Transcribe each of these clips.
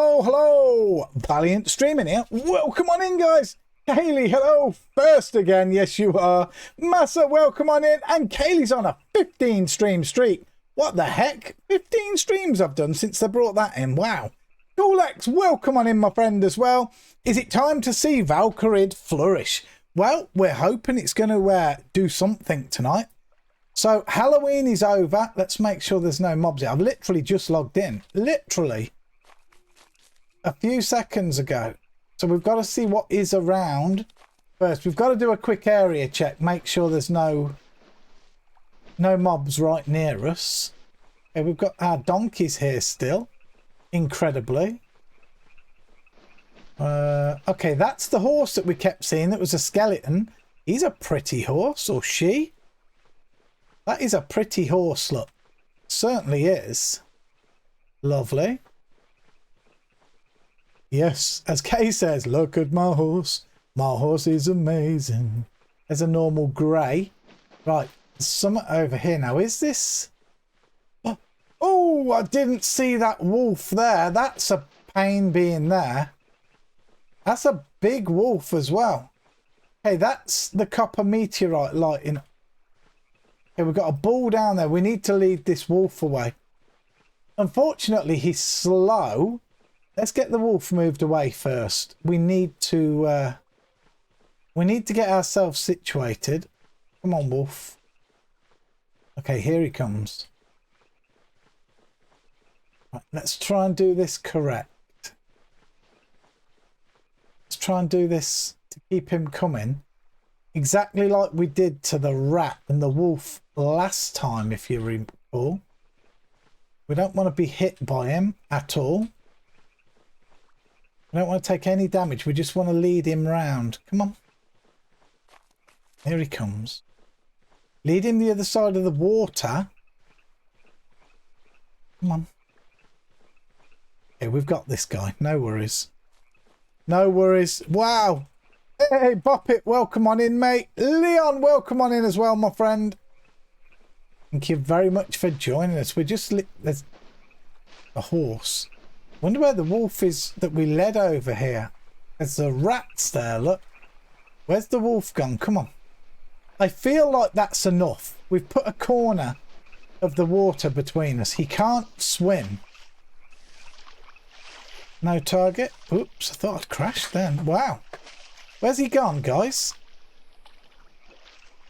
Hello. Valiant streaming here. Welcome on in, guys. Kaylee, hello. First again, yes you are. Massa, welcome on in. And Kaylee's on a 15 stream streak. What the heck? 15 streams I've done since they brought that in. Wow. Coolx, welcome on in, my friend, as well. Is it time to see Valkyrie flourish? Well, we're hoping it's going to do something tonight. So Halloween is over. Let's make sure there's no mobs here. I've literally just logged in. Literally a few seconds ago. So we've got to see what is around. First, we've got to do a quick area check. Make sure there's no mobs right near us. Okay, we've got our donkeys here still. Incredibly. Okay, that's the horse that we kept seeing. That was a skeleton. He's a pretty horse, or she. That is a pretty horse, look. Certainly is. Lovely. Yes, as Kay says, look at my horse. My horse is amazing. There's a normal grey. Right, there's something over here now. Is this... Oh, I didn't see that wolf there. That's a pain being there. That's a big wolf as well. Hey, that's the copper meteorite lighting. Okay, we've got a bull down there. We need to lead this wolf away. Unfortunately, he's slow. Let's get the wolf moved away first. We need to get ourselves situated. Come on, wolf. Okay, here he comes. Right, let's try and do this correct. Let's try and do this to keep him coming. Exactly like we did to the rat and the wolf last time, if you recall. We don't want to be hit by him at all. We don't want to take any damage. We just want to lead him round. Come on. Here he comes. Lead him the other side of the water. Come on. Okay, we've got this guy. No worries. No worries. Wow. Hey, Bop It, welcome on in, mate. Leon, welcome on in as well, my friend. Thank you very much for joining us. We're just... There's a horse. Wonder where the wolf is that we led over here. There's the rats there, look. Where's the wolf gone? Come on. I feel like that's enough. We've put a corner of the water between us. He can't swim. No target. Oops, I thought I'd crashed then. Wow. Where's he gone, guys?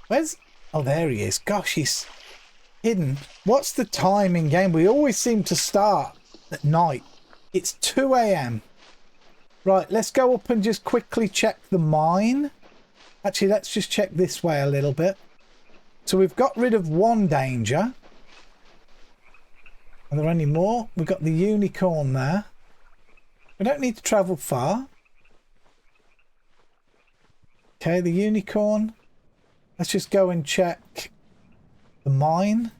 Where's... Oh, there he is. Gosh, he's hidden. What's the time in game? We always seem to start at night. It's 2 AM. Right, let's go up and just quickly check the mine. Actually, let's just check this way a little bit. So we've got rid of one danger. Are there any more? We've got the unicorn there. We don't need to travel far. Okay, the unicorn. Let's just go and check the mine.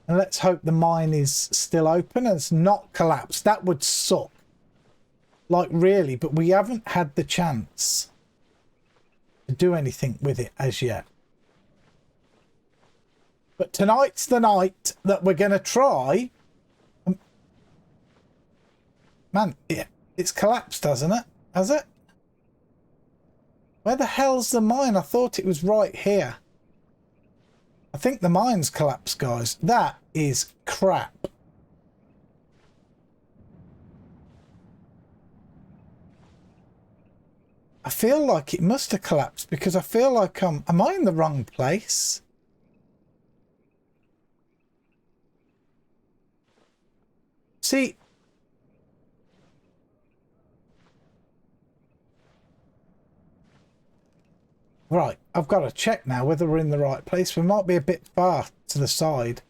And let's hope the mine is still open and it's not collapsed. That would suck. Like, really, but we haven't had the chance to do anything with it as yet. But tonight's the night that we're going to try. Man, it's collapsed, hasn't it? Has it? Where the hell's the mine? I thought it was right here. I think the mine's collapsed, guys. That is crap. I feel like it must have collapsed because I feel like am I in the wrong place? See, right, I've got to check now whether we're in the right place. We might be a bit far to the side.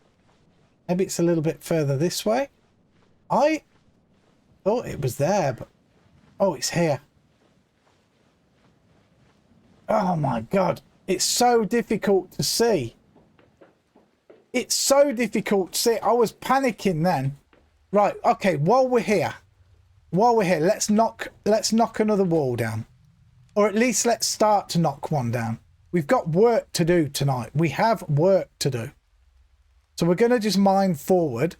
Maybe it's a little bit further this way. I thought it was there, but... Oh, it's here. Oh my God. It's so difficult to see. It's so difficult to see. I was panicking then. Right, okay, while we're here, let's knock another wall down. Or at least let's start to knock one down. We've got work to do tonight. We have work to do. So we're going to just mine forward.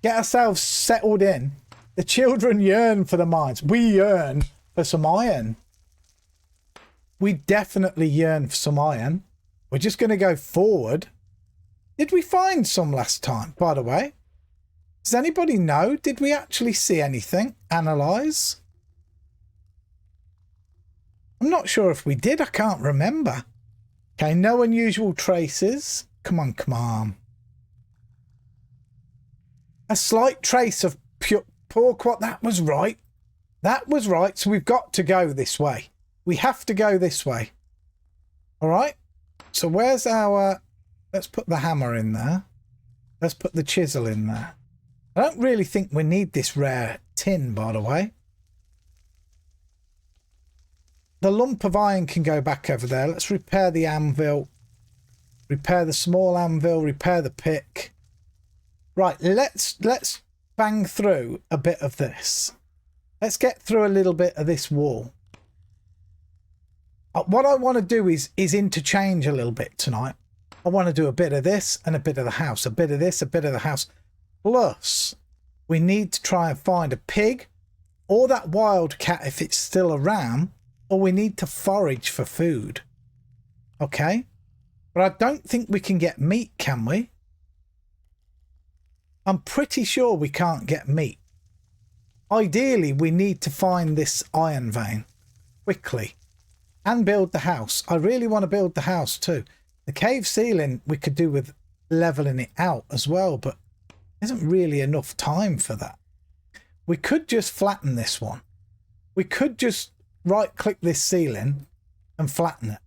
Get ourselves settled in. The children yearn for the mines. We yearn for some iron. We definitely yearn for some iron. We're just going to go forward. Did we find some last time, by the way? Does anybody know? Did we actually see anything? Analyze? I'm not sure if we did. I can't remember. Okay, no unusual traces. Come on, come on. A slight trace of poor quality. That was right. That was right. So we've got to go this way. We have to go this way. All right. So where's our... Let's put the hammer in there. Let's put the chisel in there. I don't really think we need this rare tin, by the way. The lump of iron can go back over there. Let's repair the anvil. Repair the small anvil. Repair the pick. Right, let's bang through a bit of this. Let's get through a little bit of this wall. What I want to do is interchange a little bit tonight. I want to do a bit of this and a bit of the house. A bit of this, a bit of the house. Plus, we need to try and find a pig or that wildcat if it's still around, or we need to forage for food. Okay? But I don't think we can get meat, can we? I'm pretty sure we can't get meat. Ideally, we need to find this iron vein quickly and build the house. I really want to build the house too. The cave ceiling we could do with leveling it out as well, but there isn't really enough time for that. We could just flatten this one. We could just right click this ceiling and flatten it.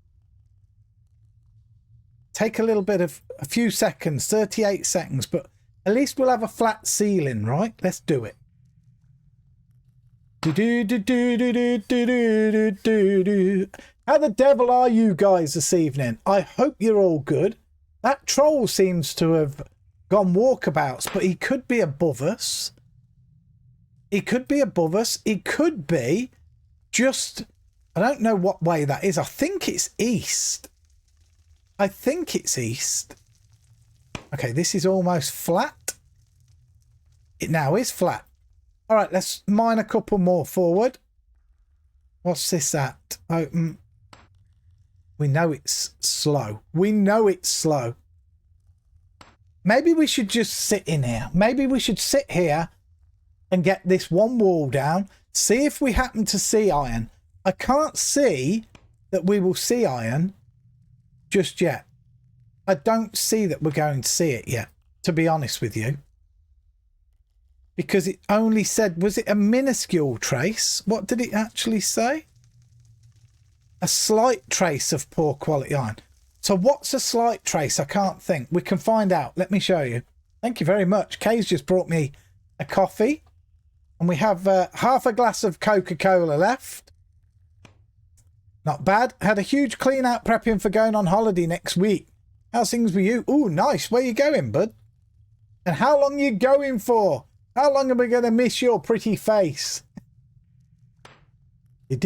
Take a little bit of a few seconds, 38 seconds, but at least we'll have a flat ceiling, right? Let's do it. How the devil are you guys this evening? I hope you're all good. That troll seems to have gone walkabouts, but he could be above us. He could be above us. He could be just... I don't know what way that is. I think it's east. I think it's east. Okay, this is almost flat. It now is flat. All right, let's mine a couple more forward. What's this at? Open. We know it's slow. We know it's slow. Maybe we should just sit in here. Maybe we should sit here and get this one wall down. See if we happen to see iron. I can't see that we will see iron just yet. I don't see that we're going to see it yet, to be honest with you. Because it only said, was it a minuscule trace? What did it actually say? A slight trace of poor quality iron. So what's a slight trace? I can't think. We can find out. Let me show you. Thank you very much. Kay's just brought me a coffee. And we have half a glass of Coca-Cola left. Not bad. Had a huge clean out prepping for going on holiday next week. How's things with you? Ooh, nice. Where you going, bud? And how long you going for? How long are we going to miss your pretty face? Oh,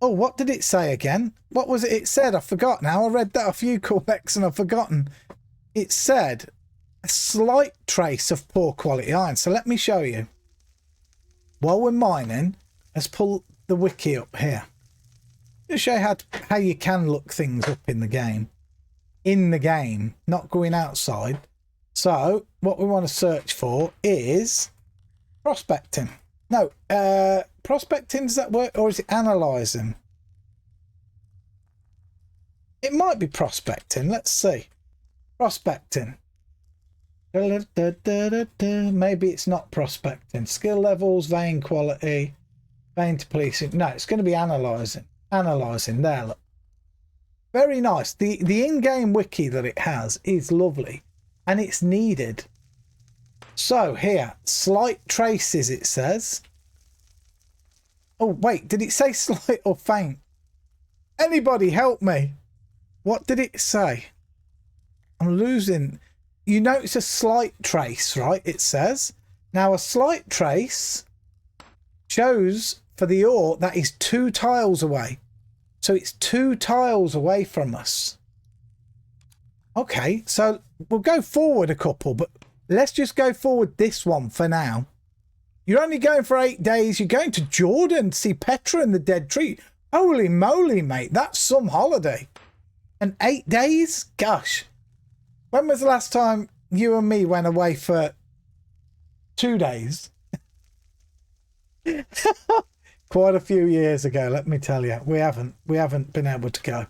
what did it say again? What was it said? I forgot now. I read that a few collects and I've forgotten. It said a slight trace of poor quality iron. So let me show you. While we're mining, let's pull the wiki up here. Just show you how you can look things up in the game. In the game, not going outside. So what we want to search for is prospecting. No, prospecting, does that work? Or is it analysing? It might be prospecting. Let's see. Prospecting. Maybe it's not prospecting. Skill levels, vein quality, vein depletion. No, it's going to be analysing. Analysing. There, look. Very nice. The in-game wiki that it has is lovely. And it's needed. So here, slight traces, it says. Oh, wait, did it say slight or faint? Anybody help me? What did it say? I'm losing. You notice a slight trace, right? It says. Now, a slight trace shows for the ore that is 2 tiles away. So it's 2 tiles away from us. Okay, so we'll go forward a couple, but let's just go forward this one for now. You're only going for 8 days. You're going to Jordan to see Petra and the Dead Tree. Holy moly, mate. That's some holiday. And 8 days? Gosh. When was the last time you and me went away for 2 days? Quite a few years ago, let me tell you. We haven't been able to go.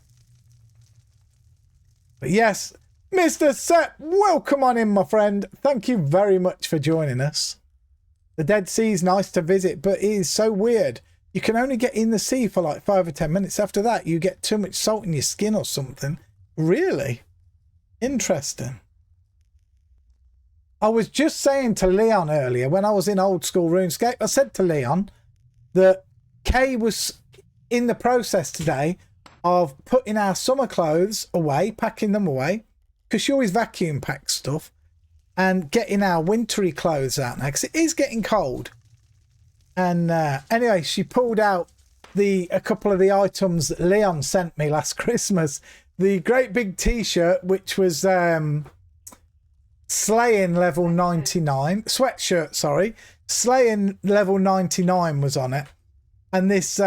But yes, Mr. Sepp, welcome on in, my friend. Thank you very much for joining us. The Dead Sea is nice to visit, but it is so weird. You can only get in the sea for like 5 or 10 minutes. After that, you get too much salt in your skin or something. Really? Interesting. I was just saying to Leon earlier, when I was in old school RuneScape, I said to Leon that Kay was in the process today of putting our summer clothes away, packing them away, because she always vacuum packs stuff, and getting our wintry clothes out now, because it is getting cold. And anyway, she pulled out a couple of the items that Leon sent me last Christmas. The great big t-shirt, which was Slaying level 99. Sweatshirt, sorry. Slaying level 99 was on it. And this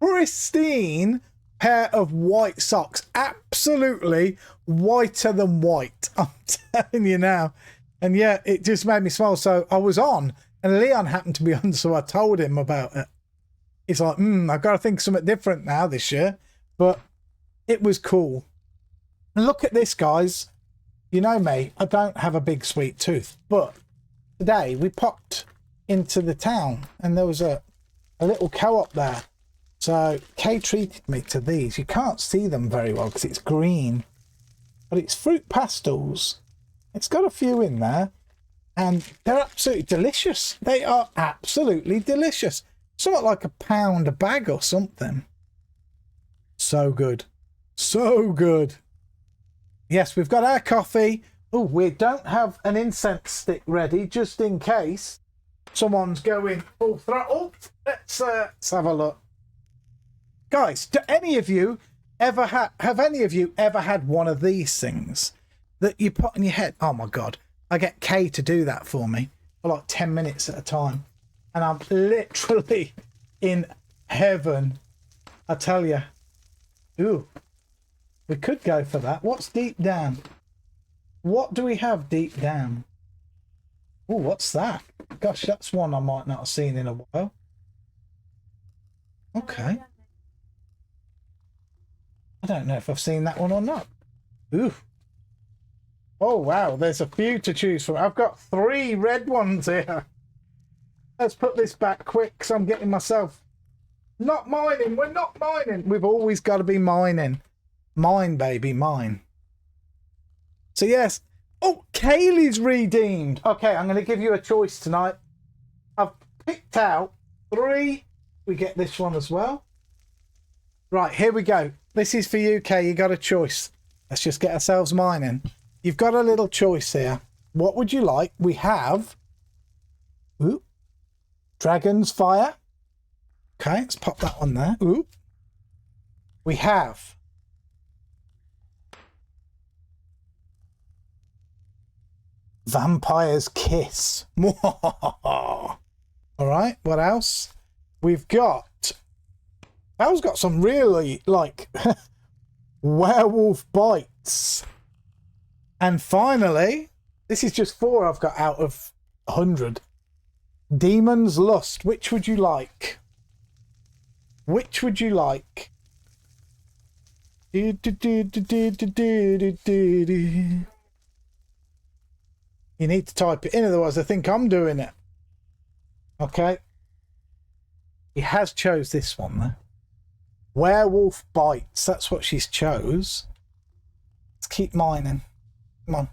pristine pair of white socks. Absolutely whiter than white. I'm telling you now. And yeah, it just made me smile. So I was on, and Leon happened to be on, so I told him about it. He's like, I've got to think of something different now this year. But it was cool. And look at this, guys. You know me, I don't have a big sweet tooth. But today we popped into the town, and there was a little co-op there. So Kay treated me to these. You can't see them very well because it's green. But it's fruit pastels. It's got a few in there. And they're absolutely delicious. They are absolutely delicious. Something like £1 a bag or something. So good. So good. Yes, we've got our coffee. Oh, we don't have an incense stick ready just in case someone's going full throttle. Let's have a look. Guys, do any of you ever have any of you ever had one of these things that you put on your head? Oh my God. I get Kay to do that for me for like 10 minutes at a time. And I'm literally in heaven. I tell you. Ooh. We could go for that. What's deep down? What do we have deep down? Oh, what's that? Gosh, that's one I might not have seen in a while. Okay. I don't know if I've seen that one or not. Ooh. Oh, wow. There's a few to choose from. I've got 3 red ones here. Let's put this back quick because I'm getting myself... Not mining. We're not mining. We've always got to be mining. Mine, baby, mine. So, yes. Oh, Kaylee's redeemed. Okay, I'm going to give you a choice tonight. I've picked out 3. We get this one as well. Right, here we go. This is for you, Kay. You got a choice. Let's just get ourselves mining. You've got a little choice here. What would you like? We have... Ooh. Dragon's Fire. Okay, let's pop that one there. Ooh. We have... Vampire's Kiss. All right, what else? We've got... Val's got some really, like, werewolf bites. And finally, this is just 4 I've got out of 100. Demon's Lust. Which would you like? Which would you like? You need to type it in, otherwise I think I'm doing it. Okay. He has chose this one, though. Werewolf Bites. That's what she's chose. Let's keep mining. Come on.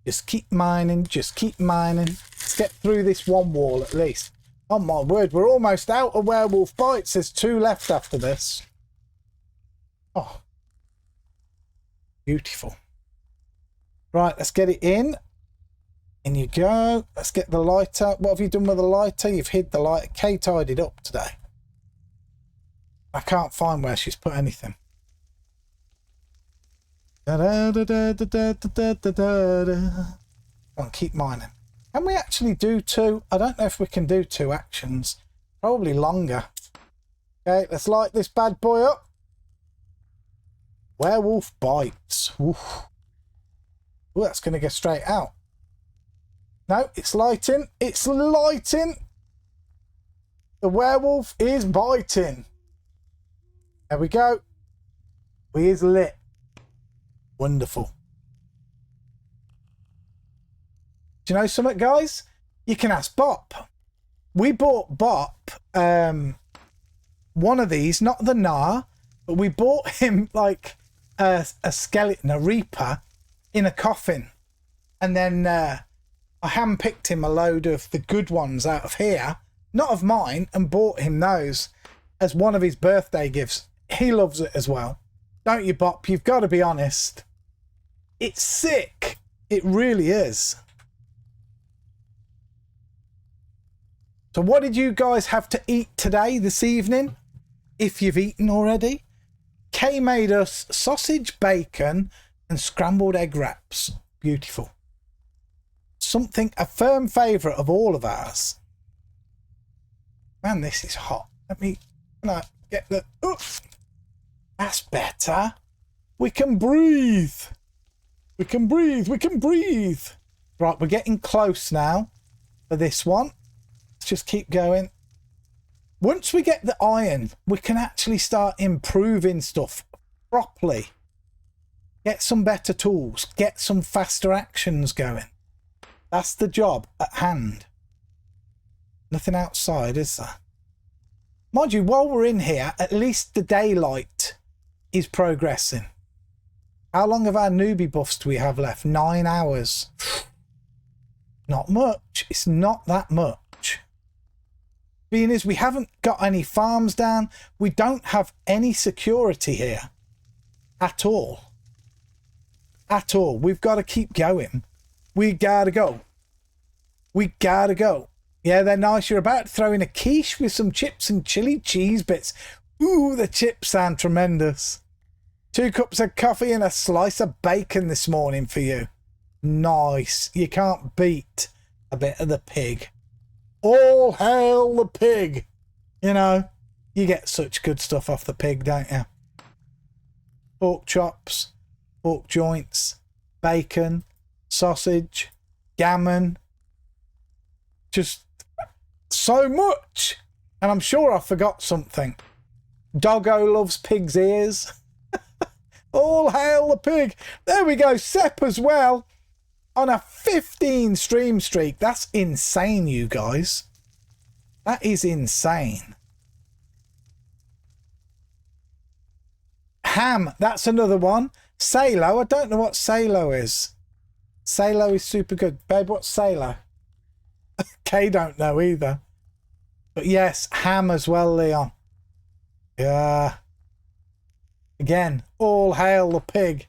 Just keep mining. Just keep mining. Let's get through this one wall at least. Oh my word, we're almost out of Werewolf Bites. There's 2 left after this. Oh. Beautiful. Right, let's get it in. In you go. Let's get the lighter. What have you done with the lighter? You've hid the lighter. Kay tied it up today. I can't find where she's put anything. I'll keep mining. Can we actually do 2? I don't know if we can do 2 actions. Probably longer. Okay, let's light this bad boy up. Werewolf bites. Oof. Ooh, that's going to go straight out. No, it's lighting. It's lighting. The werewolf is biting. There we go. We is lit. Wonderful. Do you know something, guys? You can ask Bop. We bought Bop one of these, not the Gnar, but we bought him like a skeleton, a Reaper, in a coffin. And then I handpicked him a load of the good ones out of here, not of mine, and bought him those as one of his birthday gifts. He loves it as well. Don't you, Bop? You've got to be honest. It's sick. It really is. So what did you guys have to eat today, this evening? If you've eaten already. Kay made us sausage, bacon, and scrambled egg wraps. Beautiful. Something, a firm favourite of all of ours. Man, this is hot. Let me get the... Oof. That's better. We can breathe. We can breathe. We can breathe. Right, we're getting close now for this one. Let's just keep going. Once we get the iron, we can actually start improving stuff properly. Get some better tools. Get some faster actions going. That's the job at hand. Nothing outside, is there? Mind you, while we're in here, at least the daylight is progressing. How long of our newbie buffs do we have left? 9 hours. Not much. It's not that much. Being as we haven't got any farms down, we don't have any security here. At all. At all. We've got to keep going. We gotta go. We gotta go. Yeah, they're nice. You're about to throw in a quiche with some chips and chili cheese bits. Ooh, the chips sound tremendous. 2 cups of coffee and a slice of bacon this morning for you. Nice. You can't beat a bit of the pig. All hail the pig. You know, you get such good stuff off the pig, don't you? Pork chops, pork joints, bacon, sausage, gammon. Just so much. And I'm sure I forgot something. Doggo loves pig's ears. All hail the pig. There we go. Sepp as well. On a 15 stream streak. That's insane, you guys. That is insane. Ham. That's another one. Salo. I don't know what Salo is. Salo is super good. Babe, what's Salo? Kay don't know either. But yes, ham as well, Leon. Yeah. Again, all hail the pig.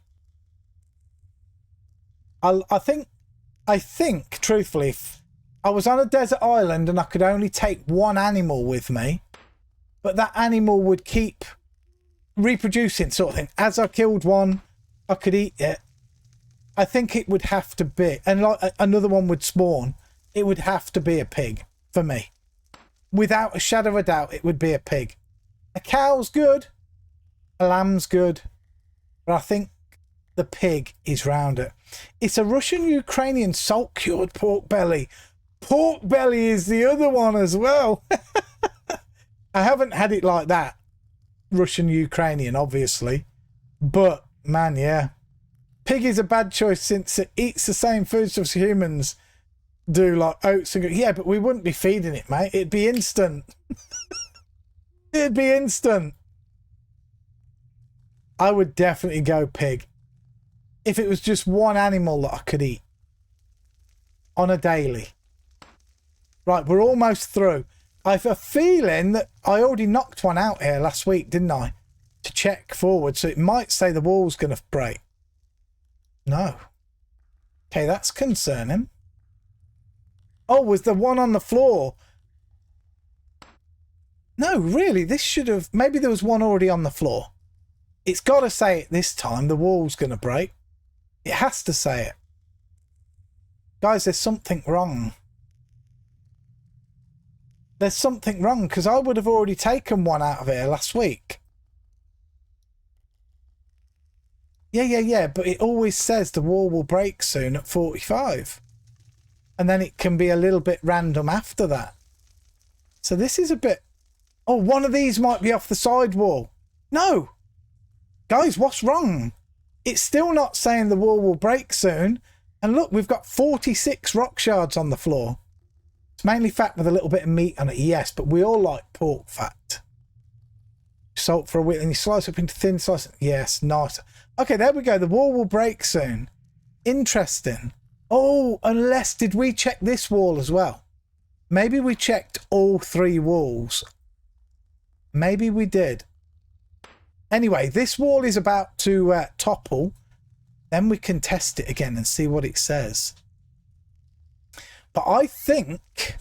I think, truthfully, if I was on a desert island and I could only take one animal with me, but that animal would keep reproducing, sort of thing. As I killed one, I could eat it. I think it would have to be, and like another one would spawn, it would have to be a pig for me. Without a shadow of a doubt, it would be a pig. A cow's good. A lamb's good. But I think the pig is round it. It's a Russian-Ukrainian salt-cured pork belly. Pork belly is the other one as well. I haven't had it like that. Russian-Ukrainian, obviously. But, man, yeah. Pig is a bad choice since it eats the same foods as humans do, like oats and... Yeah, but we wouldn't be feeding it, mate. It'd be instant. It'd be instant. I would definitely go pig. If it was just one animal that I could eat. On a daily. Right, we're almost through. I have a feeling that I already knocked one out here last week, didn't I? To check forward, so it might say the wall's going to break. No. Okay, that's concerning. Oh, was the one on the floor? No, really, this should have... Maybe there was one already on the floor. It's got to say it this time. The wall's going to break. It has to say it. Guys, there's something wrong. There's something wrong, because I would have already taken one out of here last week. Yeah, but it always says the wall will break soon at 45. And then it can be a little bit random after that. So this is a bit... Oh, one of these might be off the side wall. No! Guys, what's wrong? It's still not saying the wall will break soon. And look, we've got 46 rock shards on the floor. It's mainly fat with a little bit of meat on it, yes, but we all like pork fat. Salt for a while, and you slice up into thin slices. Yes, nice. Okay, there we go. The wall will break soon. Interesting. Oh, unless, did we check this wall as well? Maybe we checked all 3 walls. Maybe we did. Anyway, this wall is about to topple. Then we can test it again and see what it says. But I think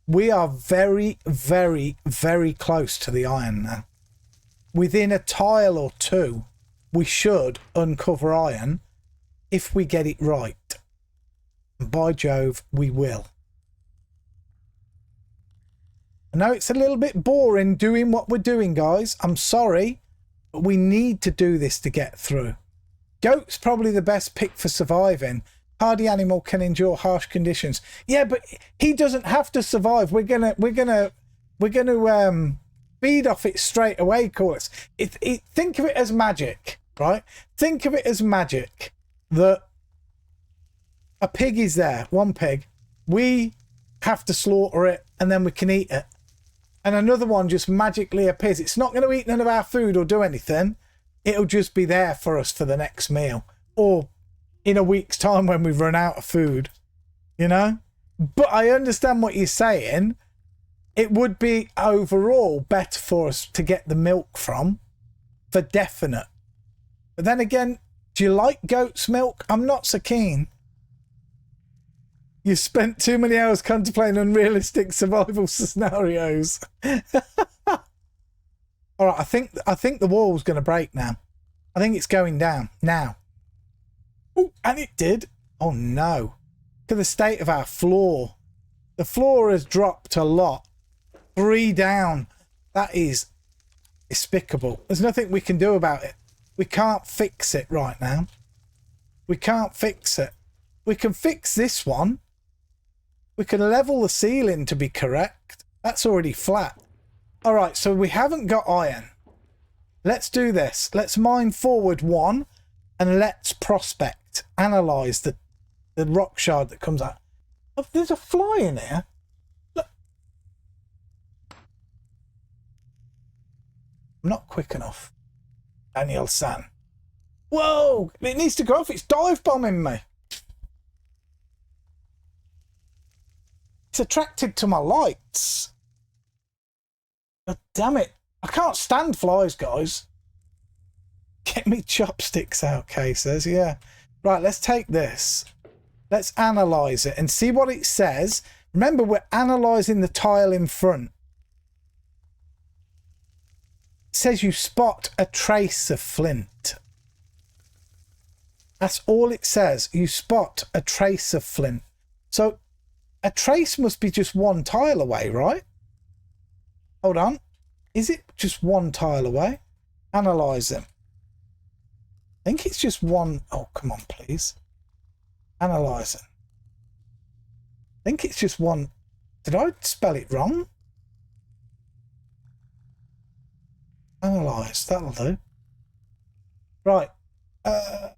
we are very, very, very close to the iron now. Within a tile or 2, we should uncover iron if we get it right. And by Jove, we will. I know it's a little bit boring doing what we're doing, guys. I'm sorry, but we need to do this to get through. Goat's probably the best pick for surviving. Hardy animal can endure harsh conditions. Yeah, but he doesn't have to survive. We're gonna feed off it straight away, Corus. Think of it as magic, right? Think of it as magic that a pig is there, one pig. We have to slaughter it and then we can eat it. And another one just magically appears. It's not going to eat none of our food or do anything. It'll just be there for us for the next meal. Or in a week's time when we've run out of food. You know? But I understand what you're saying. It would be overall better for us to get the milk from. For definite. But then again, do you like goat's milk? I'm not so keen. You spent too many hours contemplating unrealistic survival scenarios. All right, I think the wall's going to break now. I think it's going down now. Oh, and it did. Oh no! Look at the state of our floor. The floor has dropped a lot. 3 down. That is despicable. There's nothing we can do about it. We can't fix it right now. We can't fix it. We can fix this one. We can level the ceiling to be correct. That's already flat. All right, so we haven't got iron. Let's do this. Let's mine forward 1 and let's prospect. Analyze the rock shard that comes out. Oh, there's a fly in here. Look. I'm not quick enough. Daniel San. Whoa! It needs to go off. It's dive bombing me. It's attracted to my lights. God damn it. I can't stand flies, guys. Get me chopsticks out, Kay says. Yeah. Right, let's take this. Let's analyse it and see what it says. Remember, we're analysing the tile in front. It says you spot a trace of flint. That's all it says. You spot a trace of flint. So a trace must be just 1 tile away, right? Hold on. Is it just 1 tile away? Analyse them. I think it's just 1. Oh, come on, please. Analyse it. I think it's just 1. Did I spell it wrong? Analyse. That'll do. Right. A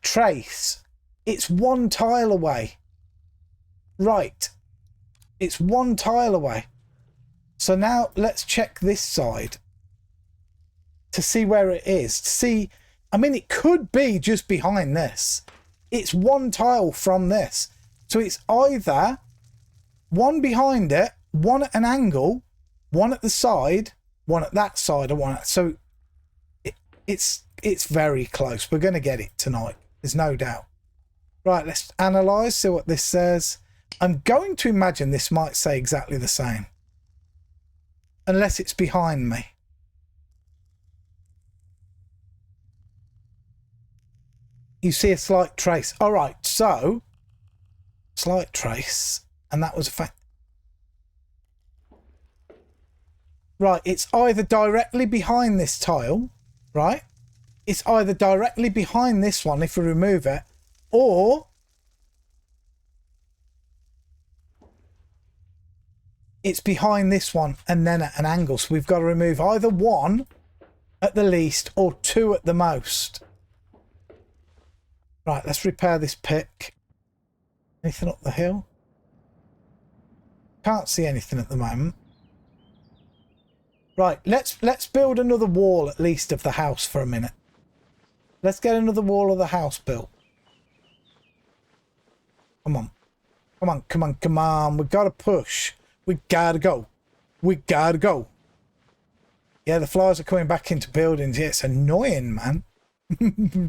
trace. It's 1 tile away. Right. It's 1 tile away. So now let's check this side to see where it is. To see, I mean, it could be just behind this. It's 1 tile from this. So it's either 1 behind it, 1 at an angle, 1 at the side, 1 at that side, or 1 at... So it's very close. We're going to get it tonight. There's no doubt. Right, let's analyse, see what this says. I'm going to imagine this might say exactly the same. Unless it's behind me. You see a slight trace. All right, so slight trace, and that was a fact. Right, it's either directly behind this tile, right? It's either directly behind this one if we remove it, or it's behind this one and then at an angle. So we've got to remove either one at the least or two at the most. Right, let's repair this pick. Anything up the hill? Can't see anything at the moment. Right, let's build another wall at least of the house for a minute. Let's get another wall of the house built. Come on. Come on, come on, come on. We've got to push. We gotta go. We gotta go. Yeah, the flies are coming back into buildings. Yeah, it's annoying, man.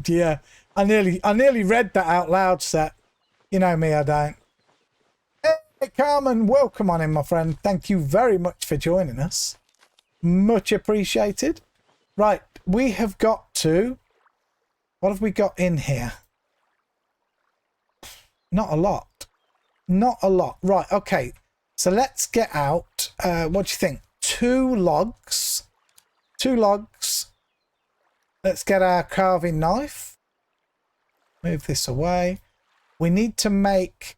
Yeah, I nearly read that out loud, Seth. You know me, I don't. Hey, Carmen, welcome on in, my friend. Thank you very much for joining us. Much appreciated. Right, we have got to... What have we got in here? Not a lot. Not a lot. Right, okay. So let's get out... what do you think? 2 logs. 2 logs. Let's get our carving knife. Move this away. We need to make...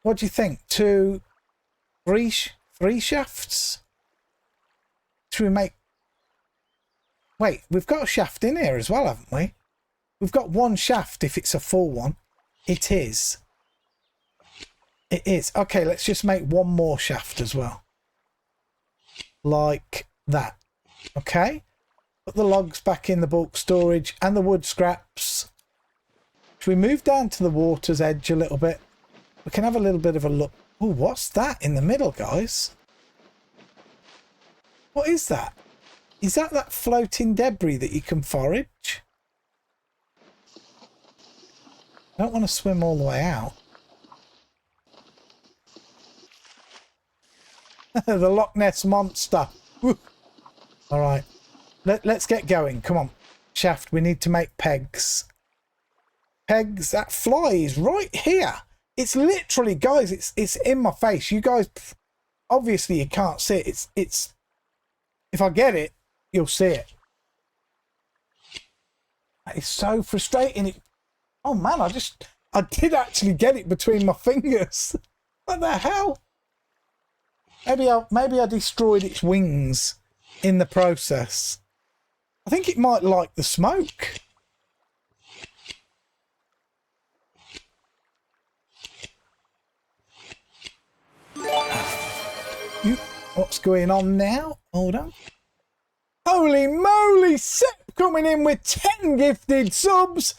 What do you think? 3 shafts? Should we make... Wait, we've got a shaft in here as well, haven't we? We've got 1 shaft if it's a full one. It is. It is. Okay, let's just make 1 more shaft as well. Like that. Okay. Put the logs back in the bulk storage and the wood scraps. Should we move down to the water's edge a little bit? We can have a little bit of a look. Oh, what's that in the middle, guys? What is that? Is that floating debris that you can forage? I don't want to swim all the way out. The Loch Ness Monster. Woo. All right. Let's get going. Come on. Shaft, we need to make pegs. Pegs. That fly is right here. It's literally, guys, it's in my face. You guys, obviously you can't see it. It's if I get it, you'll see it. That is so frustrating. Oh man, I did actually get it between my fingers. What the hell? Maybe I destroyed its wings in the process. I think it might like the smoke. What's going on now? Hold on. Holy moly, Sepp coming in with 10 gifted subs.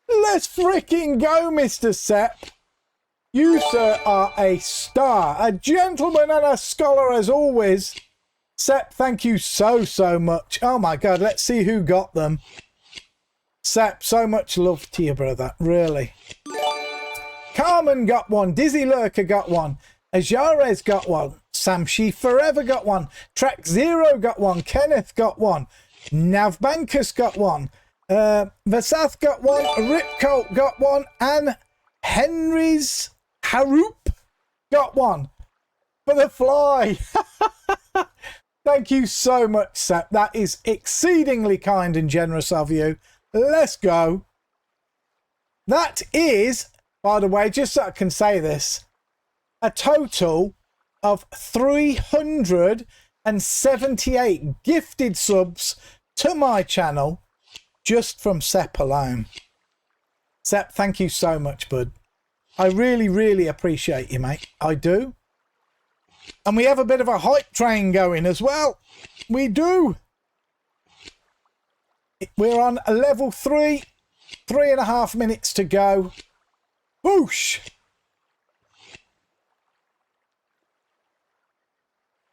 Let's freaking go, Mr. Sepp. You, sir, are a star, a gentleman and a scholar as always. Sepp, thank you so much. Oh my God, let's see who got them. Sepp, so much love to you, brother, really. Carmen got one. Dizzy Lurker got one. Ajarez got one. Samshi Forever got one. Track Zero got one. Kenneth got one. Navbankus got one. Vasath got one. Ripcolt got one. And Henry's Haroop got one. For the fly. Thank you so much, Seth. That is exceedingly kind and generous of you. Let's go. That is, by the way, just so I can say this, a total of 378 gifted subs to my channel just from Sepp alone. Sepp, thank you so much, bud. I really appreciate you, mate. I do. And we have a bit of a hype train going as well. We do. We're on level 3. 3.5 minutes to go. Whoosh.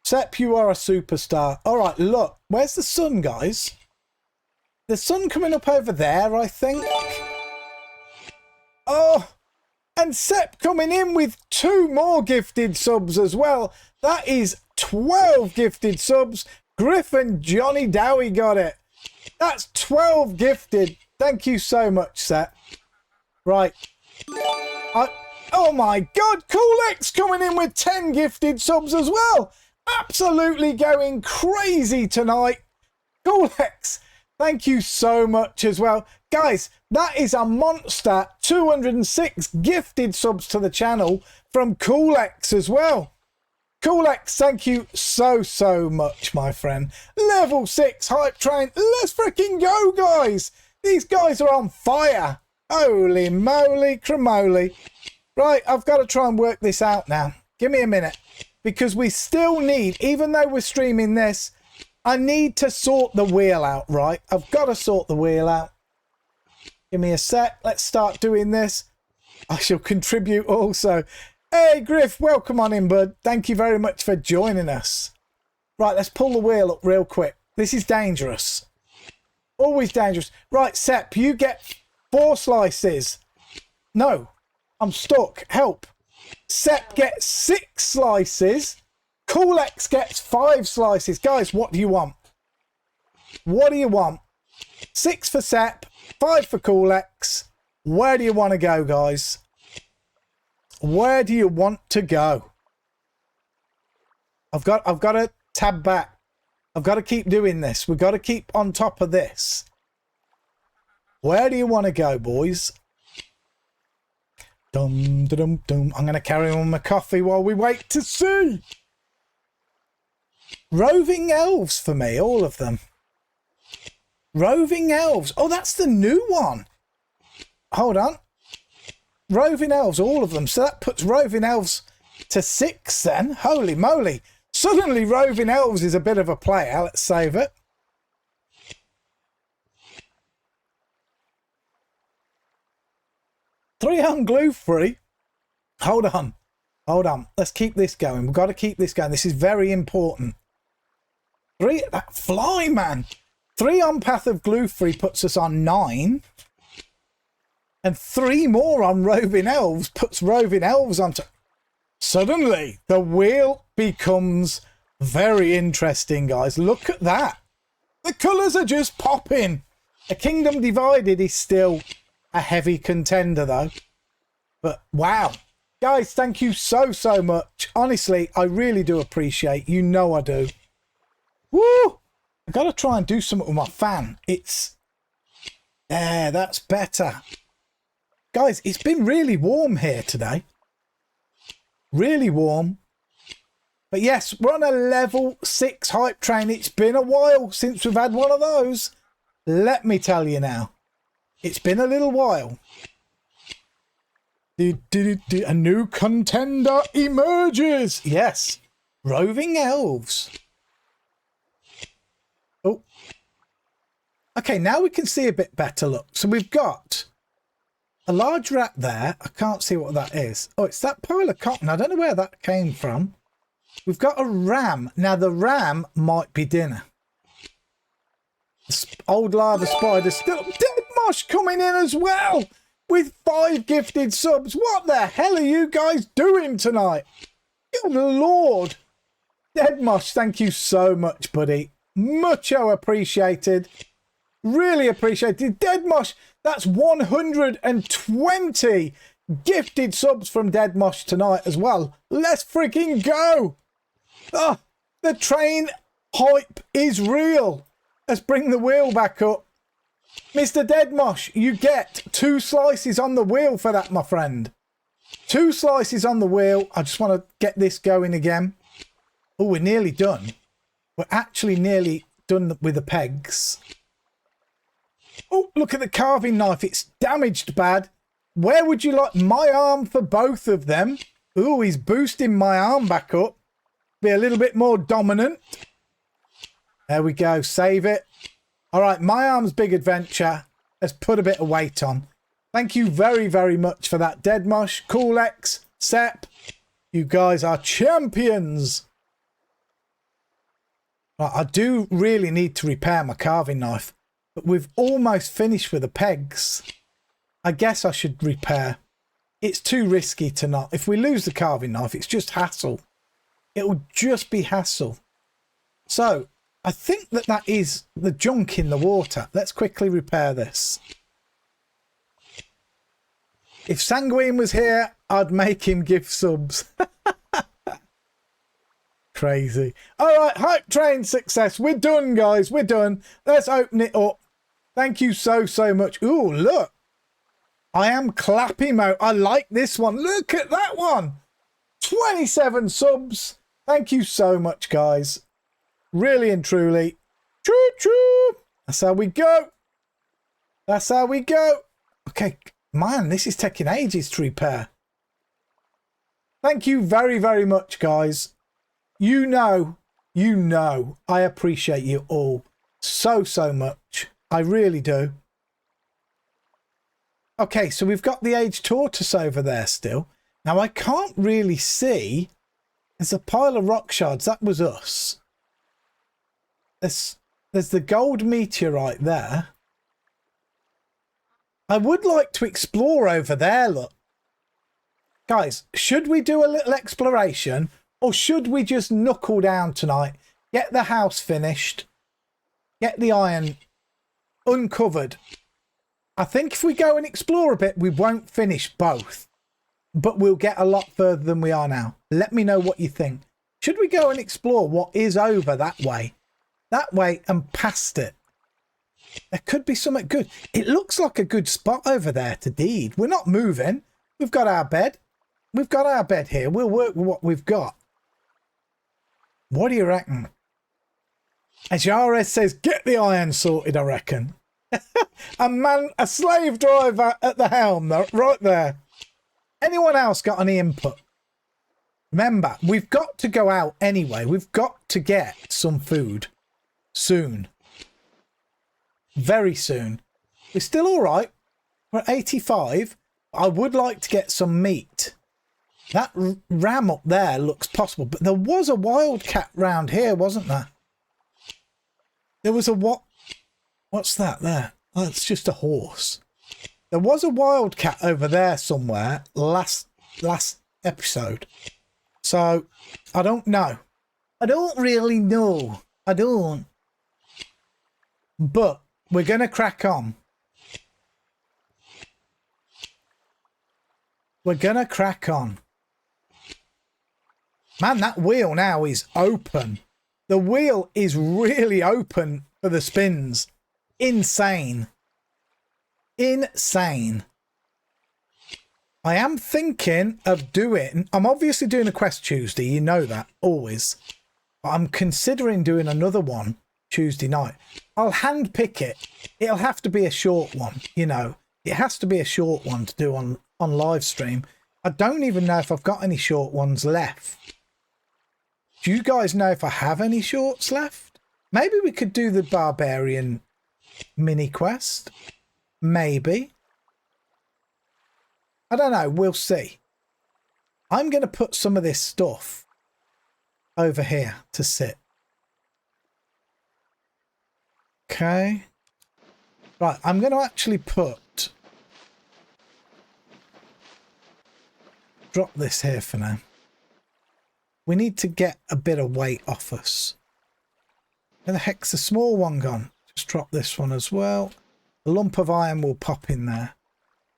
Sepp, you are a superstar. All right, look. Where's the sun, guys? The sun coming up over there, I think. Oh, And Sepp coming in with 2 more gifted subs as well. That is 12 gifted subs. Griff and Johnny Dowie got it. That's 12 gifted. Thank you so much, Sepp. Right. Oh my God, Coolx coming in with 10 gifted subs as well. Absolutely going crazy tonight. Coolx, thank you so much as well. Guys, that is a monster 206 gifted subs to the channel from Coolx as well. Coolx, thank you so much, my friend. Level 6 hype train. Let's freaking go, guys. These guys are on fire. Holy moly cramoly. Right, I've got to try and work this out now. Give me a minute. Because we still need, even though we're streaming this, I need to sort the wheel out, right? I've got to sort the wheel out. Give me a sec. Let's start doing this. I shall contribute also. Hey, Griff, welcome on in, bud. Thank you very much for joining us. Right, let's pull the wheel up real quick. This is dangerous. Always dangerous. Right, Sepp, you get 4 slices. No, I'm stuck. Help. Sepp gets 6 slices. Coolx gets 5 slices. Guys, what do you want? What do you want? 6 for Sepp, 5 for Coolx. Where do you want to go, guys? Where do you want to go? I've got to tab back. I've got to keep doing this. We've got to keep on top of this. Where do you want to go, boys? Dum, dum, dum. I'm going to carry on my coffee while we wait to see. Roving elves for me, all of them. Roving elves. Oh, that's the new one. Hold on. Roving elves, all of them. So that puts roving elves to 6 then. Holy moly. Suddenly roving elves is a bit of a player. Let's save it. Three on glue free. Hold on. Hold on. Let's keep this going. We've got to keep this going. This is very important. 3, that fly, man. 3 on path of glue free puts us on 9. And 3 more on roving elves puts roving elves onto... Suddenly, the wheel becomes very interesting, guys. Look at that. The colours are just popping. A Kingdom Divided is still a heavy contender, though. But, wow. Guys, thank you so much. Honestly, I really do appreciate. You know I do. Woo! I've got to try and do something with my fan. It's... There, that's better. Guys, it's been really warm here today. Really warm. But yes, we're on a level 6 hype train. It's been a while since we've had one of those. Let me tell you now. It's been a little while. A new contender emerges. Yes. Roving elves. Oh. Okay, now we can see a bit better. Look. So we've got... a large rat there. I can't see what that is. Oh, it's that pile of cotton. I don't know where that came from. We've got a ram. Now, the ram might be dinner. Old lava spider still. Dead Mosh coming in as well with 5 gifted subs. What the hell are you guys doing tonight? Good Lord. Dead Mosh, thank you so much, buddy. Mucho appreciated. Really appreciated. Dead Mosh. That's 120 gifted subs from Dead Mosh tonight as well. Let's freaking go. Oh, the train hype is real. Let's bring the wheel back up. Mr. Dead Mosh, you get 2 slices on the wheel for that, my friend. 2 slices on the wheel. I just want to get this going again. Oh, we're nearly done. We're actually nearly done with the pegs. Oh, look at the carving knife. It's damaged bad. Where would you like my arm for both of them? Oh, he's boosting my arm back up. Be a little bit more dominant. There we go. Save it. All right, my arm's big adventure. Let's put a bit of weight on. Thank you very much for that, Dead Mosh, Coolx, Sepp. You guys are champions. Right, I do really need to repair my carving knife. But we've almost finished with the pegs. I guess I should repair. it's too risky to not. If we lose the carving knife, it's just hassle. It will just be hassle. So I think that is the junk in the water. Let's quickly repair this. If Sanguine was here, I'd make him give subs. Crazy. All right, hype train success. We're done, guys. We're done. Let's open it up. Thank you so much. Ooh, look. I am clapping mode. I like this one. Look at that one. 27 subs. Thank you so much, guys. Really and truly. Choo choo. That's how we go. That's how we go. Okay. Man, this is taking ages to repair. Thank you very much, guys. You know, I appreciate you all so much. I really do. Okay, so we've got the aged tortoise over there still. Now, I can't really see. There's a pile of rock shards. That was us. There's the gold meteorite there. I would like to explore over there, look. Guys, should we do a little exploration or should we just knuckle down tonight, get the house finished, get the iron uncovered? I think if we go and explore a bit, we won't finish both, but we'll get a lot further than we are now. Let me know what you think. Should we go and explore what is over that way and past it? There could be something good. It looks like a good spot over there to deed. We're not moving. We've got our bed. We've got our bed here. We'll work with what we've got. What do you reckon? As Yares says, get the iron sorted, I reckon. A slave driver at the helm, though, right there. Anyone else got any input? Remember, we've got to go out anyway. We've got to get some food soon. Very soon. We're still all right. We're at 85. I would like to get some meat. That ram up there looks possible, but there was a wildcat round here, wasn't there? There was a what? What's that there? Oh, it's just a horse. There was a wildcat over there somewhere last episode. So, I don't know. I don't really know. I don't. But we're going to crack on. We're going to crack on. Man, that wheel now is open. The wheel is really open for the spins. Insane. Insane. I am thinking of doing... I'm obviously doing a Quest Tuesday. You know that, always. But I'm considering doing another one Tuesday night. I'll hand pick it. It'll have to be a short one, you know. It has to be a short one to do on live stream. I don't even know if I've got any short ones left. Do you guys know if I have any shorts left? Maybe we could do the Barbarian mini quest. Maybe. I don't know. We'll see. I'm going to put some of this stuff over here to sit. Okay. Right. I'm going to actually drop this here for now. We need to get a bit of weight off us. Where the heck's the small one gone? Just drop this one as well. A lump of iron will pop in there.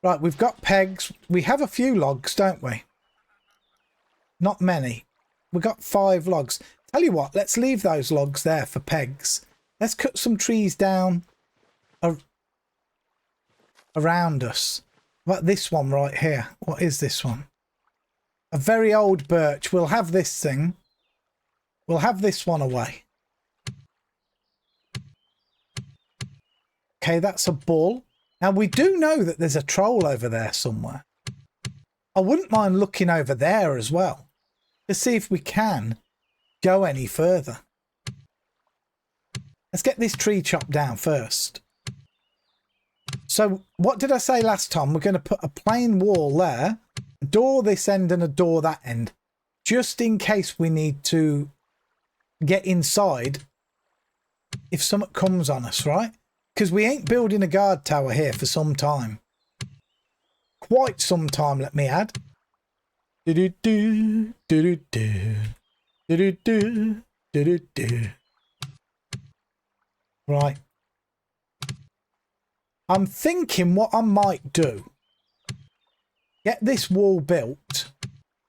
Right, we've got pegs. We have a few logs, don't we? Not many. We've got 5 logs. Tell you what, let's leave those logs there for pegs. Let's cut some trees down around us. What about this one right here? What is this one? A very old birch. We'll have this thing. We'll have this one away. Okay, that's a bull. Now, we do know that there's a troll over there somewhere. I wouldn't mind looking over there as well to see if we can go any further. Let's get this tree chopped down first. So, what did I say last time? We're going to put a plain wall there. A door this end and a door that end, just in case we need to get inside if something comes on us, right? Because we ain't building a guard tower here for some time. quite some time, let me add. Do-do-do, do-do-do, do-do-do, do-do-do. Right. I'm thinking what I might do. Get this wall built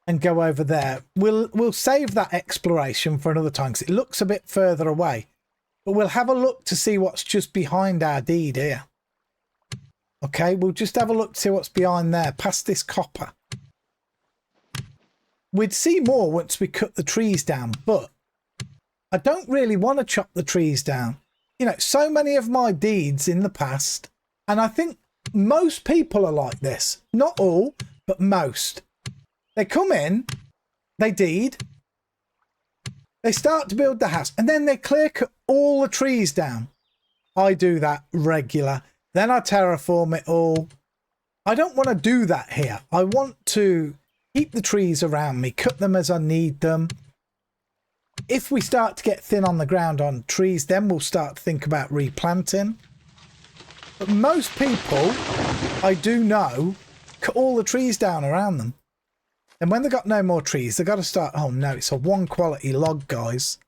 and go over there. We'll save that exploration for another time because it looks a bit further away. But we'll have a look to see what's just behind our deed here. Okay, we'll just have a look to see what's behind there, past this copper. We'd see more once we cut the trees down, but I don't really want to chop the trees down. You know, so many of my deeds in the past, and I think most people are like this. Not all, but most. They come in, they deed, they start to build the house, and then they clear cut all the trees down. I do that regular. Then I terraform it all. I don't want to do that here. I want to keep the trees around me, cut them as I need them. If we start to get thin on the ground on trees, then we'll start to think about replanting. But most people, I do know, cut all the trees down around them. And when they've got no more trees, they've got to start... Oh no, it's a 1 quality log, guys.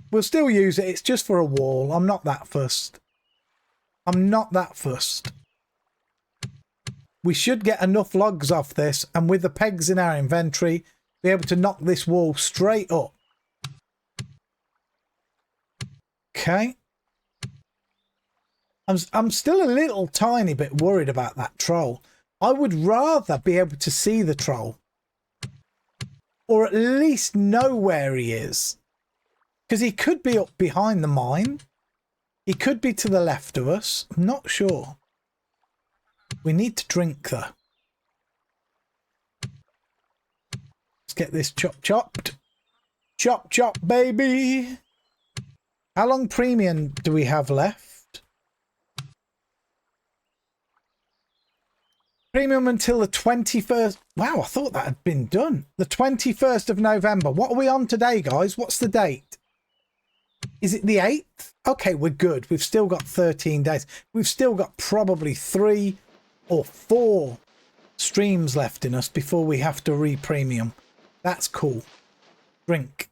We'll still use it. It's just for a wall. I'm not that fussed. I'm not that fussed. We should get enough logs off this, and with the pegs in our inventory, be able to knock this wall straight up. Okay. I'm still a little tiny bit worried about that troll. I would rather be able to see the troll. Or at least know where he is. Because he could be up behind the mine. He could be to the left of us. I'm not sure. We need to drink though. Let's get this chopped. Chop, chop, baby. How long premium do we have left? Premium until the 21st. Wow, I thought that had been done. The 21st of November. What are we on today, guys? What's the date? Is it the 8th? Okay, we're good. We've still got 13 days. We've still got probably 3 or 4 streams left in us before we have to re-premium. That's cool. Drink.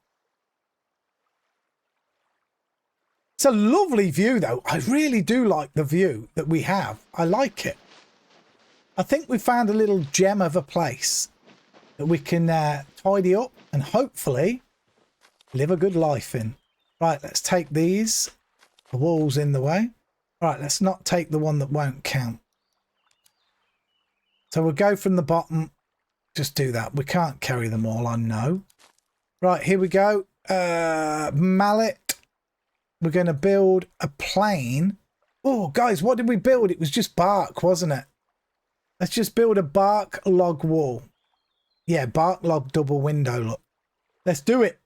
It's a lovely view, though. I really do like the view that we have. I like it. I think we found a little gem of a place that we can tidy up and hopefully live a good life in. Right, let's take these. The wall's in the way. Right, let's not take the one that won't count. So we'll go from the bottom. Just do that. We can't carry them all, I know. Right, here we go. Mallet. We're going to build a plane. Oh, guys, what did we build? It was just bark, wasn't it? Let's just build a bark log wall. Yeah, bark log double window, look. Let's do it.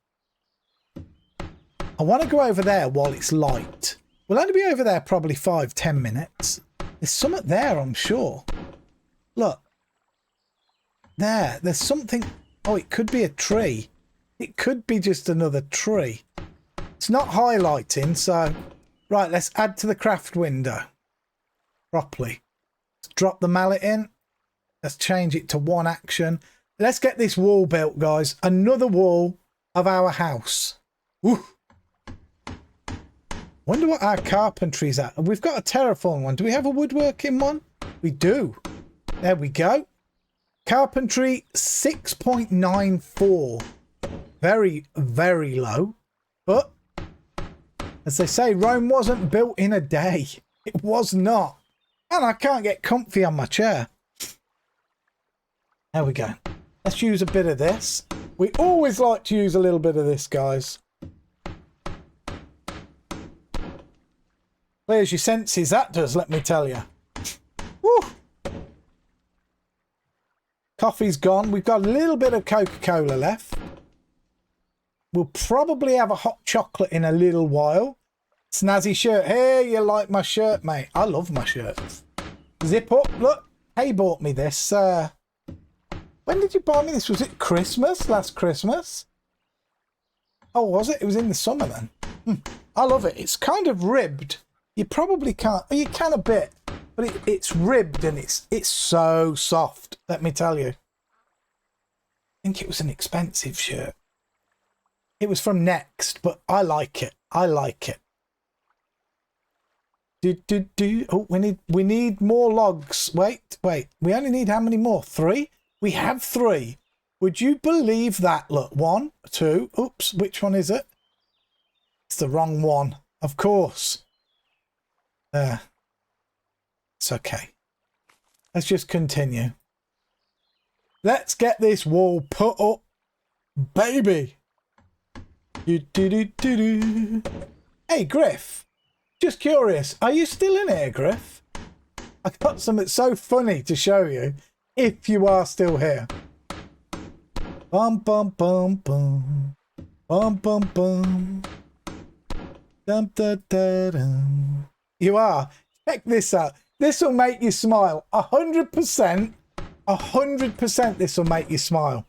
I want to go over there while it's light. We'll only be over there probably 5-10 minutes. There's something there, I'm sure. Look. There's something. Oh, it could be a tree. It could be just another tree. It's not highlighting, so... Right, let's add to the craft window. Properly. Let's drop the mallet in. Let's change it to 1 action. Let's get this wall built, guys. Another wall of our house. Woo. Wonder what our carpentry's at. We've got a terraform one. Do we have a woodworking one? We do. There we go. Carpentry 6.94. Very, very low. But, as they say, Rome wasn't built in a day. It was not. And I can't get comfy on my chair. There we go. Let's use a bit of this. We always like to use a little bit of this, guys. Clears your senses, that does, let me tell you. Woo! Coffee's gone. We've got a little bit of Coca-Cola left. We'll probably have a hot chocolate in a little while. Snazzy shirt. Hey, you like my shirt, mate? I love my shirts. Zip up. Look. Hey, bought me this. When did you buy me this? Was it Christmas? Last Christmas? Oh, was it? It was in the summer then. I love it. It's kind of ribbed. You probably can't. You can a bit. but it's ribbed and it's so soft, let me tell you. I think it was an expensive shirt. It was from Next, but I like it. I like it. Oh, we need more logs. Wait. We only need how many more? 3? We have 3. Would you believe that? Look, 1, 2. Oops, which one is it? It's the wrong one, of course. It's okay. Let's just continue. Let's get this wall put up, baby. Hey, Griff. Just curious, are you still in here, Griff? I got something so funny to show you, if you are still here. Bum, bum, bum, bum. Bum, bum, bum. Dum, da, da, dum. You are. Check this out. This will make you smile. 100%. 100% this will make you smile.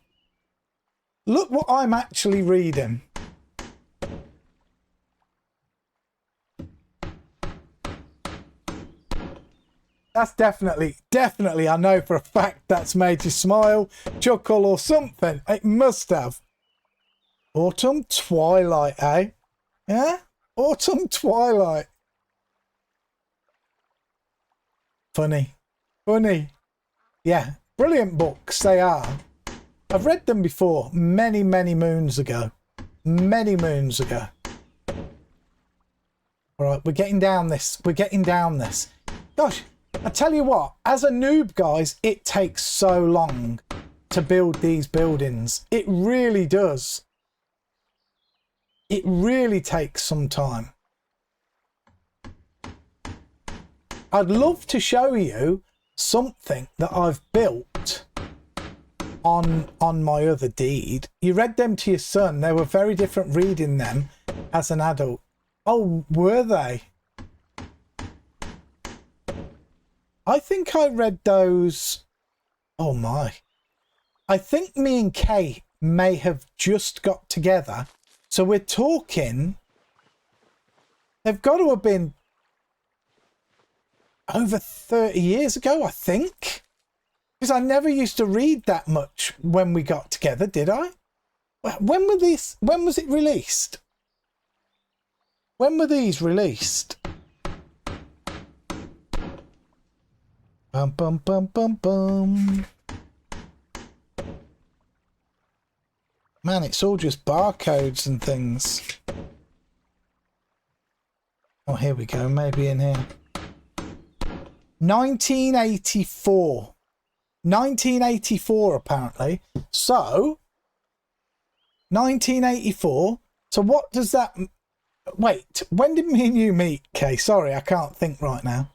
Look what I'm actually reading. That's definitely, I know for a fact that's made you smile, chuckle or something. It must have. Autumn Twilight, eh? Yeah? Autumn Twilight. Funny. Yeah, brilliant books they are. I've read them before, many moons ago. Many moons ago. All right, we're getting down this. Gosh. I tell you what, as a noob, guys, it takes so long to build these buildings. It really does. It really takes some time. I'd love to show you something that I've built on my other deed. You read them to your son. They were very different reading them as an adult. Oh, were they? I think I read those. Oh my. I think me and Kay may have just got together. So we're talking. They've got to have been over 30 years ago, I think. Because I never used to read that much when we got together, did I? When were these? When was it released? When were these released? Bum, bum, bum, bum, bum. Man, it's all just barcodes and things. Oh, here we go. Maybe in here. 1984. 1984, apparently. So, 1984. So what does that... Wait, when did me and you meet, Kay? Sorry, I can't think right now.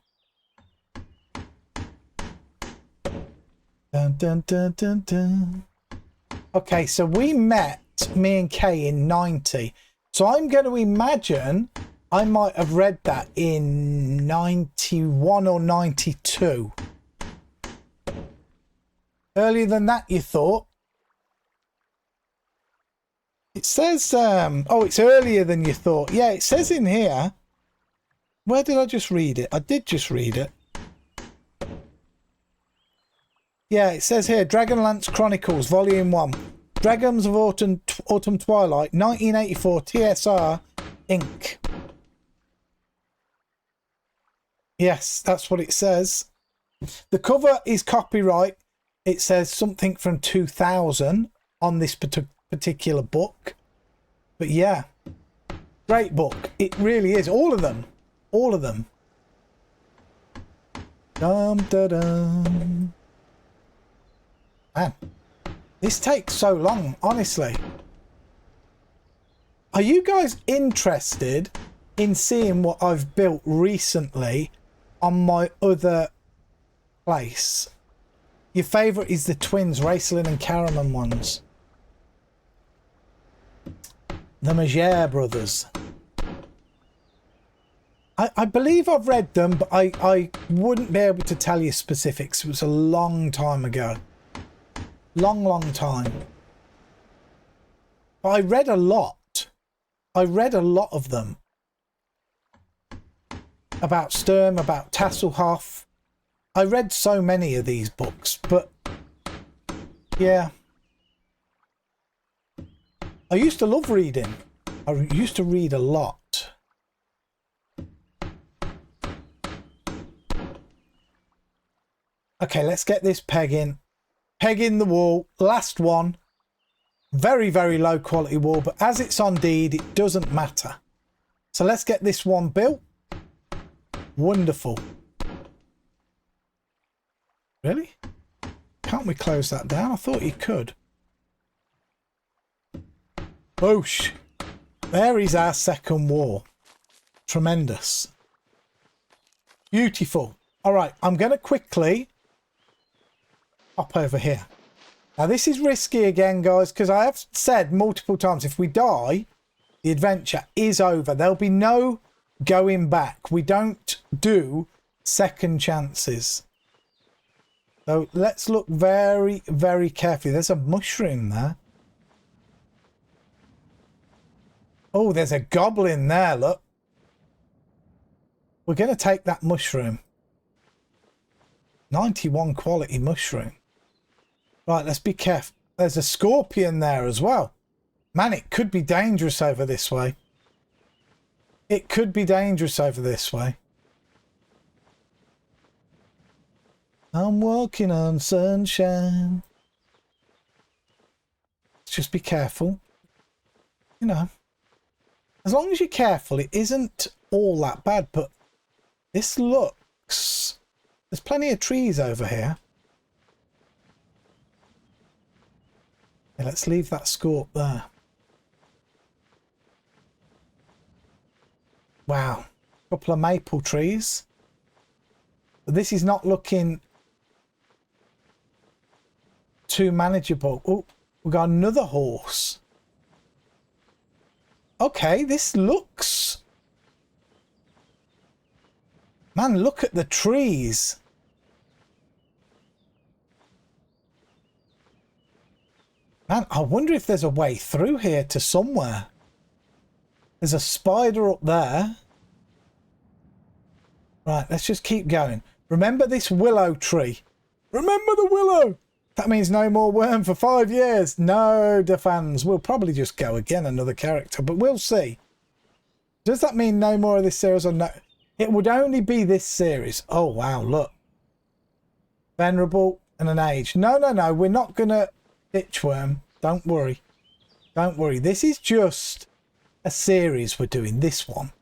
Dun, dun, dun, dun, dun. Okay, so we met, me and Kay, in 90. So I'm going to imagine I might have read that in 91 or 92. Earlier than that, you thought? It says, oh, it's earlier than you thought. Yeah, it says in here. Where did I just read it? I did just read it. Yeah, it says here, Dragonlance Chronicles, Volume 1. Dragons of Autumn Twilight, 1984, TSR, Inc. Yes, that's what it says. The cover is copyright. It says something from 2000 on this particular book. But yeah, great book. It really is. All of them. All of them. Dum, da, dum. Man, this takes so long, honestly. Are you guys interested in seeing what I've built recently on my other place? Your favourite is the twins, Raceland and Caraman ones. The Magere brothers. I believe I've read them, but I wouldn't be able to tell you specifics. It was a long time ago. Long time. But I read a lot. I read a lot of them. About Sturm, about Tasselhoff. I read so many of these books, but yeah. I used to love reading. I used to read a lot. Okay, let's get this peg in. Peg in the wall. Last one. Very, very low quality wall, but as it's on deed, it doesn't matter. So let's get this one built. Wonderful. Really? Can't we close that down? I thought you could. Boosh. There is our second wall. Tremendous. Beautiful. All right, I'm going to quickly hop over here. Now, this is risky again, guys, because I have said multiple times, if we die, the adventure is over. There'll be no going back. We don't do second chances. So let's look very, very carefully. There's a mushroom there. Oh, there's a goblin there, look. We're going to take that mushroom. 91 quality mushroom. Right, let's be careful. There's a scorpion there as well. Man, it could be dangerous over this way. It could be dangerous over this way. I'm walking on sunshine. Let's just be careful. You know, as long as you're careful, it isn't all that bad, but this looks... There's plenty of trees over here. Yeah, let's leave that scorp there. Wow. Couple of maple trees. But this is not looking too manageable. Oh, we got another horse. Okay, this looks... Man, look at the trees. Man, I wonder if there's a way through here to somewhere. There's a spider up there. Right, let's just keep going. Remember this willow tree. Remember the willow. That means no more worm for 5 years. No, the fans. We'll probably just go again, another character, but we'll see. Does that mean no more of this series or no? It would only be this series. Oh, wow, look. Venerable and an age. No, no, no. We're not going to ditch worm. Don't worry. Don't worry. This is just a series we're doing. This one.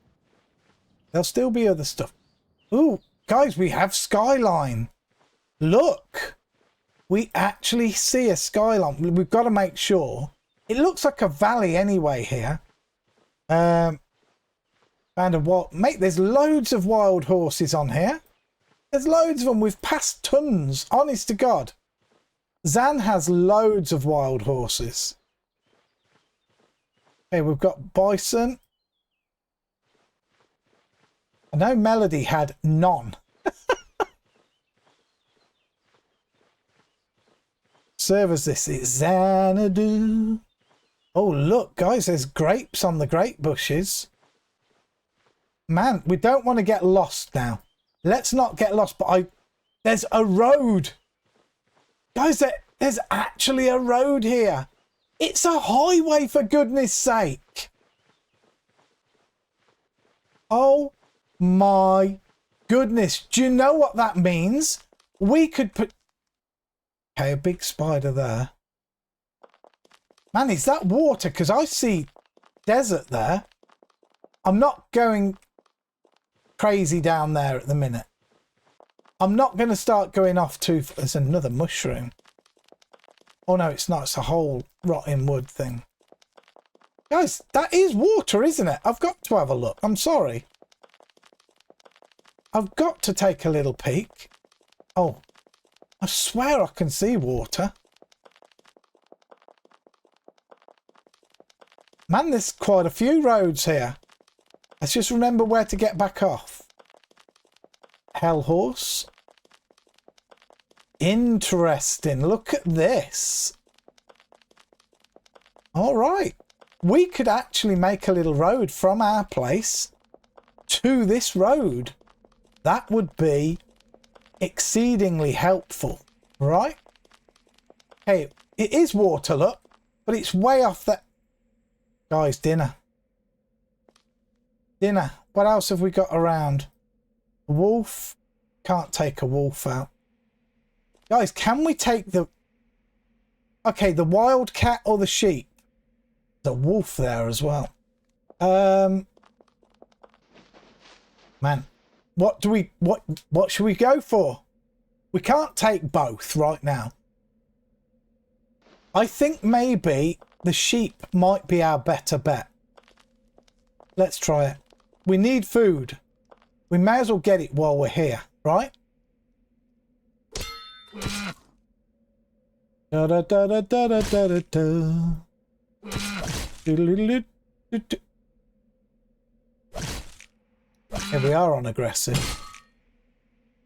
There'll still be other stuff. Ooh, guys, we have skyline. Look. We actually see a skyline. We've got to make sure. It looks like a valley anyway here. Found a wild... Mate, there's loads of wild horses on here. There's loads of them. We've passed tons. Honest to God. Zan has loads of wild horses. Okay, we've got bison. I know Melody had none. Serve us this. It's Xanadu. Oh, look, guys, there's grapes on the grape bushes. Man, we don't want to get lost now. Let's not get lost, but there's a road. Guys, there's actually a road here. It's a highway, for goodness sake. Oh my goodness. Do you know what that means? We could put... Okay, a big spider there. Man, is that water? Because I see desert there. I'm not going crazy down there at the minute. I'm not going to start going off too... There's another mushroom. Oh, no, it's not. It's a whole rotting wood thing. Guys, that is water, isn't it? I've got to have a look. I'm sorry. I've got to take a little peek. Oh, I swear I can see water. Man, there's quite a few roads here. Let's just remember where to get back off. Hell horse. Interesting. Look at this. All right. We could actually make a little road from our place to this road. That would be exceedingly helpful, right? Hey, it is water, look, but it's way off that. Guys, dinner. Dinner. What else have we got around? A wolf. Can't take a wolf out. Guys, can we take the... Okay, the wildcat or the sheep? There's a wolf there as well. Man, what should we go for? We can't take both right now. I think maybe the sheep might be our better bet. Let's try it. We need food. We may as well get it while we're here, right? Da da da da da da da da. Here we are on aggressive.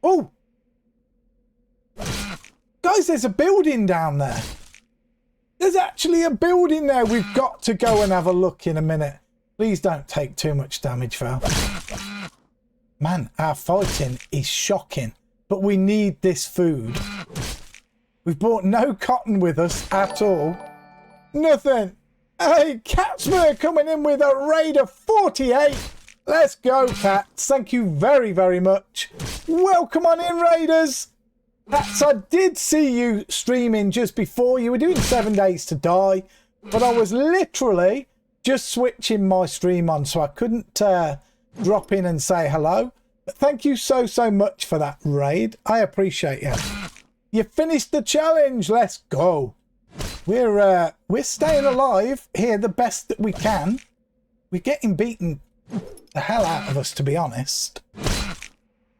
Oh! Guys, there's a building down there. There's actually a building there. We've got to go and have a look in a minute. Please don't take too much damage, Val. Man, our fighting is shocking. But we need this food. We've brought no cotton with us at all. Nothing. Hey, Catsmer coming in with a raid of 48. Let's go, Cats. Thank you very, very much. Welcome on in, Raiders. Cats, I did see you streaming just before. You were doing 7 Days to Die, but I was literally just switching my stream on, so I couldn't drop in and say hello. But thank you so, so much for that raid. I appreciate you. You finished the challenge. Let's go. We're staying alive here the best that we can. We're getting beaten the hell out of us, to be honest.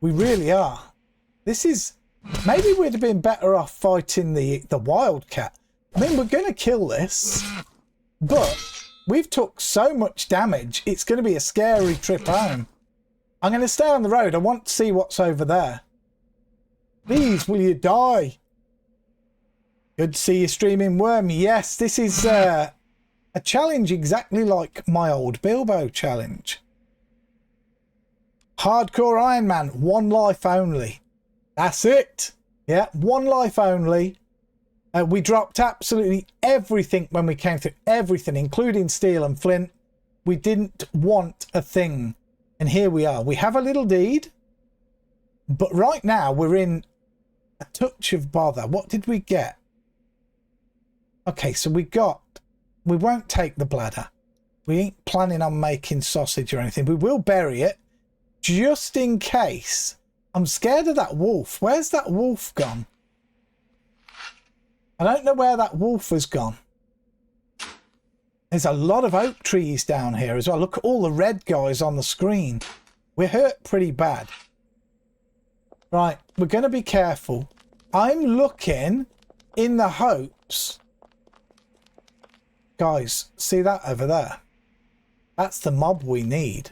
We really are. This is... Maybe we'd have been better off fighting the wildcat. I mean, we're going to kill this, but we've took so much damage, it's going to be a scary trip home. I'm going to stay on the road. I want to see what's over there. Please, will you die? Good to see you streaming, Worm. Yes, this is a challenge exactly like my old Bilbo challenge. Hardcore Ironman, 1 life only. That's it. Yeah, 1 life only. We dropped absolutely everything when we came through. Everything, including steel and flint. We didn't want a thing. And here we are. We have a little deed. But right now, we're in a touch of bother. What did we get? Okay, so we won't take the bladder. We ain't planning on making sausage or anything. We will bury it just in case. I'm scared of that wolf. Where's that wolf gone? I don't know where that wolf has gone. There's a lot of oak trees down here as well. Look at all the red guys on the screen. We're hurt pretty bad. Right, we're going to be careful. I'm looking in the hopes... Guys, see that over there? That's the mob we need.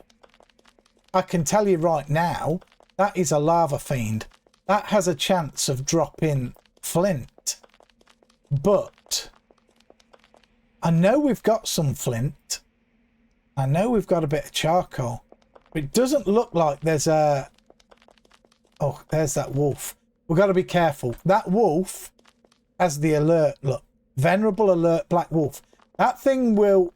I can tell you right now, that is a lava fiend. That has a chance of dropping flint. But I know we've got some flint. I know we've got a bit of charcoal. But it doesn't look like there's a... Oh, there's that wolf. We've got to be careful. That wolf has the alert. Look, venerable alert black wolf. That thing will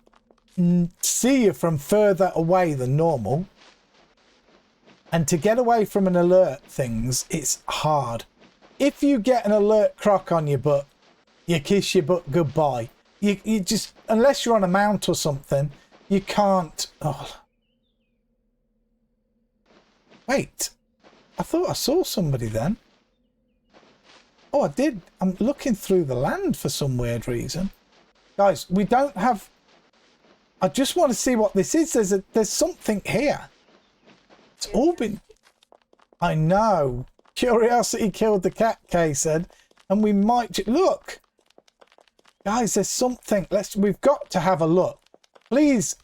see you from further away than normal. And to get away from an alert things, it's hard. If you get an alert croc on your butt, you kiss your butt goodbye. You just, unless you're on a mount or something, you can't. Oh. Wait, I thought I saw somebody then. Oh, I did. I'm looking through the land for some weird reason. Guys, we don't have... I just want to see what this is. There's something here. It's all been... I know. Curiosity killed the cat, Kay said. And we might... Look! Guys, there's something. We've got to have a look. Please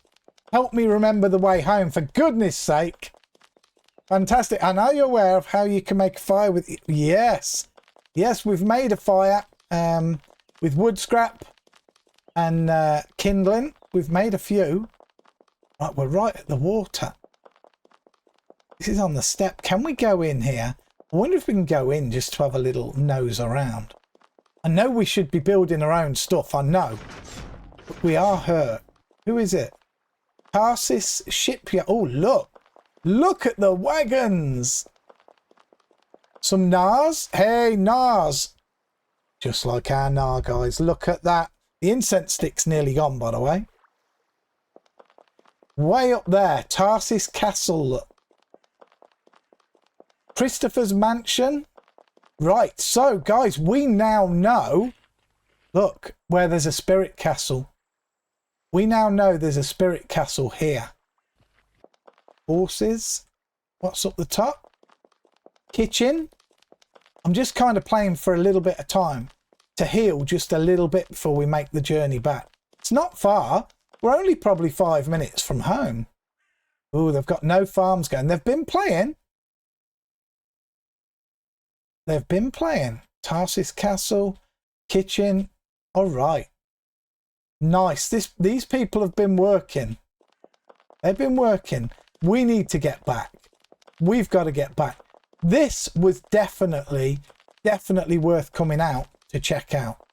help me remember the way home, for goodness sake. Fantastic. And are you aware of how you can make a fire with... Yes. Yes, we've made a fire with wood scrap and kindling. We've made a few. Right, we're right at the water. This is on the step. Can we go in here? I wonder if we can go in just to have a little nose around. I know we should be building our own stuff, I know. But we are hurt. Who is it? Tarsis Shipyard. Oh, look. Look at the wagons. Some Nars. Hey, Nars. Just like our Nar, guys. Look at that. The incense stick's nearly gone, by the way. Way up there. Tarsis Castle. Christopher's Mansion. Right, so guys, we now know, look, where there's a spirit castle. We now know there's a spirit castle here. Horses. What's up the top? Kitchen. I'm just kind of playing for a little bit of time to heal just a little bit before we make the journey back. It's not far. We're only probably 5 minutes from home. Oh, they've got no farms going. They've been playing. They've been playing. Tarsis Castle, kitchen. All right. Nice. These people have been working. They've been working. We need to get back. We've got to get back. This was definitely worth coming out to check out.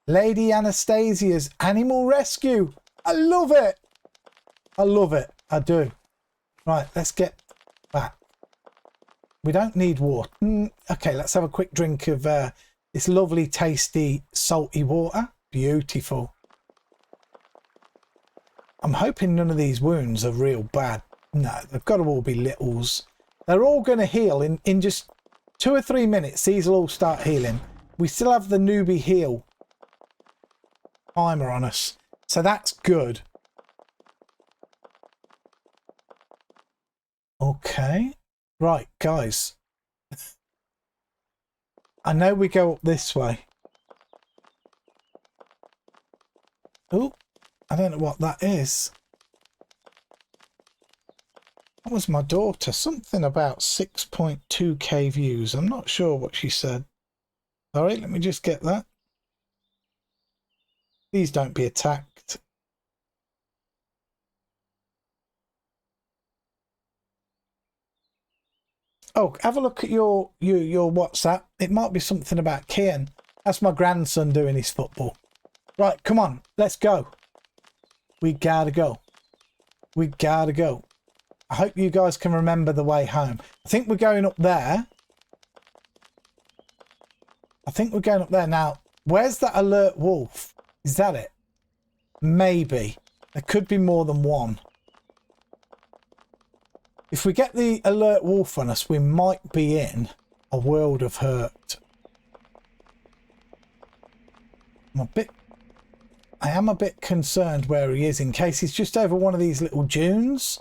Lady Anastasia's Animal Rescue. I love it. I love it. I do. Right, let's get back. We don't need water. Okay, let's have a quick drink of this lovely, tasty, salty water. Beautiful. I'm hoping none of these wounds are real bad. No, they've got to all be littles. They're all going to heal in just 2 or 3 minutes. These will all start healing. We still have the newbie heal timer on us, so that's good. Okay. Right, guys. I know we go up this way. Oh, I don't know what that is. That was my daughter. Something about 6.2k views. I'm not sure what she said. Sorry, let me just get that. Please don't be attacked. Oh, have a look at your WhatsApp. It might be something about Kian. That's my grandson doing his football. Right, come on, let's go. We gotta go. We gotta go. I hope you guys can remember the way home. I think we're going up there. I think we're going up there. Now, where's that alert wolf? Is that it? Maybe. There could be more than one. If we get the alert wolf on us, we might be in a world of hurt. I am a bit concerned where he is in case he's just over one of these little dunes.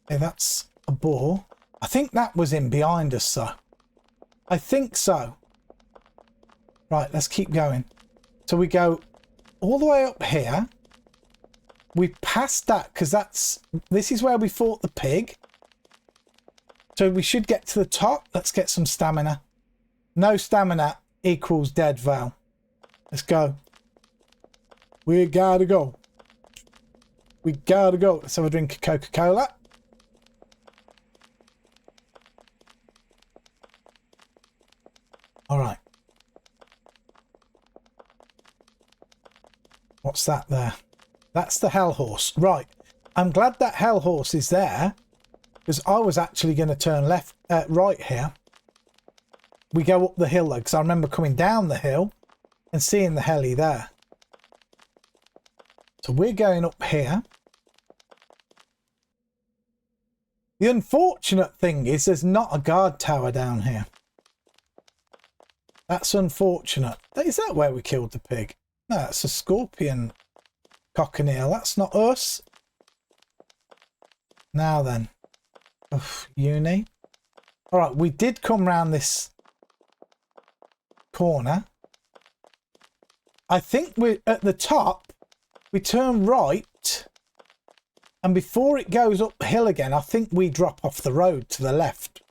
Okay, that's a boar. I think that was in behind us, so. I think so. Right, let's keep going. So we go all the way up here. We passed that because this is where we fought the pig. So we should get to the top. Let's get some stamina. No stamina equals dead, Val. Let's go. We gotta go. We gotta go. Let's have a drink of Coca-Cola. All right. What's that there? That's the hell horse. Right. I'm glad that hell horse is there because I was actually going to turn right here. We go up the hill though, because I remember coming down the hill and seeing the heli there. So we're going up here. The unfortunate thing is there's not a guard tower down here. That's unfortunate. Is that where we killed the pig? No, that's a scorpion cochineal. That's not us. Now then. Oof, uni. All right, we did come round this corner. I think we're at the top. We turn right. And before it goes uphill again, I think we drop off the road to the left.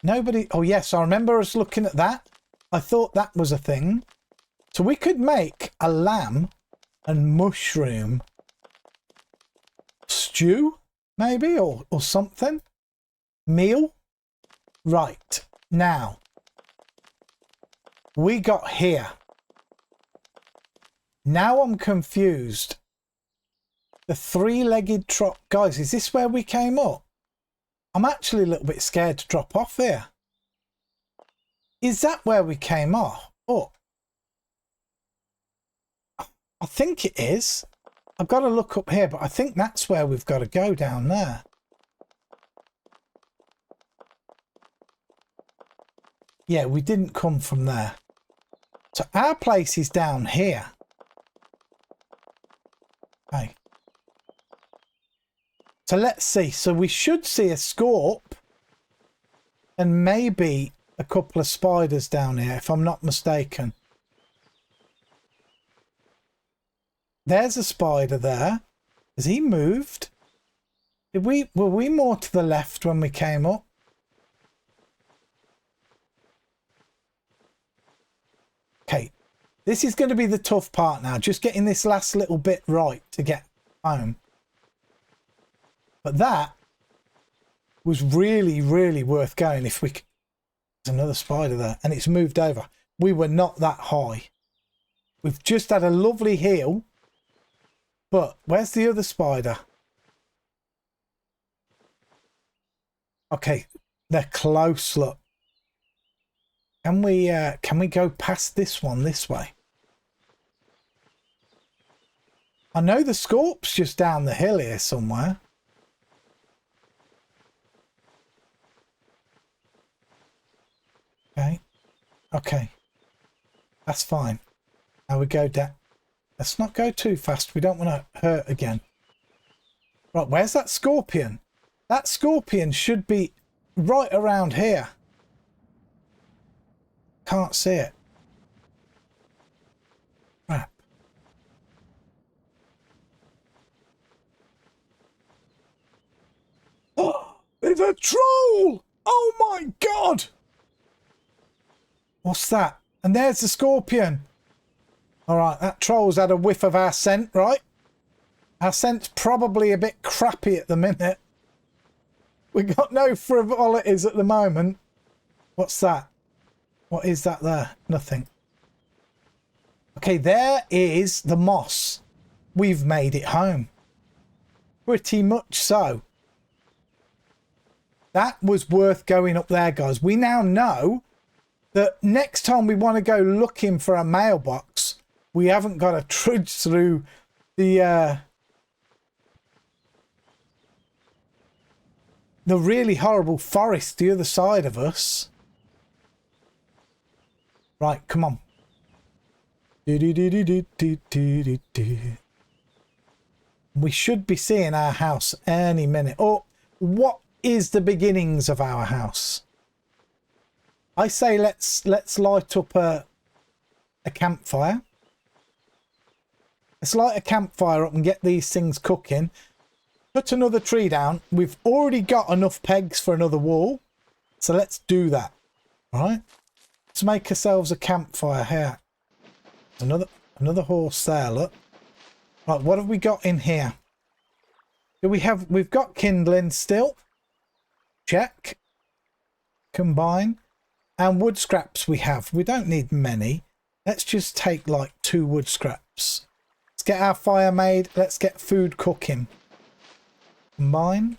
Nobody... Oh, yes, I remember us looking at that. I thought that was a thing. So we could make a lamb and mushroom stew, maybe, or something. Meal. Right. Now, we got here. Now I'm confused. The three-legged trot. Guys, is this where we came up? I'm actually a little bit scared to drop off here. Is that where we came off? Oh, I think it is. I've got to look up here, but I think that's where we've got to go down there. Yeah, we didn't come from there. So our place is down here. Okay. So let's see. So we should see a scorp and maybe a couple of spiders down here, if I'm not mistaken. There's a spider there. Has he moved? Were we more to the left when we came up? Okay, this is going to be the tough part now. Just getting this last little bit right to get home. But that was really, really worth going if we could. There's another spider there and it's moved over. We were not that high. We've just had a lovely heal. But where's the other spider? Okay, they're close, look. Can we go past this one this way? I know the scorp's just down the hill here somewhere. Okay. Okay. That's fine. Now we go down. Let's not go too fast. We don't want to hurt again. Right, where's that scorpion? That scorpion should be right around here. Can't see it. Crap. Oh, it's a troll! Oh my god! What's that? And there's the scorpion. All right, that troll's had a whiff of our scent, right? Our scent's probably a bit crappy at the minute. We got no frivolities at the moment. What's that? What is that there? Nothing. Okay, there is the moss. We've made it home. Pretty much so. That was worth going up there, guys. We now know that next time we want to go looking for a mailbox, we haven't got to trudge through the really horrible forest the other side of us. Right, come on. We should be seeing our house any minute. Or what is the beginnings of our house? I say let's light up a campfire. Let's light a campfire up and get these things cooking. Cut another tree down. We've already got enough pegs for another wall. So let's do that. All right. Let's make ourselves a campfire here. There's another horse there, look. Right, what have we got in here? We've got kindling still. Check. Combine. And wood scraps we have. We don't need many. Let's just take like 2 wood scraps. Let's get our fire made. Let's get food cooking. Combine.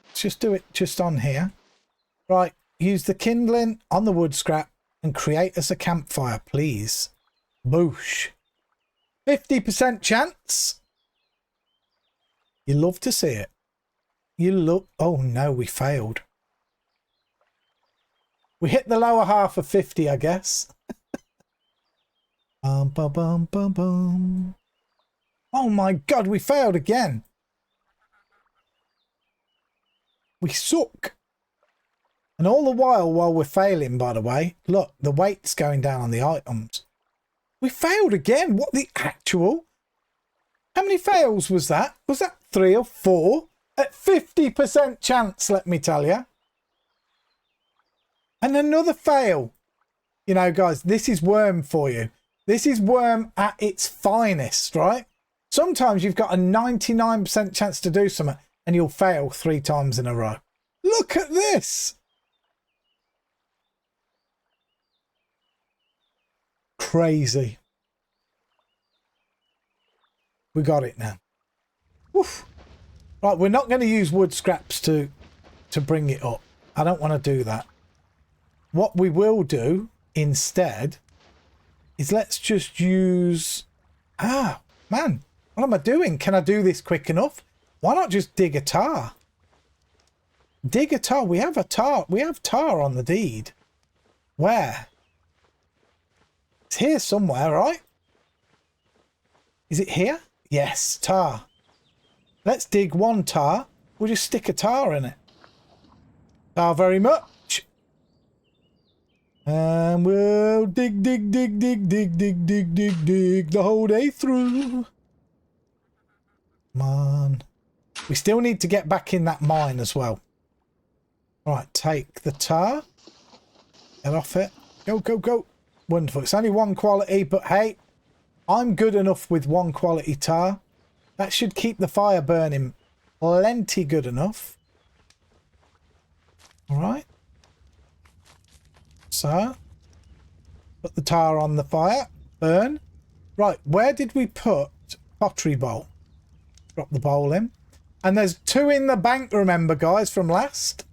Let's just do it just on here. Right. Use the kindling on the wood scrap and create us a campfire, please. Boosh. 50% chance. You love to see it. You look. Oh no, we failed. We hit the lower half of 50, I guess. Bum, bum, bum, bum, bum. Oh my god, we failed again. We suck. And all the while we're failing, by the way, look, the weight's going down on the items. We failed again. What the actual? How many fails was that? Was that 3 or 4? At 50% chance, let me tell you. And another fail. You know, guys, this is worm for you. This is worm at its finest, right? Sometimes you've got a 99% chance to do something and you'll fail 3 times in a row. Look at this. Crazy. We got it now. Woof. Right, we're not going to use wood scraps to bring it up. I don't want to do that. What we will do instead is let's just use... Ah, man, what am I doing? Can I do this quick enough? Why not just dig a tar? Dig a tar. We have a tar. We have tar on the deed. Where? It's here somewhere, right? Is it here? Yes, tar. Let's dig one tar. We'll just stick a tar in it. Tar very much. And we'll dig the whole day through. Come on. We still need to get back in that mine as well. Right, take the tar. Get off it. Go, go, go. Wonderful. It's only one quality, but hey, I'm good enough with one quality tar. That should keep the fire burning plenty good enough. All right. So, put the tar on the fire. Burn. Right, where did we put pottery bowl? Drop the bowl in. And there's 2 in the bank, remember, guys, from last.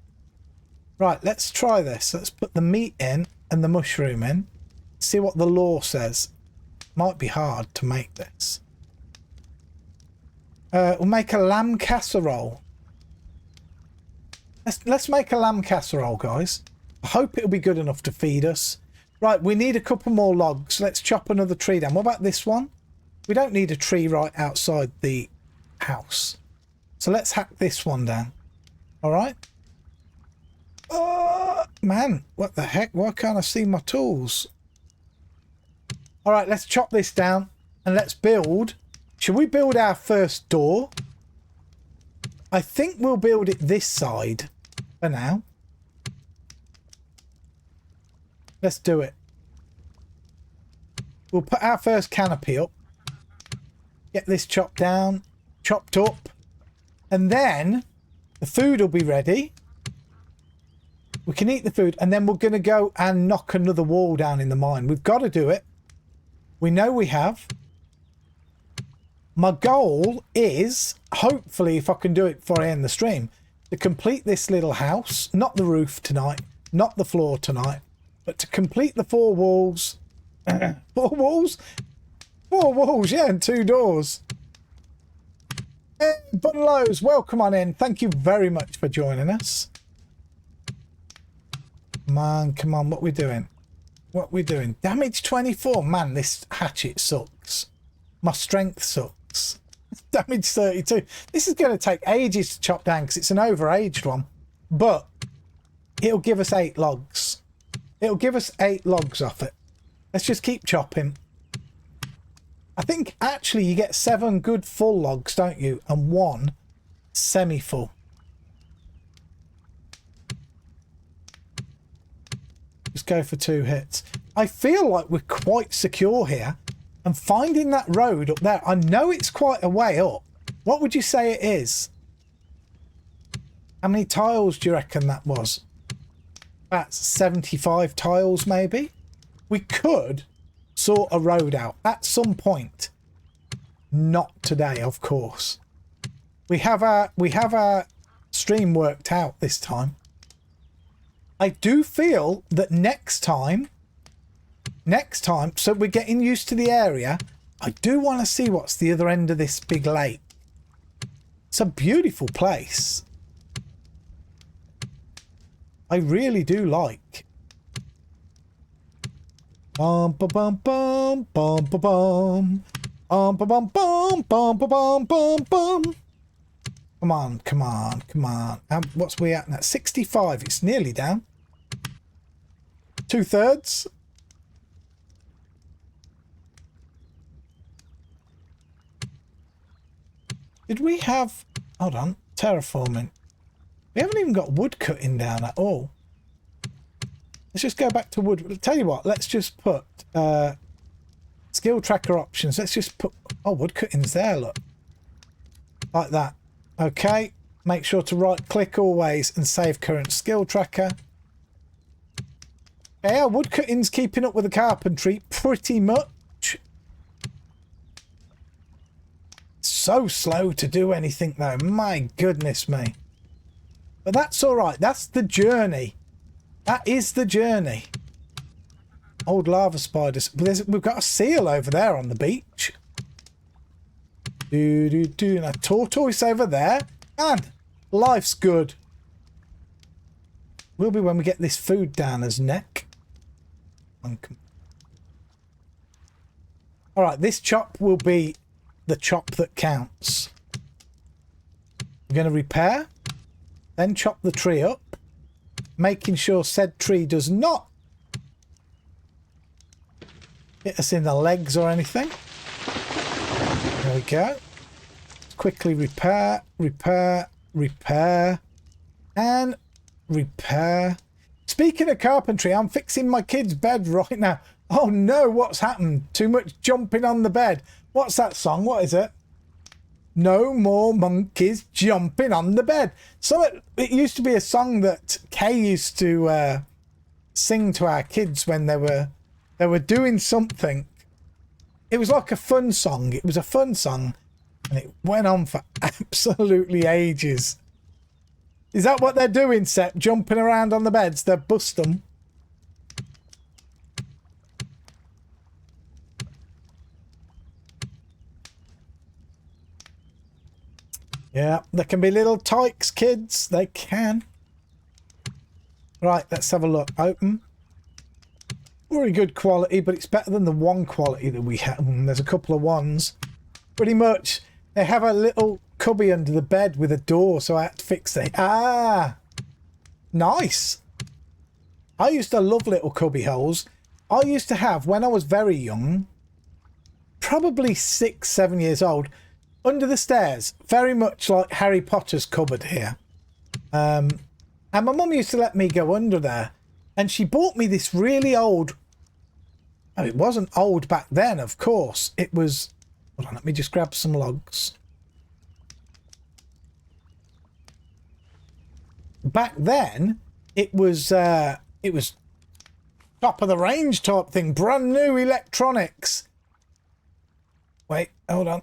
Right, let's try this. Let's put the meat in and the mushroom in. See what the law says. Might be hard to make this. We'll make a lamb casserole. Let's make a lamb casserole, guys. I hope it'll be good enough to feed us. Right, we need a couple more logs. Let's chop another tree down. What about this one? We don't need a tree right outside the house. So let's hack this one down. All right. Oh, man, what the heck? Why can't I see my tools? All right, let's chop this down and let's build. Should we build our first door? I think we'll build it this side for now. Let's do it. We'll put our first canopy up. Get this chopped down, chopped up. And then the food will be ready. We can eat the food. And then we're going to go and knock another wall down in the mine. We've got to do it. We know we have. My goal is, hopefully, if I can do it before I end the stream, to complete this little house. Not the roof tonight. Not the floor tonight. But to complete the 4 walls. 4 walls? 4 walls, yeah, and 2 doors. Hey, Bunlows, welcome on in. Thank you very much for joining us. Come on, come on. What we doing? What we doing? Damage 24. Man, this hatchet sucks. My strength sucks. Damage 32. This is going to take ages to chop down because it's an overaged one. But it'll give us 8 logs. It'll give us 8 logs off it. Let's just keep chopping. I think actually you get 7 good full logs, don't you? And 1 semi-full. Just go for 2 hits. I feel like we're quite secure here. And finding that road up there, I know it's quite a way up. What would you say it is? How many tiles do you reckon that was? That's 75 tiles maybe. We could sort a road out at some point. Not today, of course. We have our stream worked out this time. I do feel that next time, so we're getting used to the area. I do want to see what's the other end of this big lake. It's a beautiful place. I really do like. Bum ba bum bum bum ba bum. Ba bum bum bum ba bum bum bum. Come on, come on, come on. What's we at now? 65. It's nearly down. 2/3. Did we have... Hold on. Terraforming. We haven't even got wood cutting down at all. Let's just go back to wood. I'll tell you what. Let's just put... skill tracker options. Let's just put... Oh, wood cutting's there, look. Like that. Okay. Make sure to right click always and save current skill tracker. Okay, our woodcutting's keeping up with the carpentry pretty much. So slow to do anything though, my goodness me. But that's all right, that's the journey. That is the journey. Old lava spiders. We've got a seal over there on the beach. And a tortoise over there. And life's good. Will be when we get this food down his neck. Alright, this chop will be the chop that counts. We're going to repair. Then chop the tree up. Making sure said tree does not hit us in the legs or anything. There we go. Quickly repair, repair, repair, and repair. Speaking of carpentry, I'm fixing my kid's bed right now. Oh no, what's happened? Too much jumping on the bed. What's that song? What is it? No more monkeys jumping on the bed. So it used to be a song that Kay used to sing to our kids when they were doing something. It was like a fun song. It was a fun song. And it went on for absolutely ages. Is that what they're doing, Sep? Jumping around on the beds? They're bust them. Yeah, there can be little tykes, kids. They can. Right, let's have a look. Open. Very good quality, but it's better than the one quality that we have. There's a couple of ones. Pretty much, they have a little cubby under the bed with a door, so I had to fix it. Ah, nice. I used to love little cubby holes. I used to have, when I was very young, probably 6, 7 years old, under the stairs, very much like Harry Potter's cupboard here. And my mum used to let me go under there. And she bought me this really old... Oh, it wasn't old back then, of course. It was... Hold on, let me just grab some logs. Back then, it was top of the range type thing. Brand new electronics. Wait, hold on.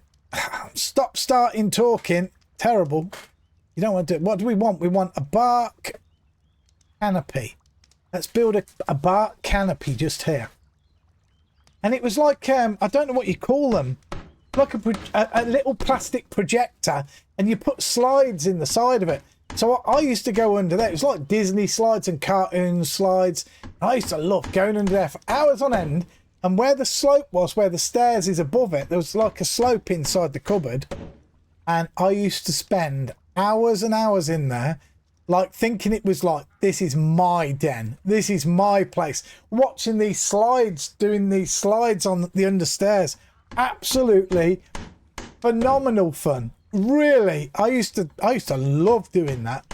Stop starting talking. Terrible. You don't want to do it. What do we want? We want a bark canopy. Let's build a bark canopy just here. And it was like, I don't know what you call them. Like a little plastic projector. And you put slides in the side of it. So I used to go under there. It was like Disney slides and cartoon slides. I used to love going under there for hours on end. And where the slope was, where the stairs is above it, there was like a slope inside the cupboard. And I used to spend hours and hours in there, like thinking it was like, this is my den. This is my place. Watching these slides, doing these slides on the understairs. Absolutely phenomenal fun. Really, I used to love doing that.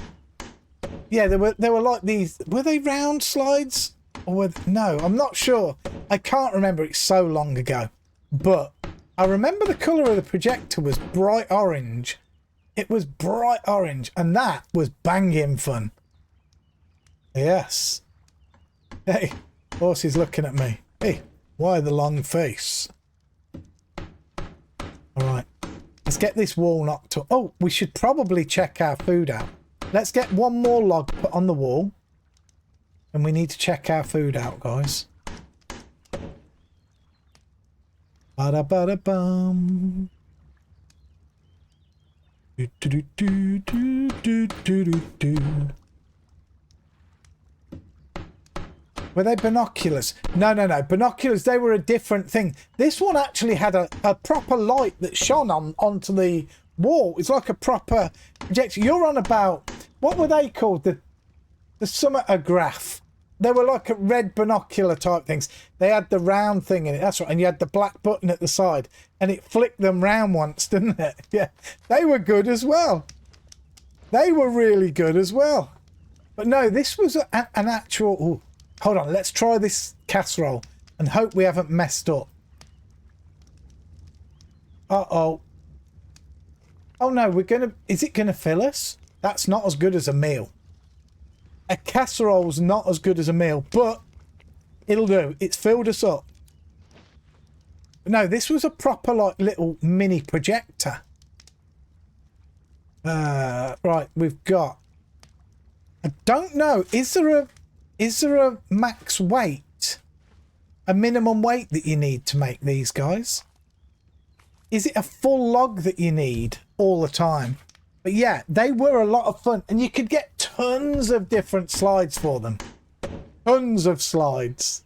Yeah, they were like these. Were they round slides? Or no, I'm not sure. I can't remember. It's so long ago. But I remember the colour of the projector was bright orange. It was bright orange, and that was banging fun. Yes. Hey, horse is looking at me. Hey, why the long face? All right. Let's get this wall knocked up. Oh, we should probably check our food out. Let's get one more log put on the wall. And we need to check our food out, guys. Ba-da-ba-da-bum. Do-do-do-do-do-do-do-do. Were they binoculars? No. Binoculars, they were a different thing. This one actually had a proper light that shone onto the wall. It's like a proper projector. You're on about, what were they called? The summotograph. They were like a red binocular type things. They had the round thing in it. That's right. And you had the black button at the side. And it flicked them round once, didn't it? Yeah. They were good as well. They were really good as well. But no, this was an actual... Ooh, hold on. Let's try this casserole. And hope we haven't messed up. Uh-oh. Oh no, we're going to... Is it going to fill us? That's not as good as a meal. A casserole's not as good as a meal, but it'll do. It's filled us up. No, this was a proper like little mini projector. Right, we've got. I don't know. Is there a max weight, a minimum weight that you need to make these guys? Is it a full log that you need all the time? But yeah, they were a lot of fun, and you could get tons of different slides for them. Tons of slides.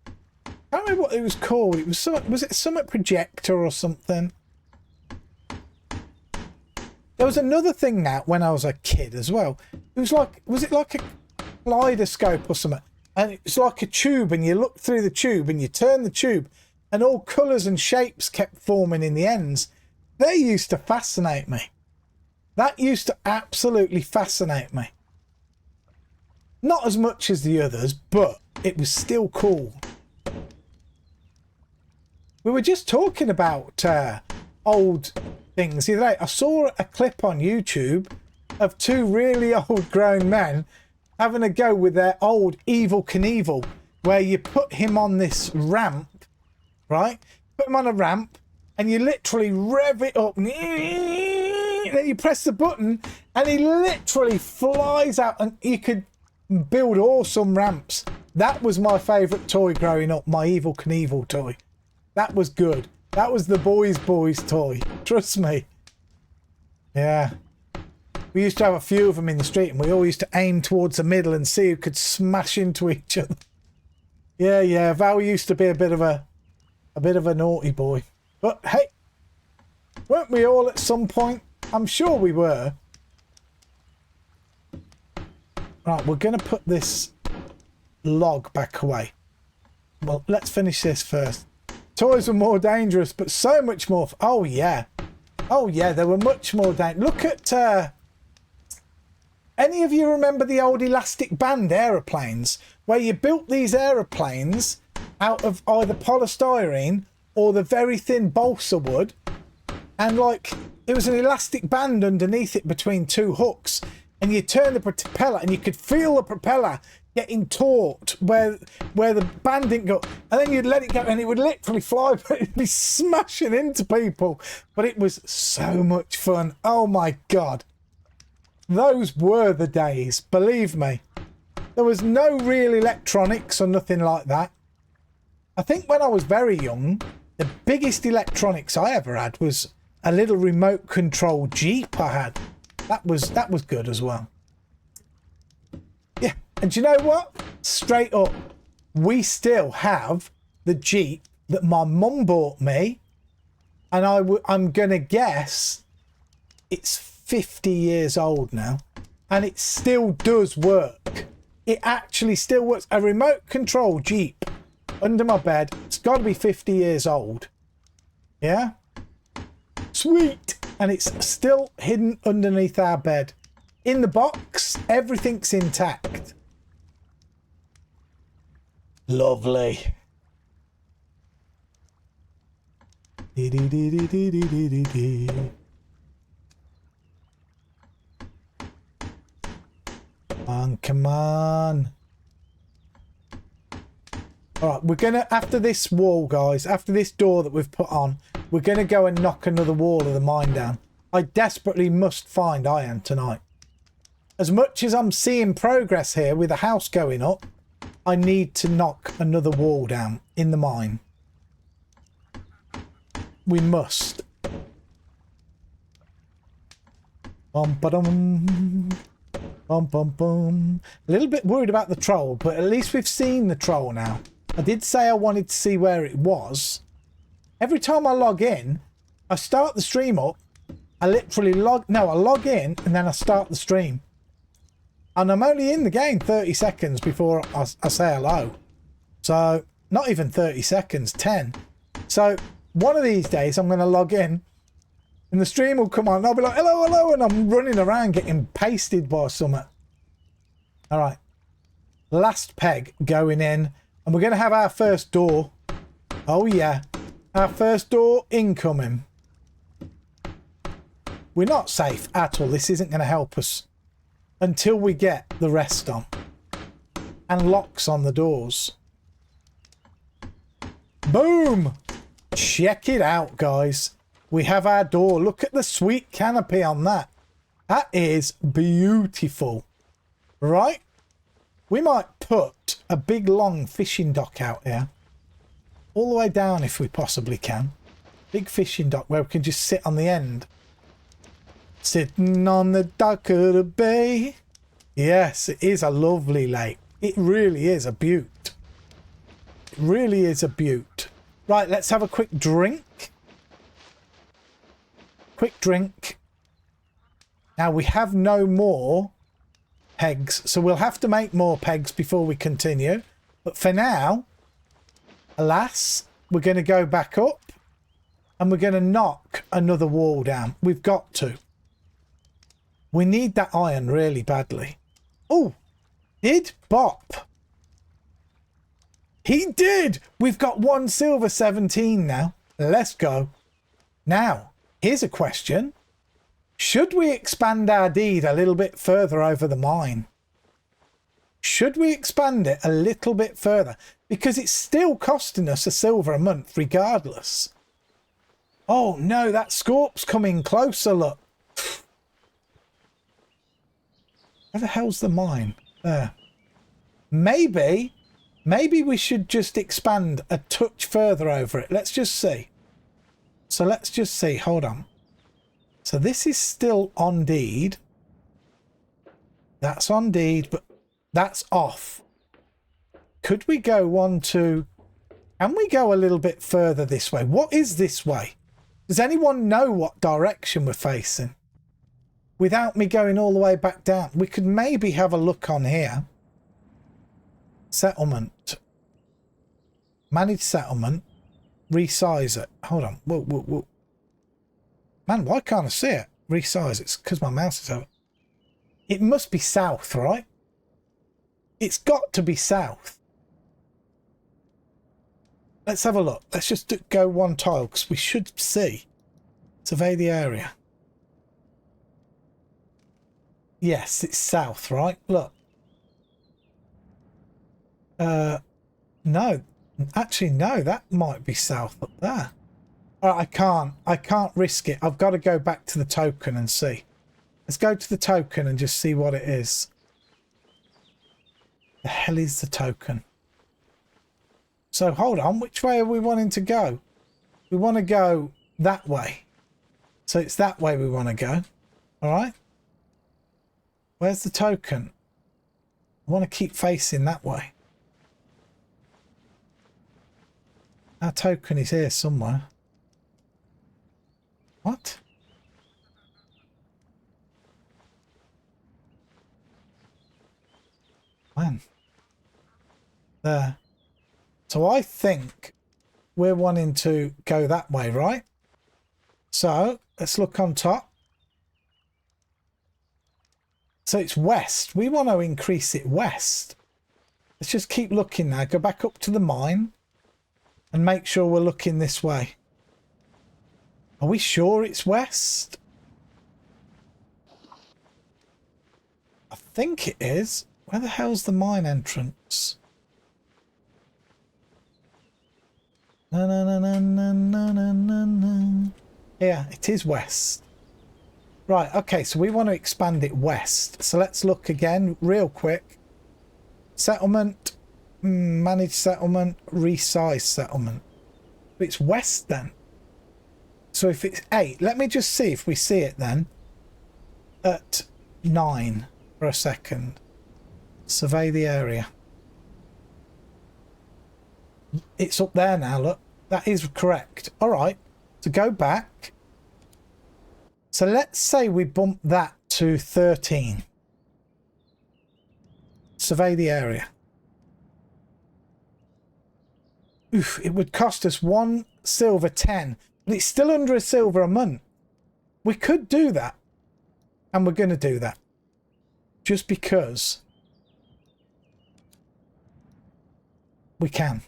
I can't remember what it was called. It was some, was it a Summit Projector or something? There was another thing out when I was a kid as well. It was like, was it like a kaleidoscope or something? And it's like a tube, and you look through the tube and you turn the tube, and all colours and shapes kept forming in the ends. They used to fascinate me. That used to absolutely fascinate me. Not as much as the others, but it was still cool. We were just talking about old things the other day. I saw a clip on YouTube of two really old grown men having a go with their old Evel Knievel, where you put him on this ramp, right? Put him on a ramp and you literally rev it up. Then you press the button and he literally flies out, and you could build awesome ramps. That was my favourite toy growing up, my Evel Knievel toy. That was good. That was the boys' toy. Trust me. Yeah. We used to have a few of them in the street, and we all used to aim towards the middle and see who could smash into each other. Yeah. Val used to be a bit of a naughty boy. But hey, weren't we all at some point? I'm sure we were. Right, we're going to put this log back away. Well, let's finish this first. Toys were more dangerous, but so much more. Oh, yeah. Oh, yeah, they were much more dangerous. Look at... any of you remember the old elastic band aeroplanes, where you built these aeroplanes out of either polystyrene or the very thin balsa wood, and like it was an elastic band underneath it between two hooks, and you turn the propeller and you could feel the propeller getting taut where the band didn't go, and then you'd let it go and it would literally fly, but it'd be smashing into people. But it was so much fun. Oh my god, those were the days, believe me. There was no real electronics or nothing like that. I think when I was very young, the biggest electronics I ever had was a little remote control Jeep I had. That was good as well. Yeah, and do you know what? Straight up, we still have the Jeep that my mum bought me, and I'm gonna guess it's 50 years old now, and it still does work. It actually still works. A remote control Jeep under my bed. It's got to be 50 years old. Yeah? Sweet! And it's still hidden underneath our bed. In the box, everything's intact. Lovely. Come on. Alright, we're gonna, after this wall, guys, after this door that we've put on, we're gonna go and knock another wall of the mine down. I desperately must find iron tonight. As much as I'm seeing progress here with the house going up, I need to knock another wall down in the mine. We must. Bum-ba-dum. Bum, bum, bum. A little bit worried about the troll, but at least we've seen the troll now. I did say I wanted to see where it was. Every time I log in, I start the stream up. I literally log in and then I start the stream. And I'm only in the game 30 seconds before I say hello. So, not even 30 seconds, 10. So, one of these days I'm going to log in and the stream will come on and I'll be like, hello, hello, and I'm running around getting pasted by something. All right. Last peg going in. And we're going to have our first door. Oh, yeah. Our first door incoming. We're not safe at all. This isn't going to help us until we get the rest on. And locks on the doors. Boom! Check it out, guys. We have our door. Look at the sweet canopy on that. That is beautiful. Right? We might put a big long fishing dock out here. All the way down if we possibly can. Big fishing dock where we can just sit on the end. Sitting on the dock of the bay. Yes, it is a lovely lake. It really is a beaut. It really is a beaut. Right, let's have a quick drink. Quick drink. Now we have no more pegs, so we'll have to make more pegs before we continue. But for now, alas, we're going to go back up and we're going to knock another wall down. We've got to. We need that iron really badly. Oh, did Bop? He did! We've got 1 silver 17 now. Let's go. Now, here's a question. Should we expand our deed a little bit further over the mine? Should we expand it a little bit further? Because it's still costing us a silver a month regardless. Oh no, that Scorp's coming closer, look. Where the hell's the mine? There. Maybe we should just expand a touch further over it. Let's just see. So let's just see. Hold on. So this is still on deed. That's on deed, but that's off. Could we go one, two? Can we go a little bit further this way? What is this way? Does anyone know what direction we're facing? Without me going all the way back down. We could maybe have a look on here. Settlement. Manage settlement. Resize it. Hold on. Whoa, whoa, whoa. Man, why can't I see it? Resize it. It's because my mouse is over. It must be south, right? It's got to be south. Let's have a look. Let's just go one tile because we should see. Survey the area. Yes, it's south, right? Look. No. Actually, no. That might be south up there. All right, I can't risk it. I've got to go back to the token and see. Let's go to the token and just see what it is. The hell is the token? So hold on, which way are we wanting to go? We want to go that way. So it's that way we want to go. All right. Where's the token? I want to keep facing that way. Our token is here somewhere. What? Man. There. So I think we're wanting to go that way, right? So let's look on top. So it's west. We want to increase it west. Let's just keep looking now. Go back up to the mine and make sure we're looking this way. Are we sure it's west? I think it is. Where the hell's the mine entrance? No, no, no, no, no, no, no, no, no. Yeah, it is west. Right, okay, so we want to expand it west. So let's look again real quick. Settlement, manage settlement, resize settlement. It's west then. So if it's 8, let me just see if we see it then. At 9 for a second. Survey the area. It's up there now, look. That is correct. All right. So go back. So let's say we bump that to 13. Survey the area. Oof, it would cost us 1 silver 10. But it's still under a silver a month. We could do that. And we're going to do that. Just because we can.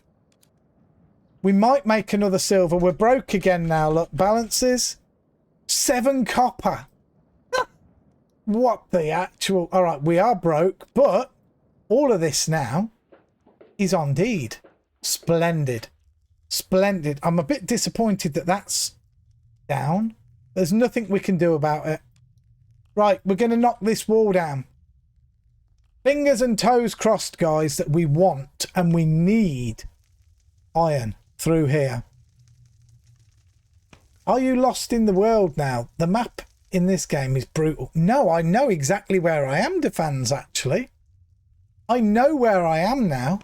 We might make another silver. We're broke again now. Look, balances. 7 copper. What the actual... All right, we are broke, but all of this now is on deed. Splendid. Splendid. I'm a bit disappointed that that's down. There's nothing we can do about it. Right, we're going to knock this wall down. Fingers and toes crossed, guys, that we want and we need iron through here. Are you lost in the world now? The map in this game is brutal. No, I know exactly where I am, Defans, actually. I know where I am now.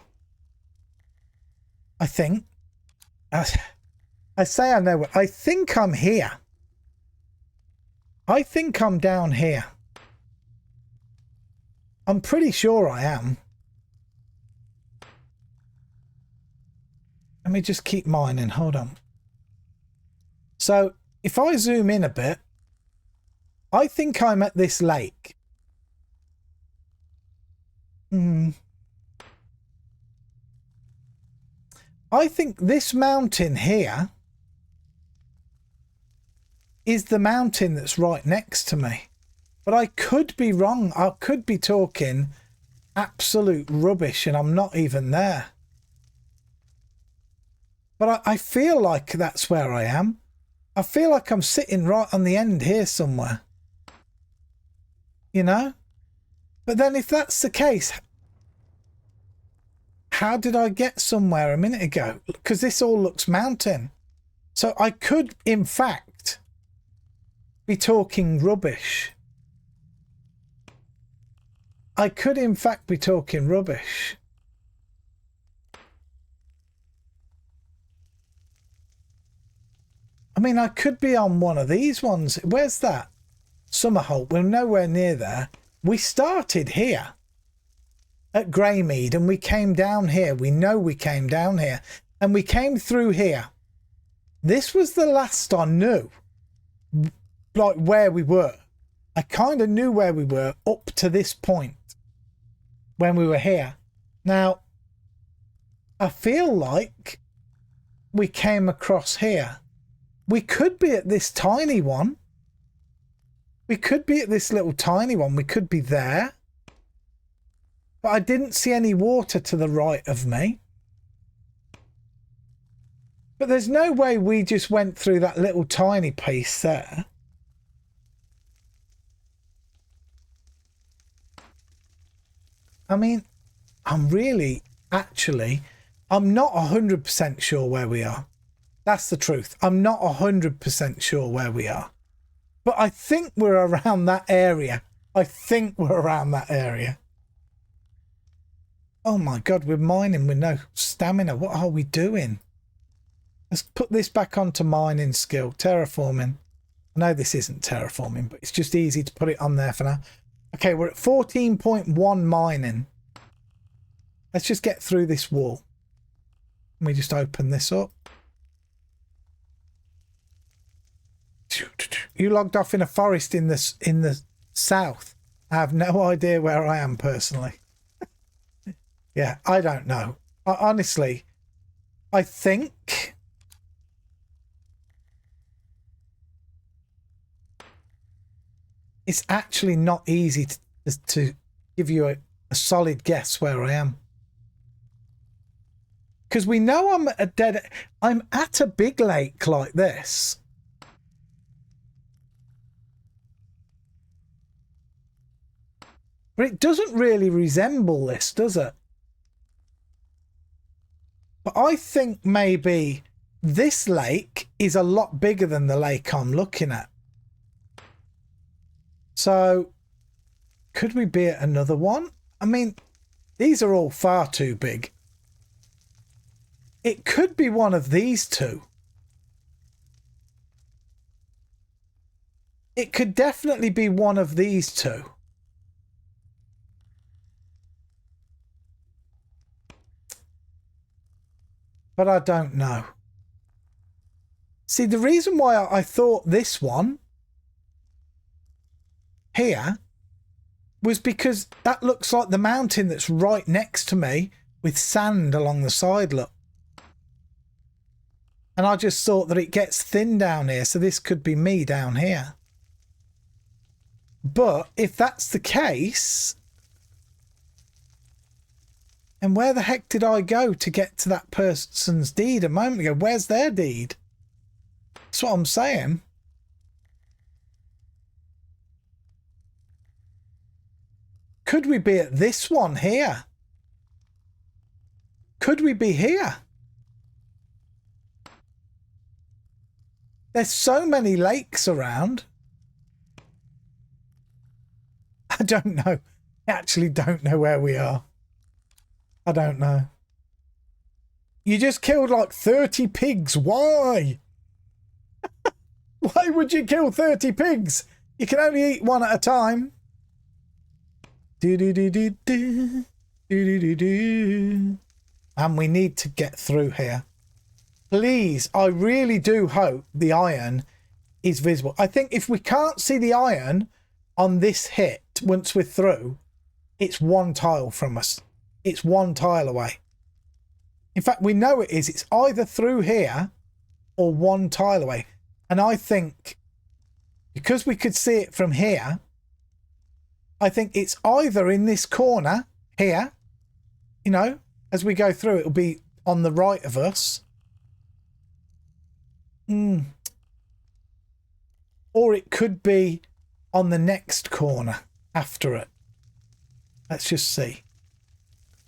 I think. I say I know where. I think I'm here. I think I'm down here. I'm pretty sure I am. Let me just keep mining. Hold on. So, if I zoom in a bit, I think I'm at this lake. I think this mountain here is the mountain that's right next to me. But I could be wrong. I could be talking absolute rubbish and I'm not even there. But I feel like that's where I am. I feel like I'm sitting right on the end here somewhere. You know? But then if that's the case, how did I get somewhere a minute ago? Because this all looks mountain. So I could, in fact, be talking rubbish. I could, in fact, be talking rubbish. I mean, I could be on one of these ones. Where's that? Summerholt. We're nowhere near there. We started here at Greymead and we came down here. We know we came down here and we came through here. This was the last I knew, like where we were. I kind of knew where we were up to this point when we were here. Now, I feel like we came across here. We could be at this tiny one. We could be at this little tiny one. We could be there. But I didn't see any water to the right of me. But there's no way we just went through that little tiny piece there. I mean, I'm not 100% sure where we are. That's the truth. I'm not 100% sure where we are. But I think we're around that area. I think we're around that area. Oh my God, we're mining with no stamina. What are we doing? Let's put this back onto mining skill. Terraforming. I know this isn't terraforming, but it's just easy to put it on there for now. Okay, we're at 14.1 mining. Let's just get through this wall. Let me just open this up. You logged off in a forest in the south. I have no idea where I am personally. Yeah, I don't know. Honestly, I think it's actually not easy to give you a solid guess where I am. Because we know I'm at a big lake like this. But it doesn't really resemble this, does it? But I think maybe this lake is a lot bigger than the lake I'm looking at. So, could we be at another one? I mean, these are all far too big. It could be one of these two. It could definitely be one of these two. But I don't know. See, the reason why I thought this one here was because that looks like the mountain that's right next to me with sand along the side, look. And I just thought that it gets thin down here, so this could be me down here. But if that's the case, and where the heck did I go to get to that person's deed a moment ago? Where's their deed? That's what I'm saying. Could we be at this one here? Could we be here? There's so many lakes around. I don't know. I actually don't know where we are. I don't know. You just killed like 30 pigs. Why? Why would you kill 30 pigs? You can only eat one at a time. Do do do do do do do do. And we need to get through here. Please, I really do hope the iron is visible. I think if we can't see the iron on this hit once we're through, it's one tile from us. It's one tile away. In fact, we know it is. It's either through here or one tile away. And I think because we could see it from here, I think it's either in this corner here, you know, as we go through, it'll be on the right of us. Or it could be on the next corner after it. Let's just see.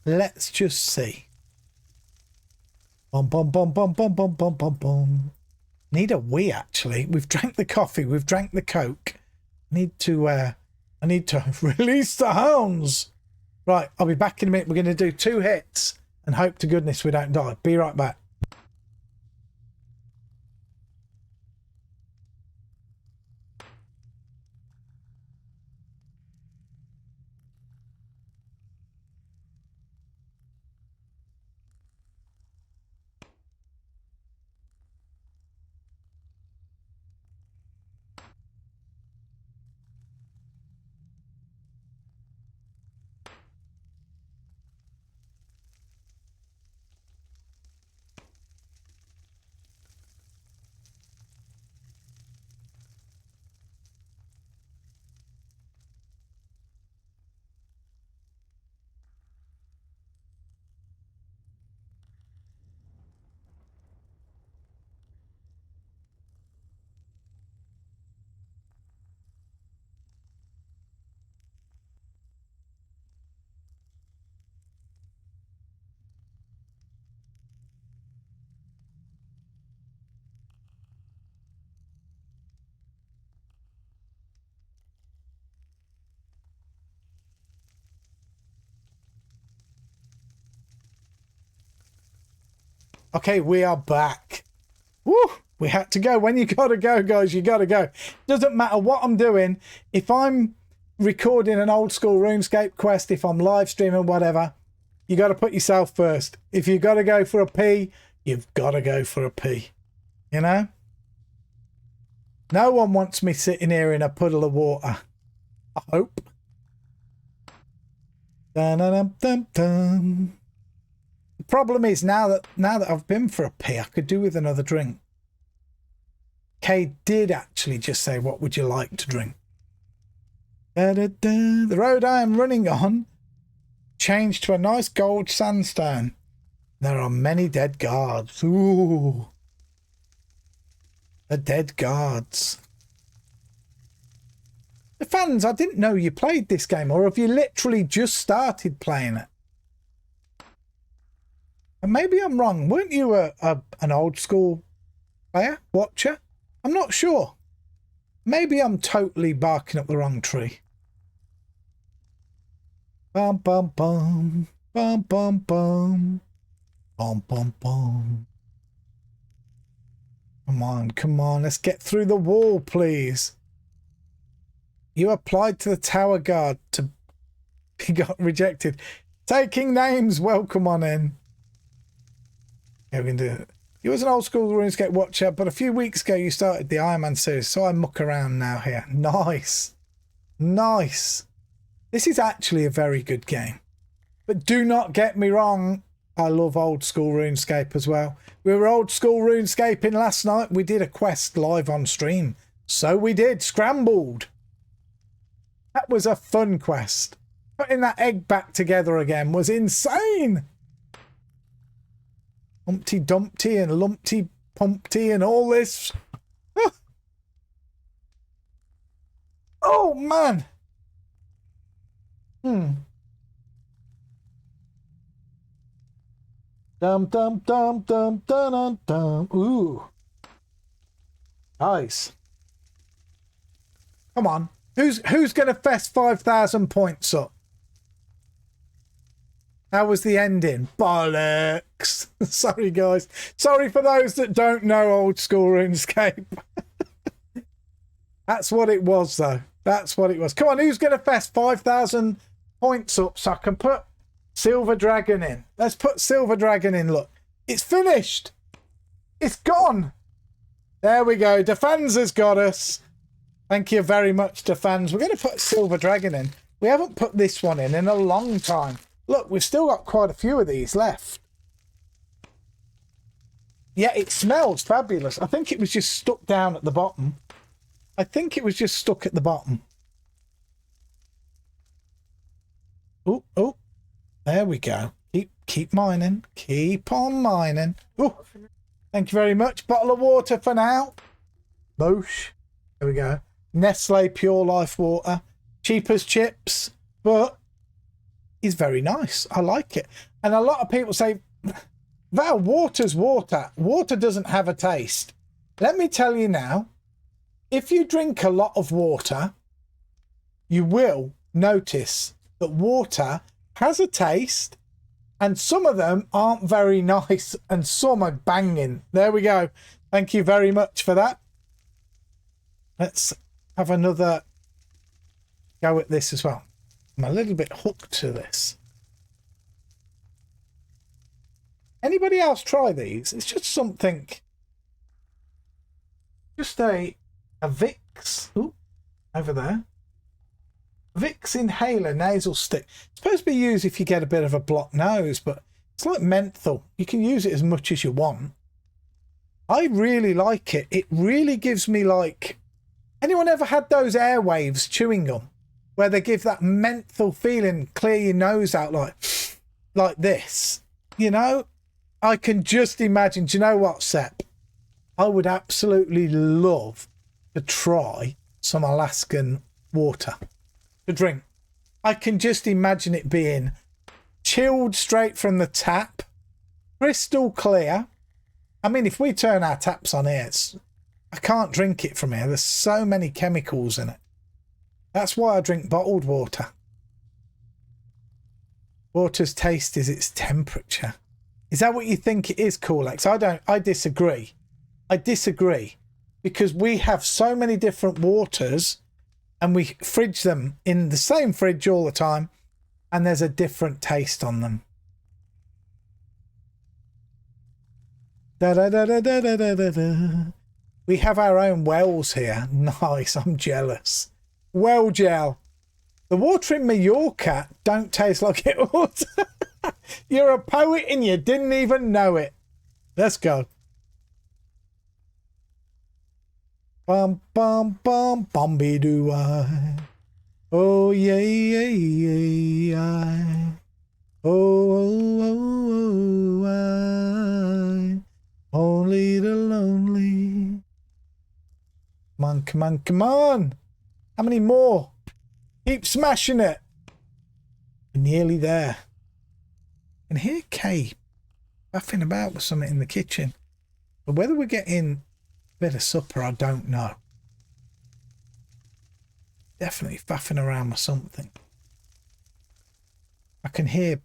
Let's just see. Bum bum bum bum bum bum bum bum bum. Need a wee actually. We've drank the coffee. We've drank the Coke. I need to release the hounds. Right, I'll be back in a minute. We're going to do 2 hits and hope to goodness we don't die. Be right back. Okay, we are back. Woo! We had to go. When you gotta go, guys, you gotta go. Doesn't matter what I'm doing. If I'm recording an old school RuneScape quest, if I'm live streaming, whatever, you got to put yourself first. If you got to go for a pee, you've got to go for a pee. You know? No one wants me sitting here in a puddle of water. I hope. Dun, dun, dun, dun, dun. The problem is now that I've been for a pee, I could do with another drink. Kay did actually just say, what would you like to drink? Da, da, da. The road I am running on changed to a nice gold sandstone. There are many dead guards. Ooh. The dead guards. The fans, I didn't know you played this game, or have you literally just started playing it? And maybe I'm wrong. Weren't you an old school player, watcher? I'm not sure. Maybe I'm totally barking up the wrong tree. Bum bum bum bum bum bum bum bum bum. Come on, let's get through the wall, please. You applied to the tower guard to be got rejected. Taking names, welcome on in. Yeah, we can do it. You was an old school RuneScape watcher, but a few weeks ago you started the Ironman series, so I muck around now here. Nice. Nice. This is actually a very good game. But do not get me wrong, I love old school RuneScape as well. We were old school RuneScaping last night. We did a quest live on stream. So we did. Scrambled. That was a fun quest. Putting that egg back together again was insane. Humpty Dumpty and Lumpty Pumpty and all this. Oh, man. Dum dum dum dum dum dum dum. Ooh. Nice. Come on. Who's gonna fess 5,000 points up? How was the ending? Bollocks. Sorry guys. Sorry for those that don't know old school RuneScape. That's what it was though. That's what it was. Come on, who's gonna fess 5,000 points up so I can put Silver Dragon in? Let's put Silver Dragon in. Look, it's finished. It's gone. There we go. Defans has got us. Thank you very much, Defans. We're going to put Silver Dragon in. We haven't put this one in a long time. Look, we've still got quite a few of these left. Yeah, it smells fabulous. I think it was just stuck down at the bottom. I think it was just stuck at the bottom. Oh, oh. There we go. Keep mining. Keep on mining. Oh, thank you very much. Bottle of water for now. Boosh. There we go. Nestle Pure Life Water. Cheap as chips, but is very nice. I like it. And a lot of people say, Val, water's water. Water doesn't have a taste. Let me tell you now, if you drink a lot of water, you will notice that water has a taste, and some of them aren't very nice and some are banging. There we go. Thank you very much for that. Let's have another go at this as well. I'm a little bit hooked to this. Anybody else try these? It's just something, just a Vicks. Ooh, over there. Vicks inhaler nasal stick. It's supposed to be used if you get a bit of a blocked nose, but it's like menthol. You can use it as much as you want. I really like it. It really gives me like... Anyone ever had those airwaves chewing gum where they give that menthol feeling, clear your nose out like this? You know, I can just imagine. Do you know what, Sepp? I would absolutely love to try some Alaskan water to drink. I can just imagine it being chilled straight from the tap, crystal clear. I mean, if we turn our taps on here, I can't drink it from here. There's so many chemicals in it. That's why I drink bottled water. Water's taste is its temperature. Is that what you think it is, Coolx? I disagree. I disagree, because we have so many different waters and we fridge them in the same fridge all the time, and there's a different taste on them. Da da da da da da da da. We have our own wells here. Nice, I'm jealous. Well gel. The water in Mallorca don't taste like it ought. You're a poet and you didn't even know it. Let's go. Bum bum bum bumby doo I. Oh yeah yeah yeah I. Oh oh oh I. Only the lonely. Come on, come on, come on. How many more? Keep smashing it. We're nearly there. I can hear Kay faffing about with something in the kitchen. But whether we're getting a bit of supper, I don't know. Definitely faffing around with something. I can hear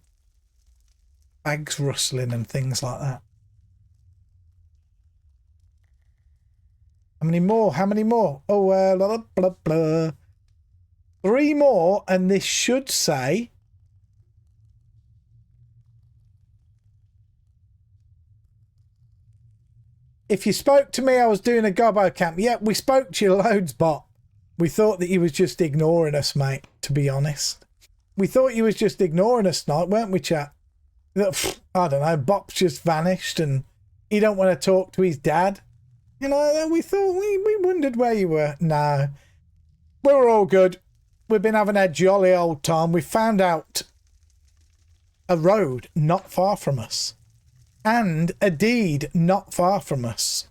bags rustling and things like that. How many more? How many more? Oh, blah, blah, blah. 3 more, and this should say... If you spoke to me, I was doing a gobbo camp. Yeah, we spoke to you loads, Bot. We thought that you was just ignoring us, mate, to be honest. We thought you was just ignoring us tonight, weren't we, chat? I don't know, Bop's just vanished and he don't want to talk to his dad. You know, we thought, we wondered where you were. No, we were all good. we've been having a jolly old time. We found out a road not far from us and a deed not far from us.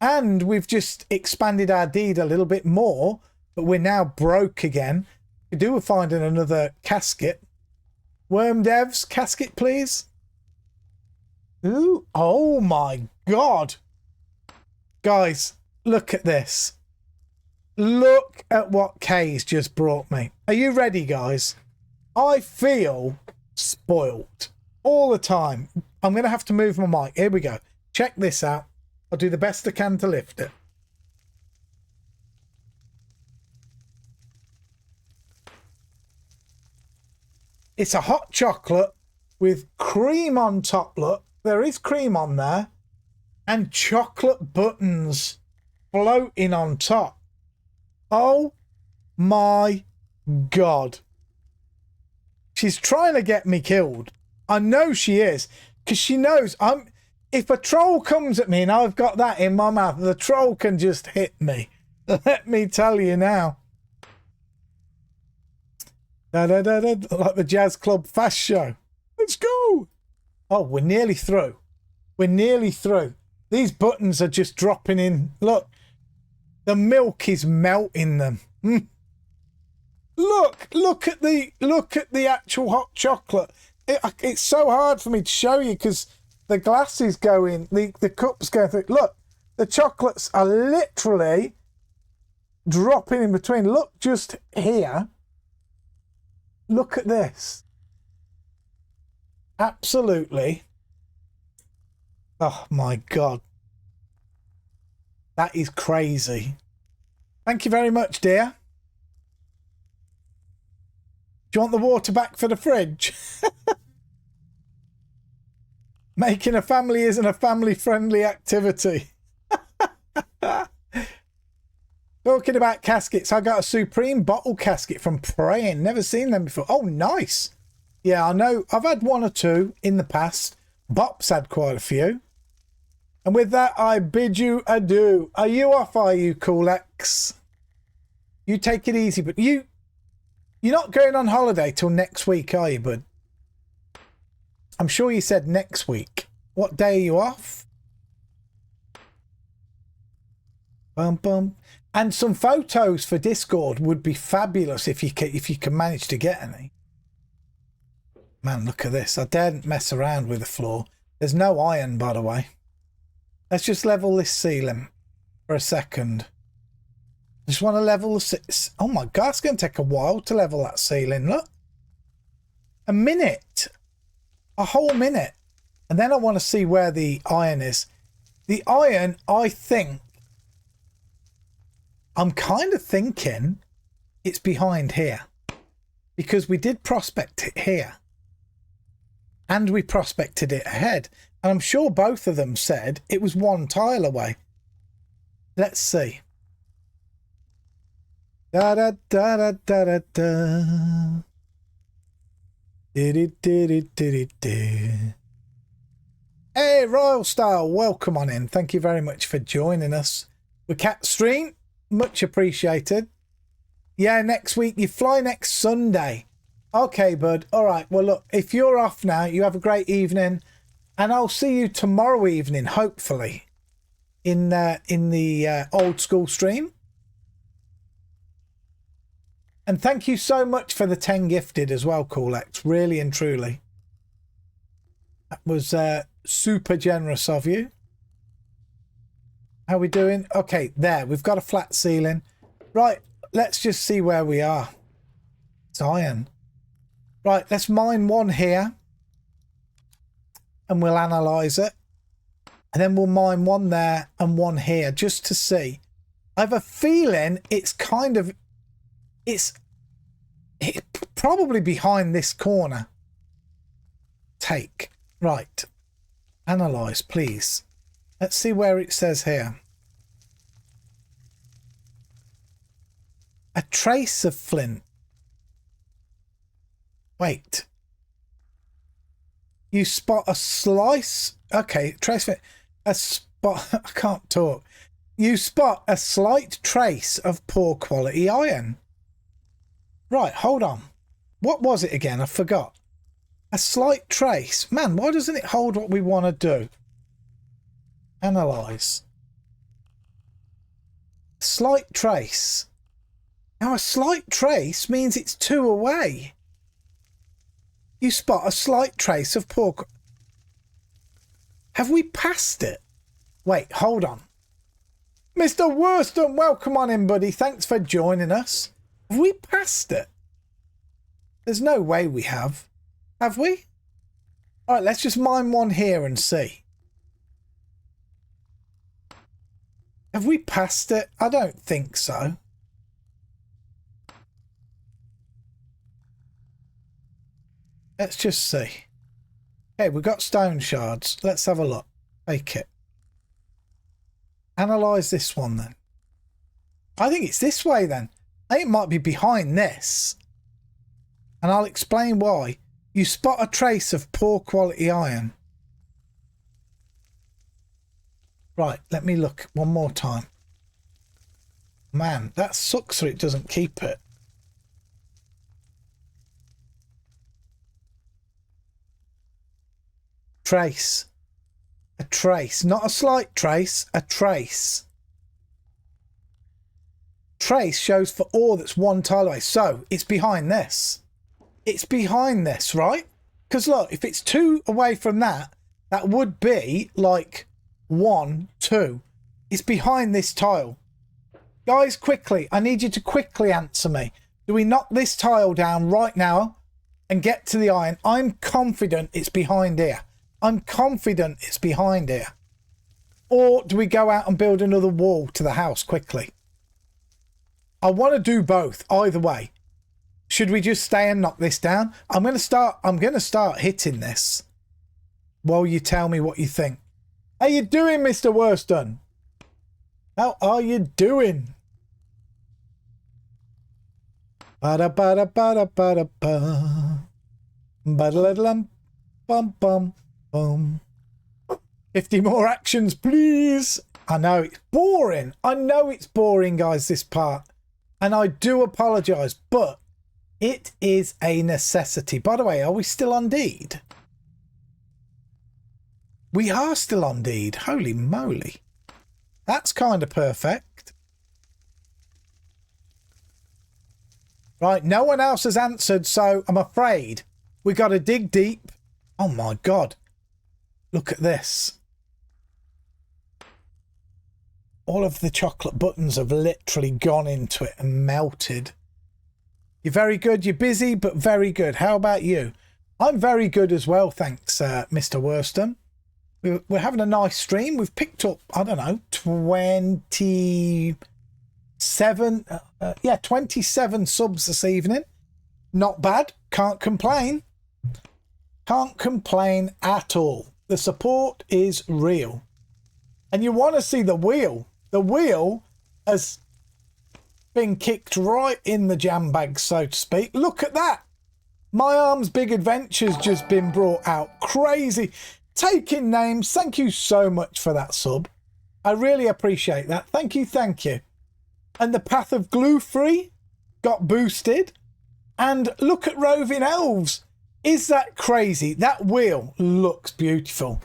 And we've just expanded our deed a little bit more, but we're now broke again. We do with finding another casket. Worm devs, casket, please. Ooh, oh my God. Guys, look at this. Look at what Kay's just brought me. Are you ready, guys? I feel spoiled all the time. I'm going to have to move my mic. Here we go. Check this out. I'll do the best I can to lift it. It's a hot chocolate with cream on top. Look, there is cream on there. And chocolate buttons floating on top. Oh my God. She's trying to get me killed. I know she is, because she knows if a troll comes at me and I've got that in my mouth, the troll can just hit me. Let me tell you now. Da, da, da, da, like the Jazz Club Fast Show. Let's go. Oh, we're nearly through. We're nearly through. These buttons are just dropping in. Look, the milk is melting them. Look at the actual hot chocolate. It's so hard for me to show you because the glass is going, the cup's going through. Look, the chocolates are literally dropping in between. Look just here. Look at this. Absolutely. Oh my God. That is crazy. Thank you very much, dear. Do you want the water back for the fridge? Making a family isn't a family-friendly activity. Talking about caskets, I got a Supreme bottle casket from Praying. Never seen them before. Oh, nice. Yeah, I know. I've had one or two in the past. Bop's had quite a few. And with that, I bid you adieu. Are you off, are you, Cool X? You take it easy, but you're not going on holiday till next week, are you, bud? I'm sure you said next week. What day are you off? Bum, bum. And some photos for Discord would be fabulous if you can manage to get any. Man, look at this. I daren't mess around with the floor. There's no iron, by the way. Let's just level this ceiling for a second. I just want to level the... Oh my God, it's going to take a while to level that ceiling. Look. A minute. A whole minute. And then I want to see where the iron is. The iron, I think... I'm kind of thinking it's behind here. Because we did prospect it here. And we prospected it ahead. And I'm sure both of them said it was one tile away. Let's see. Da da da da da da da. Hey, Royal Style, welcome on in. Thank you very much for joining us. With Cat Stream, much appreciated. Yeah, next week. You fly next Sunday. Okay, bud. All right. Well, look, if you're off now, you have a great evening. And I'll see you tomorrow evening, hopefully, in the old school stream. And thank you so much for the 10 gifted as well, Coolx. Really and truly. That was super generous of you. How we doing? Okay, there. We've got a flat ceiling. Right, let's just see where we are. It's iron. Right, let's mine one here. And we'll analyse it. And then we'll mine one there and one here just to see. I have a feeling it's kind of... It's probably behind this corner. Take. Right. Analyse, please. Let's see where it says here. A trace of flint. Wait. You spot a slice. Okay, trace of a spot. I can't talk. You spot a slight trace of poor quality iron. Right, hold on. What was it again? I forgot. A slight trace. Man, why doesn't it hold what we want to do? Analyze. Slight trace. Now, a slight trace means it's 2 away. You spot a slight trace of pork. Have we passed it? Wait, hold on. Mr. Worston, welcome on in, buddy. Thanks for joining us. Have we passed it? There's no way we have. Have we? All right, let's just mine one here and see. Have we passed it? I don't think so. Let's just see. Okay, we've got stone shards. Let's have a look. Take it. Analyze this one then. I think it's this way then. I think it might be behind this. And I'll explain why. You spot a trace of poor quality iron. Right, let me look one more time. Man, that sucks that it doesn't keep it. Trace. A trace. Not a slight trace, a trace. Trace shows for ore that's 1 tile away. So, it's behind this. It's behind this, right? Because look, if it's 2 away from that, that would be like 1, 2. It's behind this tile. Guys, quickly, I need you to quickly answer me. Do we knock this tile down right now and get to the iron? I'm confident it's behind here. I'm confident it's behind here. Or do we go out and build another wall to the house quickly? I want to do both, either way. Should we just stay and knock this down? I'm going to start hitting this while you tell me what you think. How you doing, Mr. Worston? How are you doing? Ba-da-ba-da-ba-da-ba-da-ba. Ba-da-da-dum, bum, bum, bum. 50 more actions, please. I know it's boring. I know it's boring, guys, this part. And I do apologise, but it is a necessity. By the way, are we still on deed? We are still on deed. Holy moly. That's kind of perfect. Right, no one else has answered, so I'm afraid we got to dig deep. Oh my God. Look at this. All of the chocolate buttons have literally gone into it and melted. You're very good. You're busy, but very good. How about you? I'm very good as well, thanks, Mr. Worston. We're having a nice stream. We've picked up, I don't know, 27 subs this evening. Not bad. Can't complain. Can't complain at all. The support is real. And you want to see the wheel. The wheel has been kicked right in the jam bag, so to speak. Look at that. My Arm's Big Adventure's just been brought out. Crazy. Taking names. Thank you so much for that sub. I really appreciate that. Thank you, thank you. And the Path of Glue Free got boosted. And look at Roving Elves. Is that crazy? That wheel looks beautiful.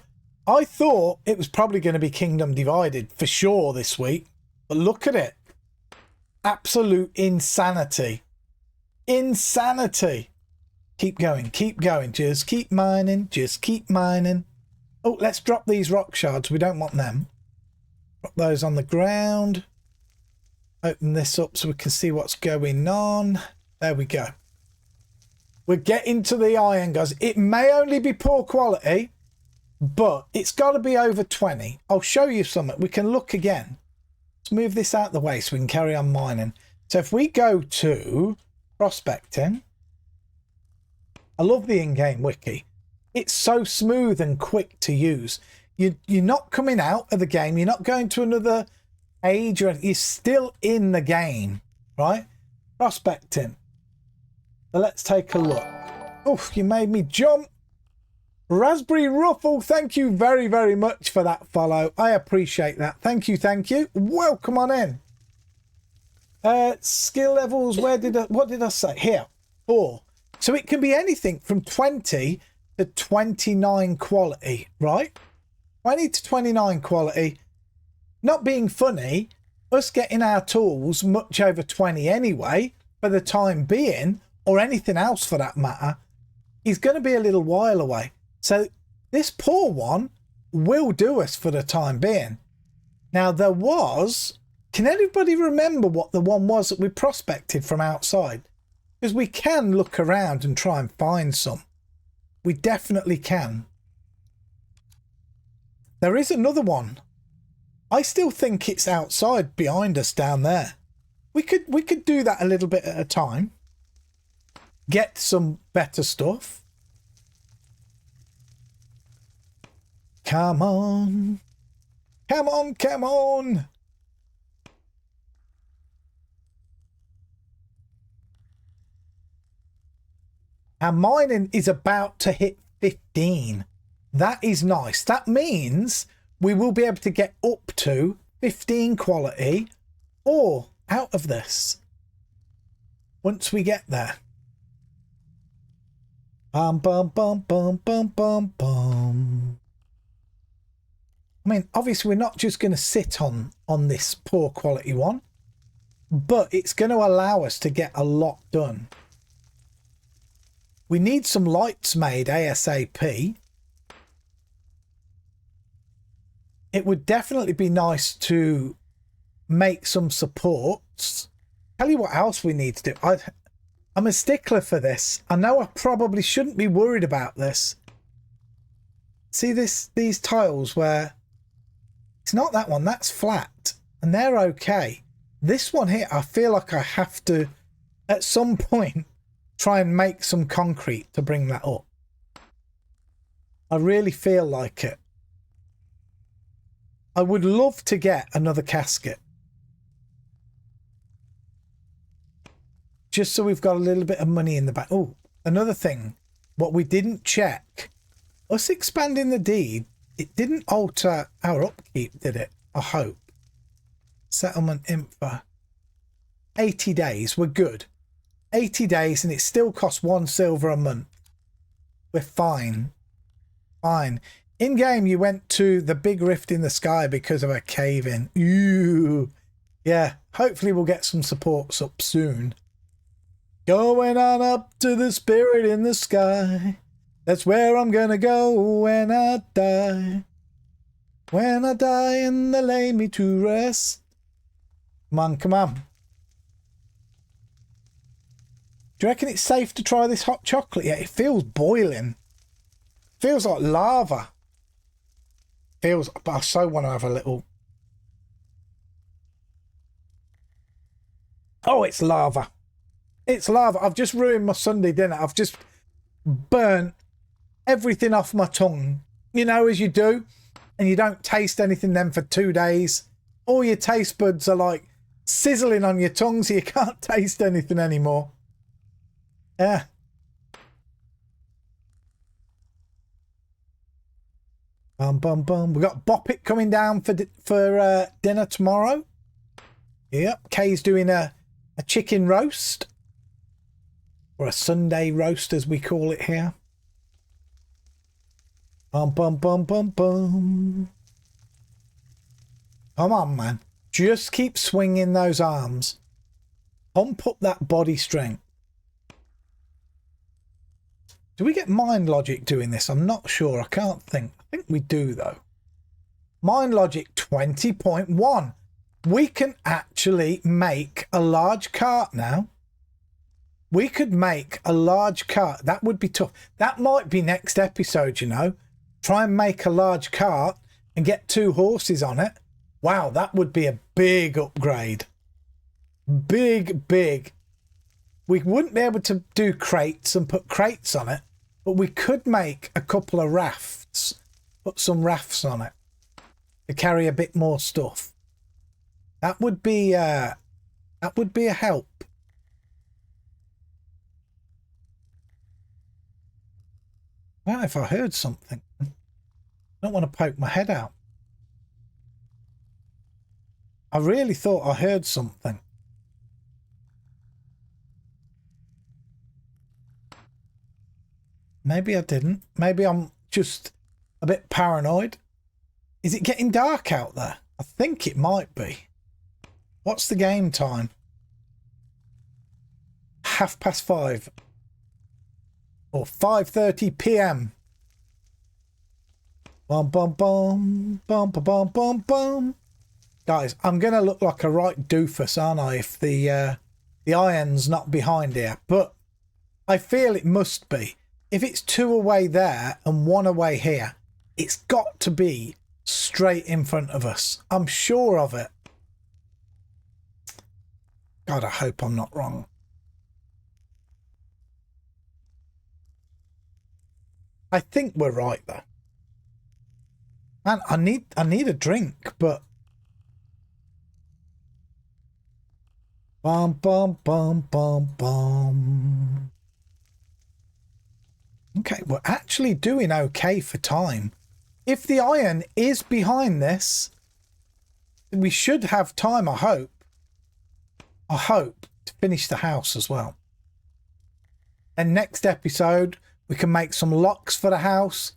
I thought it was probably going to be Kingdom Divided for sure this week. But look at it. Absolute insanity. Insanity. Keep going, keep going. Just keep mining, just keep mining. Oh, let's drop these rock shards. We don't want them. Drop those on the ground. Open this up so we can see what's going on. There we go. We're getting to the iron, guys. It may only be poor quality, but it's got to be over 20. I'll show you something. We can look again. Let's move this out of the way so we can carry on mining. So if we go to prospecting, I love the in-game wiki. It's so smooth and quick to use. You're not coming out of the game. You're not going to another age or anything. You're still in the game, right? Prospecting. So let's take a look. Oof, you made me jump. Raspberry Ruffle, thank you very, very much for that follow. I appreciate that. Thank you, thank you. Welcome on in. Skill levels, what did I say? Here, 4. So it can be anything from 20 to 29 quality, right? 20 to 29 quality. Not being funny, us getting our tools much over 20 anyway, for the time being, or anything else for that matter, is going to be a little while away. So this poor one will do us for the time being. Now there was, can anybody remember what the one was that we prospected from outside? Because we can look around and try and find some. We definitely can. There is another one. I still think it's outside behind us down there. We could do that a little bit at a time. Get some better stuff. Come on. Come on, come on. Our mining is about to hit 15. That is nice. That means we will be able to get up to 15 quality or out of this once we get there. Bum, bum, bum, bum, bum, bum, bum. I mean, obviously we're not just going to sit on this poor quality one, but it's going to allow us to get a lot done. We need some lights made ASAP. It would definitely be nice to make some supports. Tell you what else we need to do. I'm a stickler for this. I know I probably shouldn't be worried about this. See these tiles where it's not that one, that's flat, and they're okay. This one here, I feel like I have to, at some point, try and make some concrete to bring that up. I really feel like it. I would love to get another casket. Just so we've got a little bit of money in the back. Oh, another thing. What we didn't check. Us expanding the deed, it didn't alter our upkeep, did it? I hope. Settlement info. 80 days. We're good. 80 days and it still costs 1 silver a month. We're fine. Fine. In game, you went to the big rift in the sky because of a cave in. Ooh. Yeah. Hopefully we'll get some supports up soon. Going on up to the spirit in the sky. That's where I'm gonna go when I die. When I die and they lay me to rest. Come on, come on. Do you reckon it's safe to try this hot chocolate yet? It feels boiling. Feels like lava. Feels, but I so want to have a little. Oh, it's lava. It's lava. I've just ruined my Sunday dinner. I've just burnt everything off my tongue. You know, as you do. And you don't taste anything then for 2 days. All your taste buds are like sizzling on your tongue, so you can't taste anything anymore. Yeah. Bum, bum, bum. We got Bop It coming down for dinner tomorrow. Yep. Kay's doing a chicken roast. Or a Sunday roast, as we call it here. Bum, bum, bum, bum, bum. Come on, man. Just keep swinging those arms. Pump up that body strength. Do we get Mind Logic doing this? I'm not sure. I can't think. I think we do, though. Mind Logic 20.1. We can actually make a large cart now. We could make a large cart. That would be tough. That might be next episode, you know. Try and make a large cart and get 2 horses on it. Wow, that would be a big upgrade. Big, big. We wouldn't be able to do crates and put crates on it, but we could make a couple of rafts, put some rafts on it to carry a bit more stuff. That would be a help. Well, if I heard something, I don't want to poke my head out. I really thought I heard something. Maybe I didn't. Maybe I'm just a bit paranoid. Is it getting dark out there? I think it might be. What's the game time? 5:30 or 5:30 p.m. Bum bum bum bum bum bum bum bum. Guys, I'm gonna look like a right doofus, aren't I? If the iron's not behind here, but I feel it must be. If it's 2 away there and 1 away here, it's got to be straight in front of us. I'm sure of it. God, I hope I'm not wrong. I think we're right though. Man, I need a drink, but bum bum bum bum bum. Okay, we're actually doing okay for time. If the iron is behind this, we should have time, I hope. I hope to finish the house as well. And next episode, we can make some locks for the house.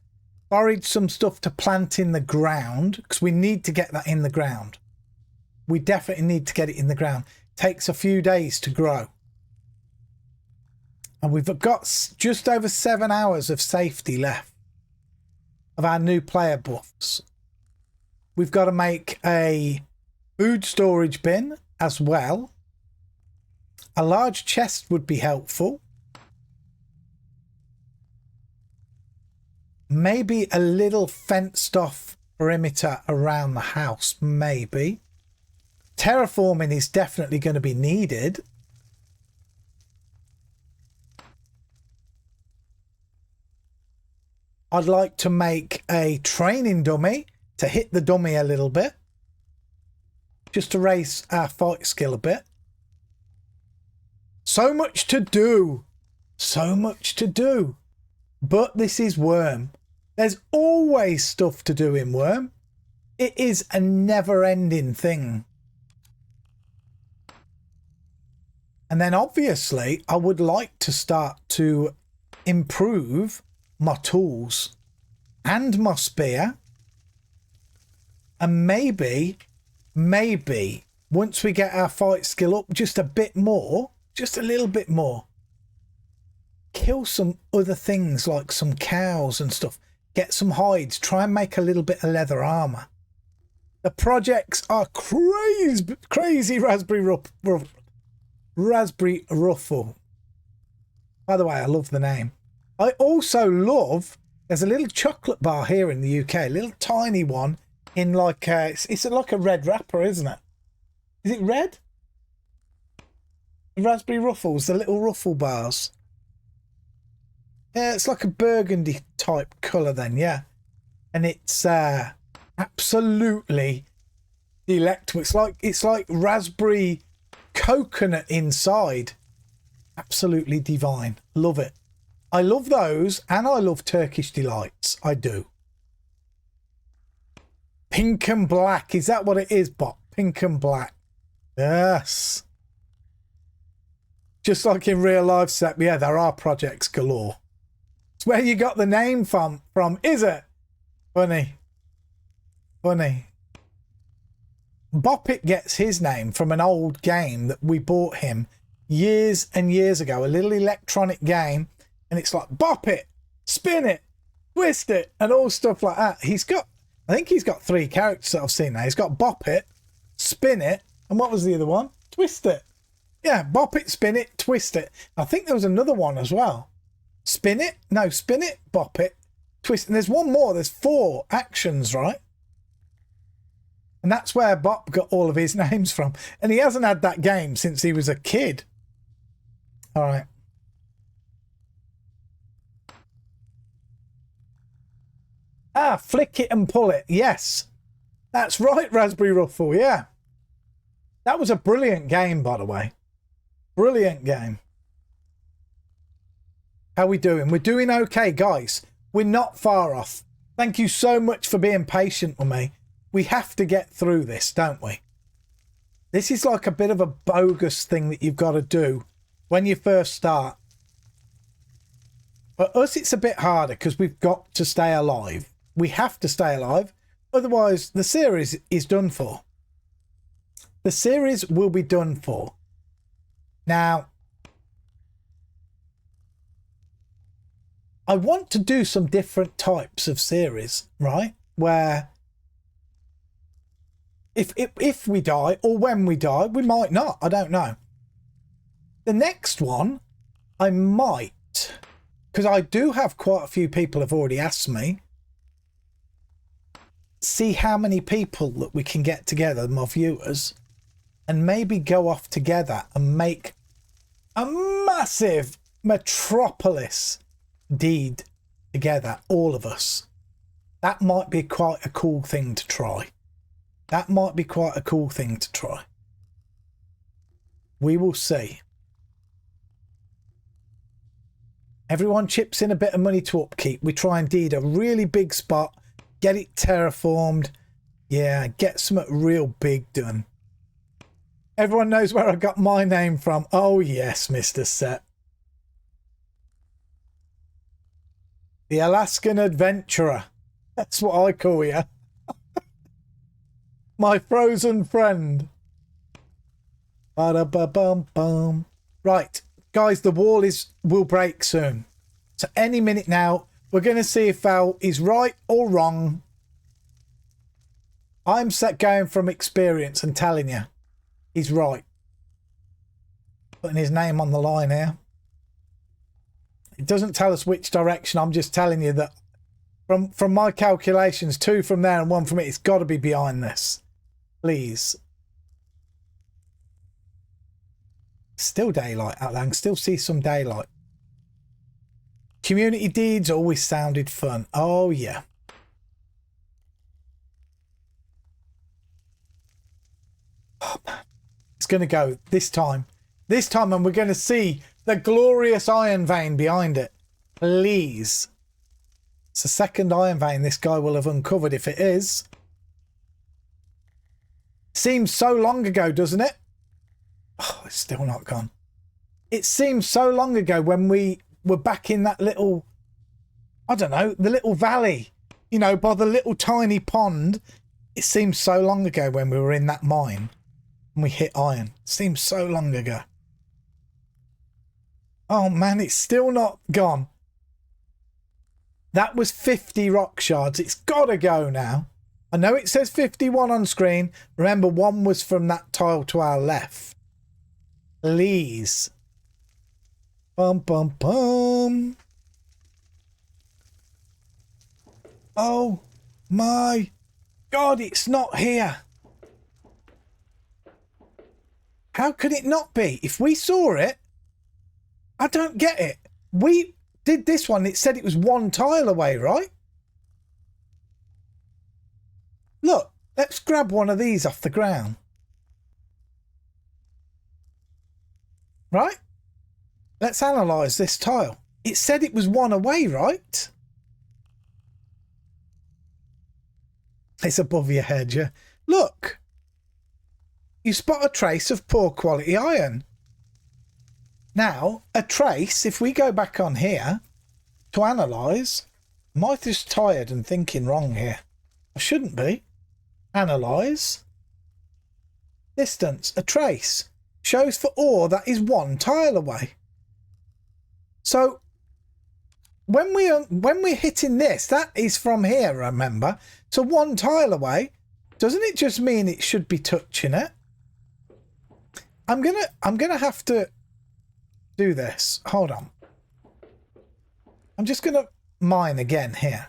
Borrowed some stuff to plant in the ground because we need to get that in the ground. We definitely need to get it in the ground. Takes a few days to grow. And we've got just over 7 hours of safety left of our new player buffs. We've got to make a food storage bin as well. A large chest would be helpful. Maybe a little fenced off perimeter around the house, maybe. Terraforming is definitely going to be needed. I'd like to make a training dummy to hit the dummy a little bit. Just to raise our fight skill a bit. So much to do. So much to do. But this is Worm. There's always stuff to do in Worm. It is a never-ending thing. And then obviously I would like to start to improve my tools and my spear. And maybe once we get our fight skill up just a bit more, just a little bit more, kill some other things like some cows and stuff, get some hides, try and make a little bit of leather armor. The projects are crazy raspberry ruffle. By the way, I love the name. I also love, there's a little chocolate bar here in the UK, a little tiny one in like a, it's like a red wrapper, isn't it? Is it red? The raspberry ruffles, the little ruffle bars. Yeah, it's like a burgundy type colour then, yeah. And it's absolutely delectable. It's like raspberry coconut inside. Absolutely divine. Love it. I love those, and I love Turkish delights. I do. Pink and black. Is that what it is, Bob? Pink and black. Yes. Just like in real life, Sep. Yeah, there are projects galore. It's where you got the name from, is it? Funny. Funny. Boppet gets his name from an old game that we bought him years and years ago. A little electronic game. And it's like, bop it, spin it, twist it, and all stuff like that. I think he's got 3 characters that I've seen now. He's got bop it, spin it, and what was the other one? Twist it. Yeah, bop it, spin it, twist it. I think there was another one as well. Spin it, no, spin it, bop it, twist it. And there's one more. There's 4 actions, right? And that's where Bop got all of his names from. And he hasn't had that game since he was a kid. All right. Ah, flick it and pull it. Yes, that's right, Raspberry Ruffle. Yeah, that was a brilliant game, by the way. Brilliant game. How we doing? We're doing okay, guys. We're not far off. Thank you so much for being patient with me. We have to get through this, don't we? This is like a bit of a bogus thing that you've got to do when you first start. For us, it's a bit harder because we've got to stay alive. We have to stay alive. Otherwise, the series is done for. The series will be done for. Now, I want to do some different types of series, right? Where if we die or when we die, we might not. I don't know. The next one, I might, because I do have quite a few people have already asked me, see how many people that we can get together, my viewers, and maybe go off together and make a massive metropolis deed together, all of us. That might be quite a cool thing to try. That might be quite a cool thing to try. We will see. Everyone chips in a bit of money to upkeep. We try and deed a really big spot, get it terraformed. Yeah, get something real big done. Everyone knows where I got my name from. Oh yes, Mr. Set. The Alaskan Adventurer. That's what I call you. My frozen friend. Ba-da-ba-bum-bum. Right, guys, the wall will break soon. So any minute now, we're going to see if Val is right or wrong. I'm set going from experience and telling you he's right. Putting his name on the line here. It doesn't tell us which direction. I'm just telling you that from my calculations, 2 from there and 1 from it, it's got to be behind this. Please. Still daylight out there. I can still see some daylight. Community deeds always sounded fun. Oh, yeah. Oh, man. It's going to go this time. This time, and we're going to see the glorious iron vein behind it. Please. It's the second iron vein this guy will have uncovered if it is. Seems so long ago, doesn't it? Oh, it's still not gone. It seems so long ago when we were back in that little, I don't know, the little valley, you know, by the little tiny pond. It seems so long ago when we were in that mine and we hit iron. It seems so long ago. Oh man, it's still not gone. That was 50 rock shards. It's got to go now. I know it says 51 on screen. Remember, 1 was from that tile to our left. Please. Bum, bum, bum. Oh my God, it's not here. How could it not be? If we saw it, I don't get it. We did this one. It said it was 1 tile away, right? Look, let's grab one of these off the ground. Right? Let's analyse this tile. It said it was 1 away, right? It's above your head, yeah. Look. You spot a trace of poor quality iron. Now, a trace, if we go back on here to analyse, am I just tired and thinking wrong here? I shouldn't be. Analyse. Distance, a trace. Shows for ore that is 1 tile away. So when we're hitting this, that is from here, remember? So 1 tile away. Doesn't it just mean it should be touching it? I'm gonna have to do this. Hold on. I'm just gonna mine again here.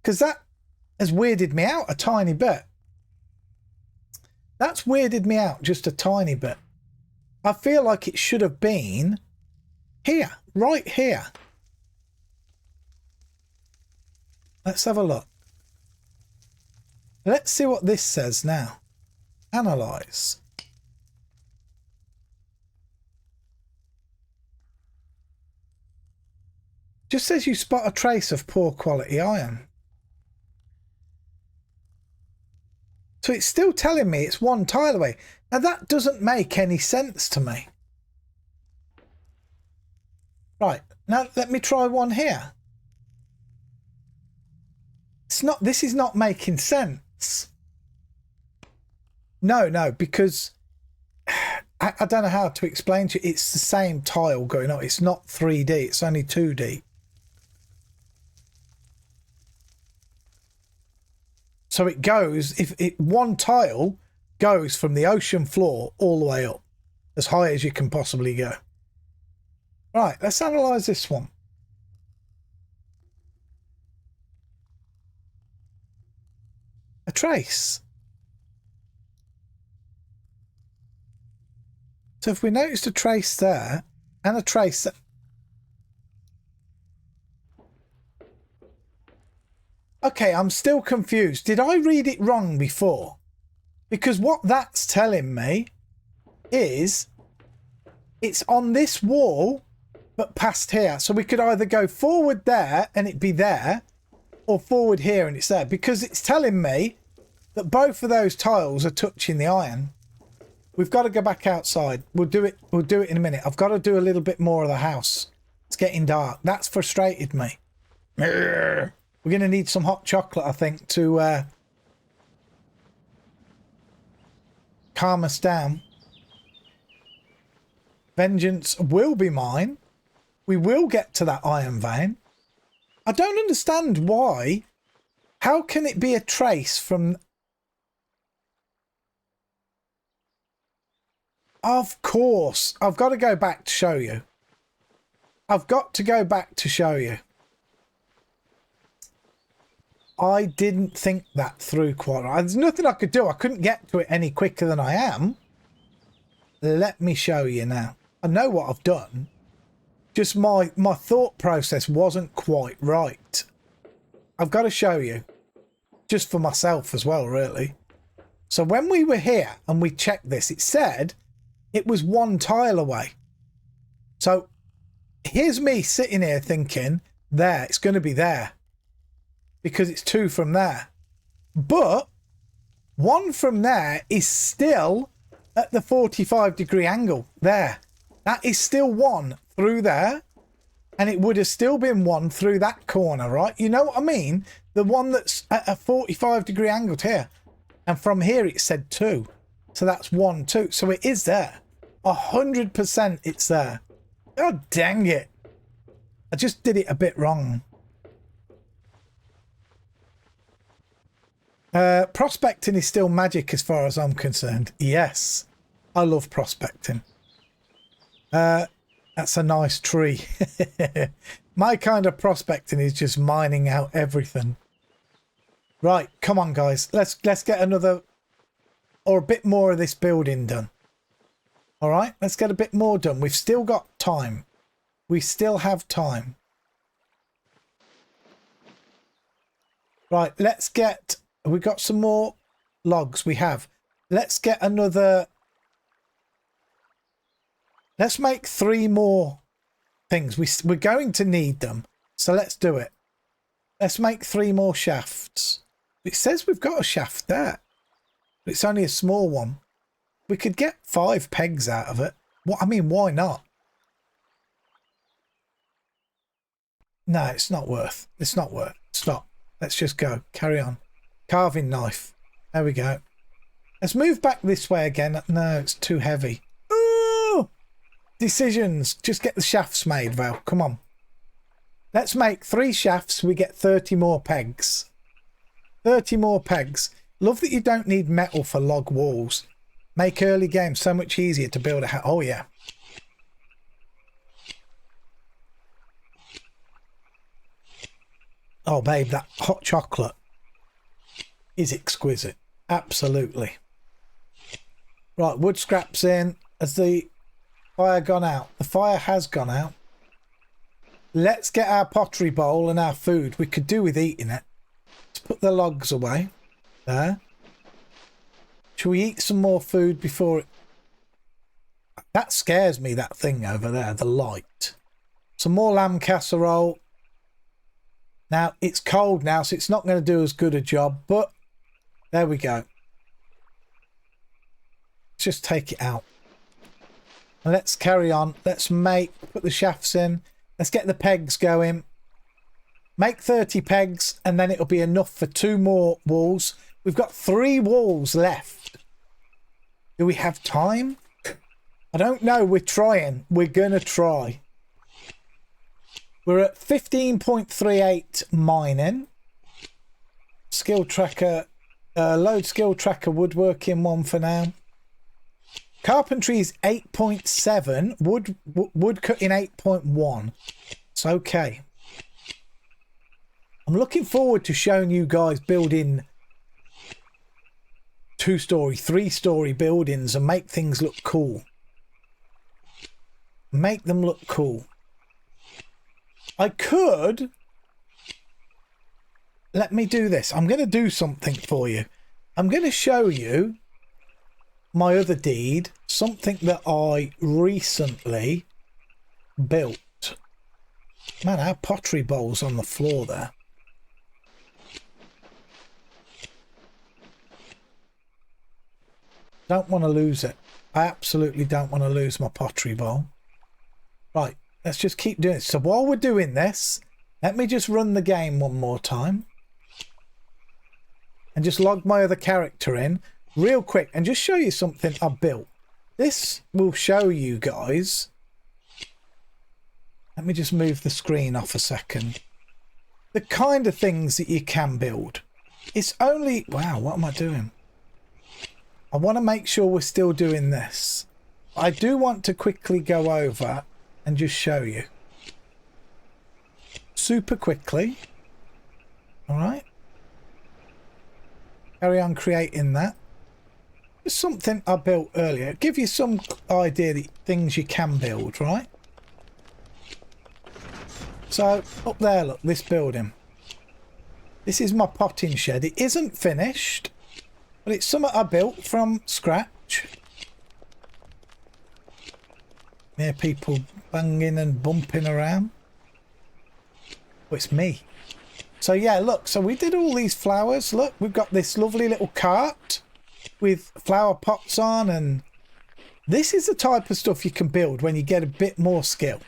Because that has weirded me out a tiny bit. That's weirded me out just a tiny bit. I feel like it should have been here, right here. Let's have a look. Let's see what this says now. Analyze. Just says you spot a trace of poor quality iron. So it's still telling me it's 1 tile away. Now that doesn't make any sense to me. Right, Now, let me try one here. This is not making sense. No, because I don't know how to explain to you. It's the same tile going on. It's not 3D. It's only 2D. So it goes, one tile goes from the ocean floor all the way up, as high as you can possibly go. Right, let's analyze this one. A trace. So if we noticed a trace there and a trace there. Okay, I'm still confused. Did I read it wrong before? Because what that's telling me is it's on this wall, but past here. So we could either go forward there and it be there, or forward here and it's there. Because it's telling me that both of those tiles are touching the iron. We've got to go back outside. We'll do it in a minute. I've got to do a little bit more of the house. It's getting dark. That's frustrated me. We're going to need some hot chocolate, I think, to calm us down. Vengeance will be mine. We will get to that iron vein. I don't understand why. How can it be a trace from... Of course. I've got to go back to show you. I've got to go back to show you. I didn't think that through quite right. There's nothing I could do. I couldn't get to it any quicker than I am. Let me show you now. I know what I've done. Just my thought process wasn't quite right. I've got to show you. Just for myself as well, really. So when we were here and we checked this, it said it was one tile away. So here's me sitting here thinking, there, it's going to be there. Because it's two from there. But one from there is still at the 45-degree angle there. That is still one through there. And it would have still been one through that corner, right? You know what I mean? The one that's at a 45-degree angle here. And from here it said two. So that's 1, 2. So it is there. 100% it's there. God dang it. I just did it a bit wrong. Prospecting is still magic as far as I'm concerned. Yes. I love prospecting. That's a nice tree. My kind of prospecting is just mining out everything. Right, come on guys. Let's get another or a bit more of this building done. All right, let's get a bit more done. We've still got time. We still have time. Right, let's get... We got some more logs. We have. Let's get another... Let's make 3 more things. We're going to need them. So let's do it. Let's make 3 more shafts. It says we've got a shaft there. But it's only a small one. We could get 5 pegs out of it. What? I mean, why not? No, it's not worth. It's not worth. Stop. Let's just go. Carry on. Carving knife. There we go. Let's move back this way again. No, it's too heavy. Ooh! Decisions. Just get the shafts made, Val. Come on. Let's make 3 shafts. We get 30 more pegs. 30 more pegs. Love that you don't need metal for log walls. Make early game so much easier to build a house. Oh, yeah. Oh, babe, that hot chocolate is exquisite. Absolutely. Right, wood scraps in. Has the fire gone out? The fire has gone out. Let's get our pottery bowl and our food. We could do with eating it. Let's put the logs away. There. Shall we eat some more food before it... That scares me, that thing over there, the light. Some more lamb casserole. Now, it's cold now, so it's not going to do as good a job, but there we go. Let's just take it out. And let's carry on. Let's put the shafts in. Let's get the pegs going. Make 30 pegs and then it'll be enough for 2 more walls. We've got 3 walls left. Do we have time? I don't know. We're trying. We're going to try. We're at 15.38 mining. Skill tracker. Load skill tracker woodworking one for now. Carpentry is 8.7. Wood cutting 8.1. It's okay. I'm looking forward to showing you guys building 2-story, 3-story buildings and make things look cool. Make them look cool. I could... Let me do this. I'm going to do something for you. I'm going to show you my other deed. Something that I recently built. Man, our pottery bowl's on the floor there. Don't want to lose it. I absolutely don't want to lose my pottery bowl. Right, let's just keep doing it. So while we're doing this, let me just run the game one more time. And just log my other character in real quick and just show you something I built. This will show you guys. Let me just move the screen off a second. The kind of things that you can build. It's only... Wow, what am I doing? I want to make sure we're still doing this. I do want to quickly go over and just show you. Super quickly. Alright. Carry on creating that. It's something I built earlier. Give you some idea of the things you can build, right? So, up there, look, this building. This is my potting shed. It isn't finished. But it's something I built from scratch. Hear people banging and bumping around. Oh, it's me. So yeah, look. So we did all these flowers. Look, we've got this lovely little cart with flower pots on. And this is the type of stuff you can build when you get a bit more skill.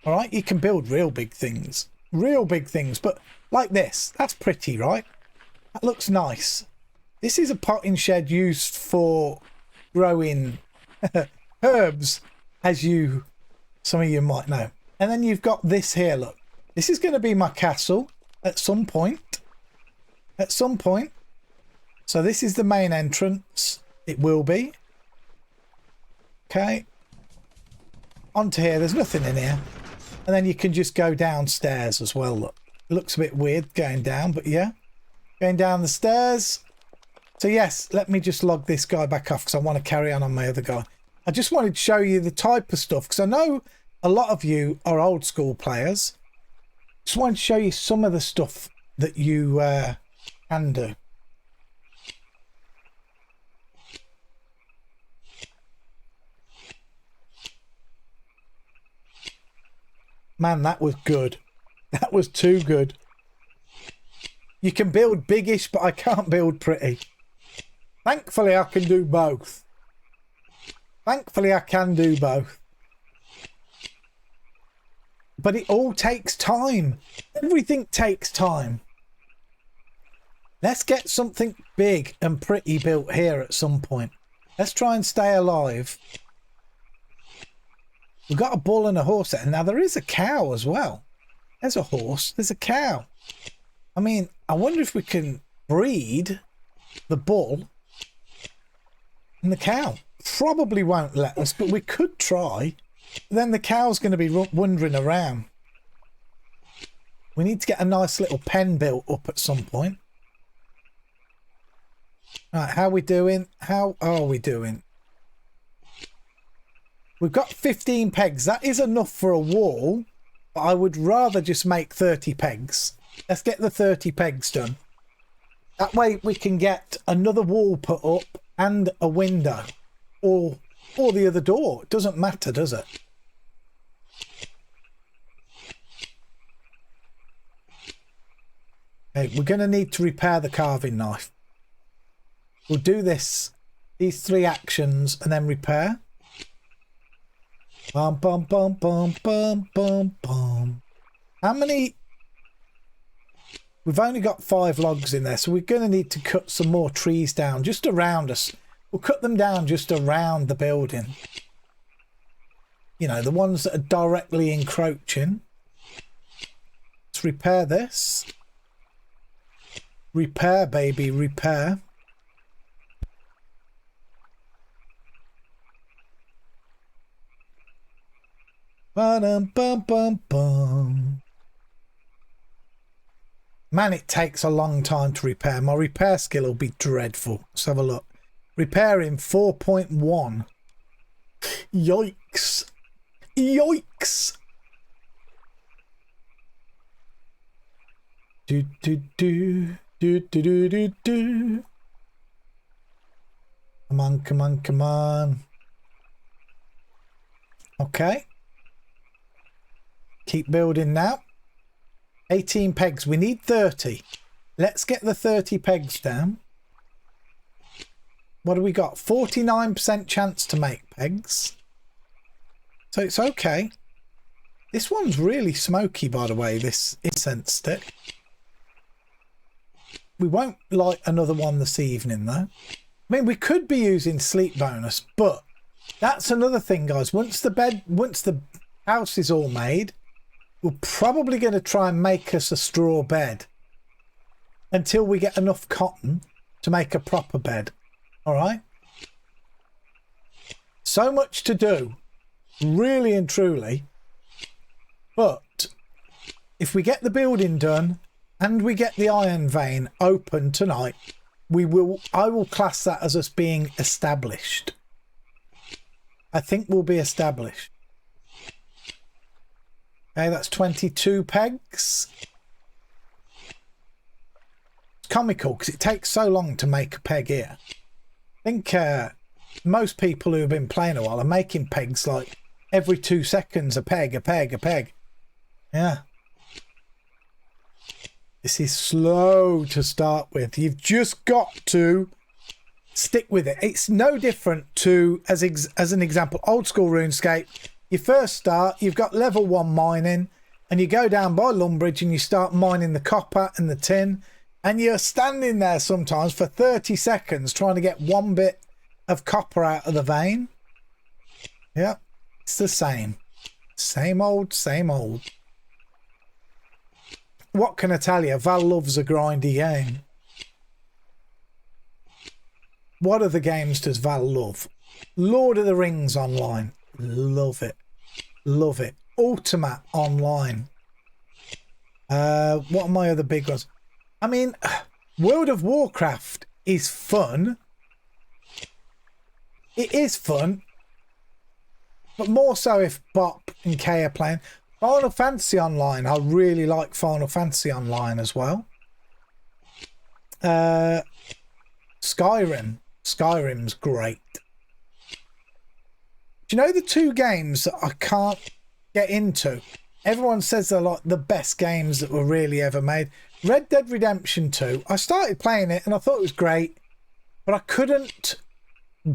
All right, you can build real big things. Real big things. But like this, that's pretty, right? That looks nice. This is a potting shed used for growing herbs, as some of you might know. And then you've got this here, look. This is going to be my castle at some point. At some point. So this is the main entrance. It will be. Okay. Onto here. There's nothing in here. And then you can just go downstairs as well, look. It looks a bit weird going down, but yeah. Going down the stairs. So yes, let me just log this guy back off because I want to carry on my other guy. I just wanted to show you the type of stuff because I know a lot of you are old school players. Just wanted to show you some of the stuff that you can do. Man, that was good. That was too good. You can build biggish, but I can't build pretty. Thankfully, I can do both. Thankfully, I can do both. But it all takes time. Everything takes time. Let's get something big and pretty built here at some point. Let's try and stay alive. We've got a bull and a horse there. Now, there is a cow as well. There's a horse. There's a cow. I mean, I wonder if we can breed the bull and the cow. Probably won't let us, but we could try. Then the cow's going to be wandering around. We need to get a nice little pen built up at some point. Right, how are we doing? How are we doing? We've got 15 pegs. That is enough for a wall, but I would rather just make 30 pegs. Let's get the 30 pegs done. That way we can get another wall put up and a window. Or the other door. It doesn't matter, does it? Okay, we're going to need to repair the carving knife. We'll do these 3 actions and then repair. Bum, bum, bum, bum, bum, bum, bum. How many? We've only got 5 logs in there, so we're going to need to cut some more trees down just around us. We'll cut them down just around the building. You know, the ones that are directly encroaching. Let's repair this. Repair, baby, repair. Ba-dum, bum, bum, bum. Man, it takes a long time to repair. My repair skill will be dreadful. Let's have a look. Repairing 4.1. Yikes. Yikes. Do, do, do. Do, do, do, do, do. Come on, come on, come on. Okay. Keep building now. 18 pegs. We need 30. Let's get the 30 pegs down. What do we got? 49% chance to make pegs. So it's okay. This one's really smoky, by the way, this incense stick. We won't light another one this evening, though. I mean, we could be using sleep bonus, but that's another thing, guys. Once the house is all made, we're probably going to try and make us a straw bed until we get enough cotton to make a proper bed. All right? So much to do, really and truly. But if we get the building done and we get the iron vein open tonight, I will class that as us being established. I think we'll be established. Okay, that's 22 pegs. It's comical because it takes so long to make a peg here. I think most people who have been playing a while are making pegs like every 2 seconds, a peg, a peg, a peg. Yeah. This is slow to start with. You've just got to stick with it. It's no different to, as an example, old school RuneScape. You first start, you've got level 1 mining, and you go down by Lumbridge and you start mining the copper and the tin, and you're standing there sometimes for 30 seconds trying to get 1 bit of copper out of the vein. Yeah, it's the same. Same old, same old. What can I tell you? Val loves a grindy game. What other games does Val love? Lord of the Rings Online. Love it. Love it. Ultimate Online. What are my other big ones? I mean, World of Warcraft is fun. It is fun. But more so if Bop and Kay are playing. Final Fantasy Online. I really like Final Fantasy Online as well. Skyrim. Skyrim's great. Do you know the 2 games that I can't get into? Everyone says they're like the best games that were really ever made. Red Dead Redemption 2. I started playing it and I thought it was great, but I couldn't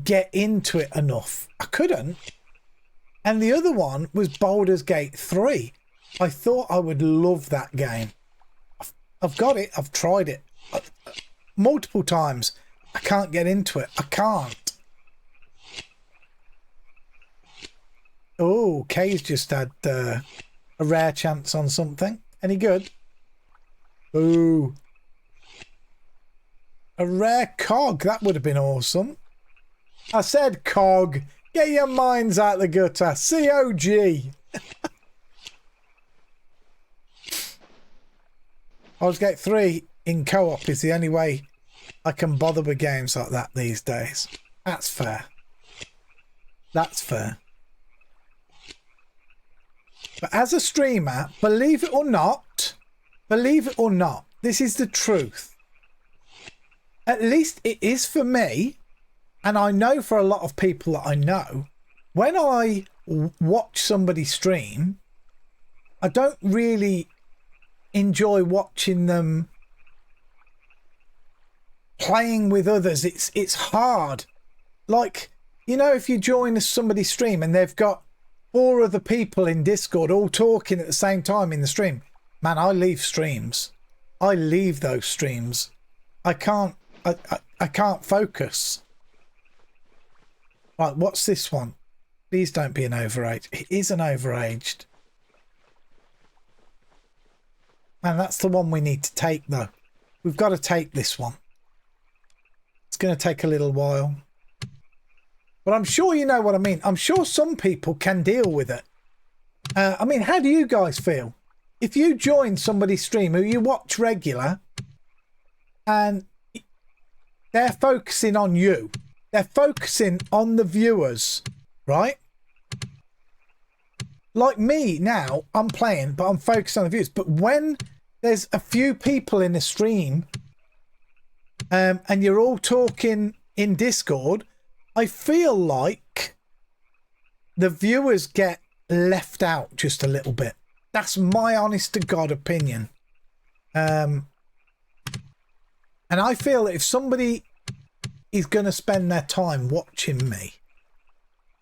get into it enough. I couldn't. And the other one was Baldur's Gate 3. I thought I would love that game. I've got it. I've tried it multiple times. I can't get into it. I can't. Oh, Kay's just had a rare chance on something. Any good? Ooh. A rare cog. That would have been awesome. I said cog. Get your minds out the gutter. COG. Baldur's Gate 3 in co-op is the only way I can bother with games like that these days. That's fair. That's fair. But as a streamer, believe it or not, this is the truth. At least it is for me, and I know for a lot of people that I know, when I watch somebody stream, I don't really enjoy watching them playing with others. It's hard. Like, you know, if you join somebody's stream and they've got 4 other people in Discord all talking at the same time in the stream. Man, I leave streams. I leave those streams. I can't focus. Right, what's this one? Please don't be an overage. It is an overaged. Man, that's the one we need to take though. We've got to take this one. It's going to take a little while. But I'm sure you know what I mean. I'm sure some people can deal with it. I mean, how do you guys feel? If you join somebody's stream who you watch regular and they're focusing on you, they're focusing on the viewers, right? Like me now, I'm playing, but I'm focused on the viewers. But when there's a few people in the stream and you're all talking in Discord, I feel like the viewers get left out just a little bit. That's my honest to God opinion. And I feel that if somebody is going to spend their time watching me,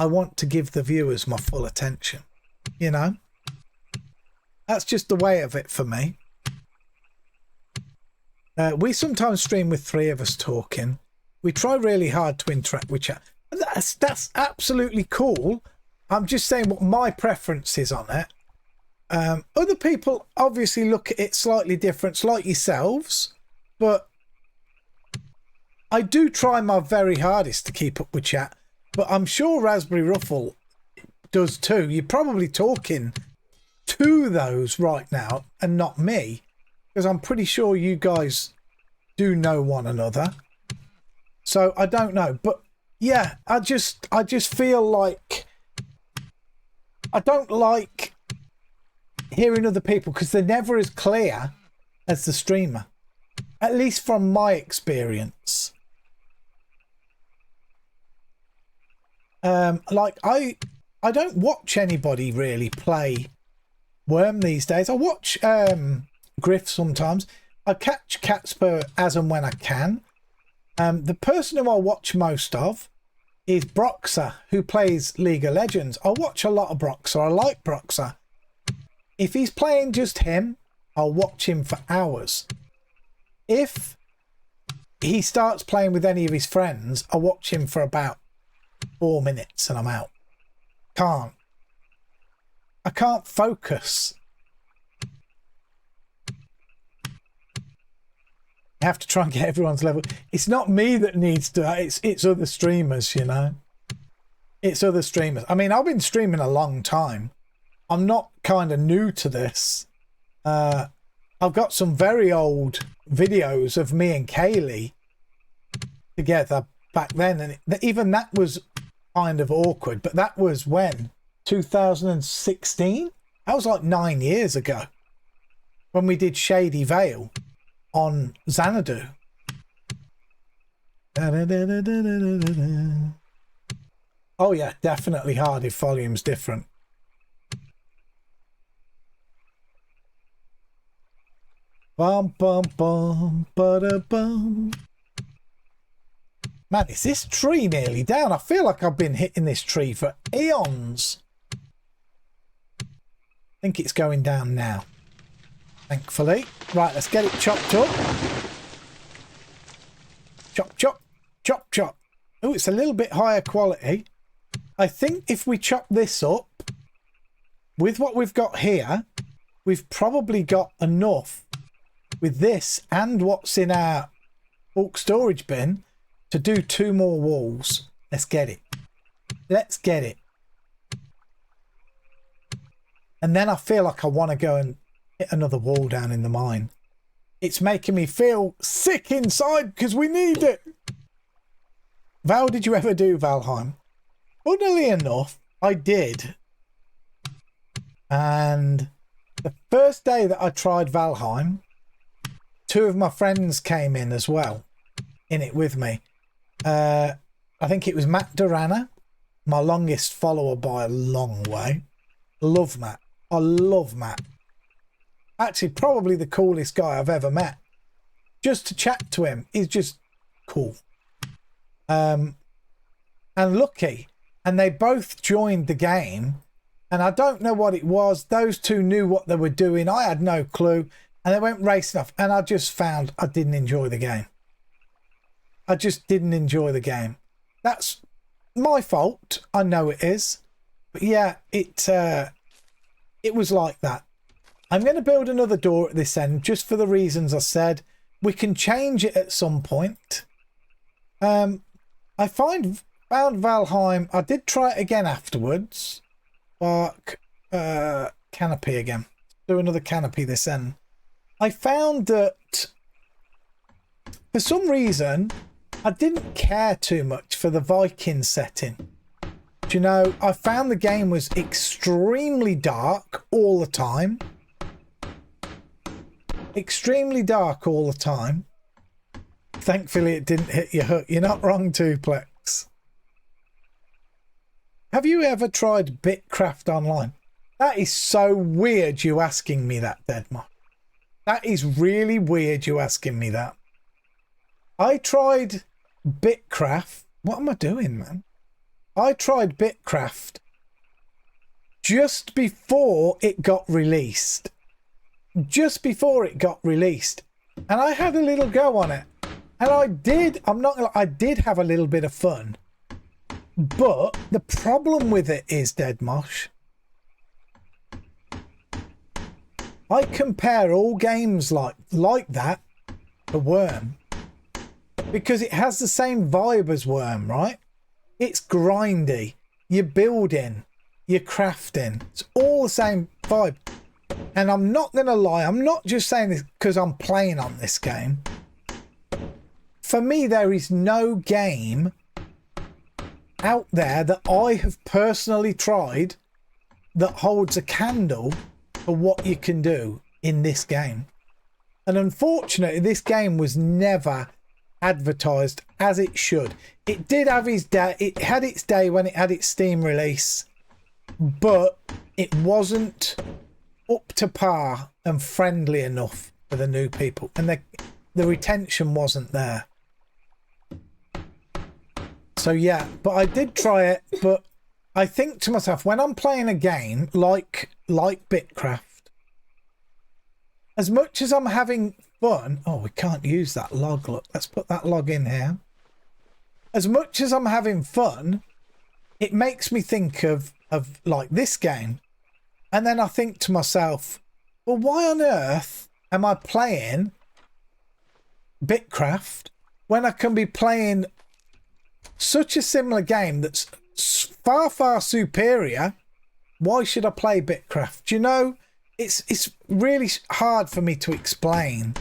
I want to give the viewers my full attention. You know? That's just the way of it for me. We sometimes stream with 3 of us talking. We try really hard to interact with chat. That's absolutely cool. I'm just saying what my preference is on it. Other people obviously look at it slightly different, like yourselves, but I do try my very hardest to keep up with chat. But I'm sure Raspberry Ruffle does too. You're probably talking to those right now and not me, because I'm pretty sure you guys do know one another. So I don't know, but yeah, I just feel like I don't like hearing other people because they're never as clear as the streamer, at least from my experience. Like I don't watch anybody really play Worm these days. I watch Griff sometimes. I catch Catspur as and when I can. The person who I watch most of is Broxer, who plays League of Legends. I watch a lot of Broxer. I like Broxer. If he's playing just him, I'll watch him for hours. If he starts playing with any of his friends, I'll watch him for about 4 minutes and I'm out. I can't focus. You have to try and get everyone's level. It's not me that needs to. It's other streamers, you know. It's other streamers. I mean, I've been streaming a long time. I'm not kind of new to this. I've got some very old videos of me and Kaylee together back then, and even that was kind of awkward. But that was when 2016. That was like 9 years ago when we did Shady Vale on Xanadu. Oh yeah, definitely hard if volume's different. Bum bum bum ba bum. Man, is this tree nearly down? I feel like I've been hitting this tree for eons. I think it's going down now, thankfully. Right, let's get it chopped up. Chop, chop, chop, chop. Oh, it's a little bit higher quality. I think if we chop this up with what we've got here, we've probably got enough with this and what's in our bulk storage bin to do 2 more walls. Let's get it. Let's get it. And then I feel like I want to go and hit another wall down in the mine. It's making me feel sick inside because we need it. Val, did you ever do Valheim? Funnily enough, I did. And the first day that I tried Valheim, 2 of my friends came in as well, in it with me. I think it was Matt Durana, my longest follower by a long way. Love Matt. I love Matt. Actually, probably the coolest guy I've ever met. Just to chat to him is just cool. And Lucky. And they both joined the game And I don't know what it was. Those two knew what they were doing. I had no clue. And they went racing off. And I just found I didn't enjoy the game. I just didn't enjoy the game. That's my fault. I know it is. But yeah, it was like that. I'm going to build another door at this end just for the reasons I said. We can change it at some point. I found Valheim. I did try it again afterwards. Bark canopy again. Do another canopy this end. I found that for some reason I didn't care too much for the Viking setting. Do you know, I found the game was extremely dark all the time. Extremely dark all the time. Thankfully it didn't hit your hook. You're not wrong, Tuplex. Have you ever tried Bitcraft online? That is so weird you asking me that, Deadmar. That is really weird you asking me that. I tried Bitcraft. What am I doing, man? I tried Bitcraft just before it got released. Just before it got released. And I had a little go on it. And I did have a little bit of fun. But the problem with it is, Deadmosh, I compare all games like that to Worm because it has the same vibe as Worm, right? It's grindy, you're building, you're crafting, it's all the same vibe. And I'm not gonna lie, I'm not just saying this because I'm playing on this game. For me, there is no game out there that I have personally tried that holds a candle for what you can do in this game. And unfortunately, this game was never advertised as it should. It did have its day. It had its day when it had its Steam release, but it wasn't up to par and friendly enough for the new people, and the retention wasn't there. So yeah, but I did try it. But I think to myself, when I'm playing a game like Bitcraft, as much as I'm having fun, oh, we can't use that log. Look, let's put that log in here. As much as I'm having fun, it makes me think of like this game, and then I think to myself, well, why on earth am I playing Bitcraft when I can be playing such a similar game that's far superior? Why should I play Bitcraft? Do you know, it's really hard for me to explain.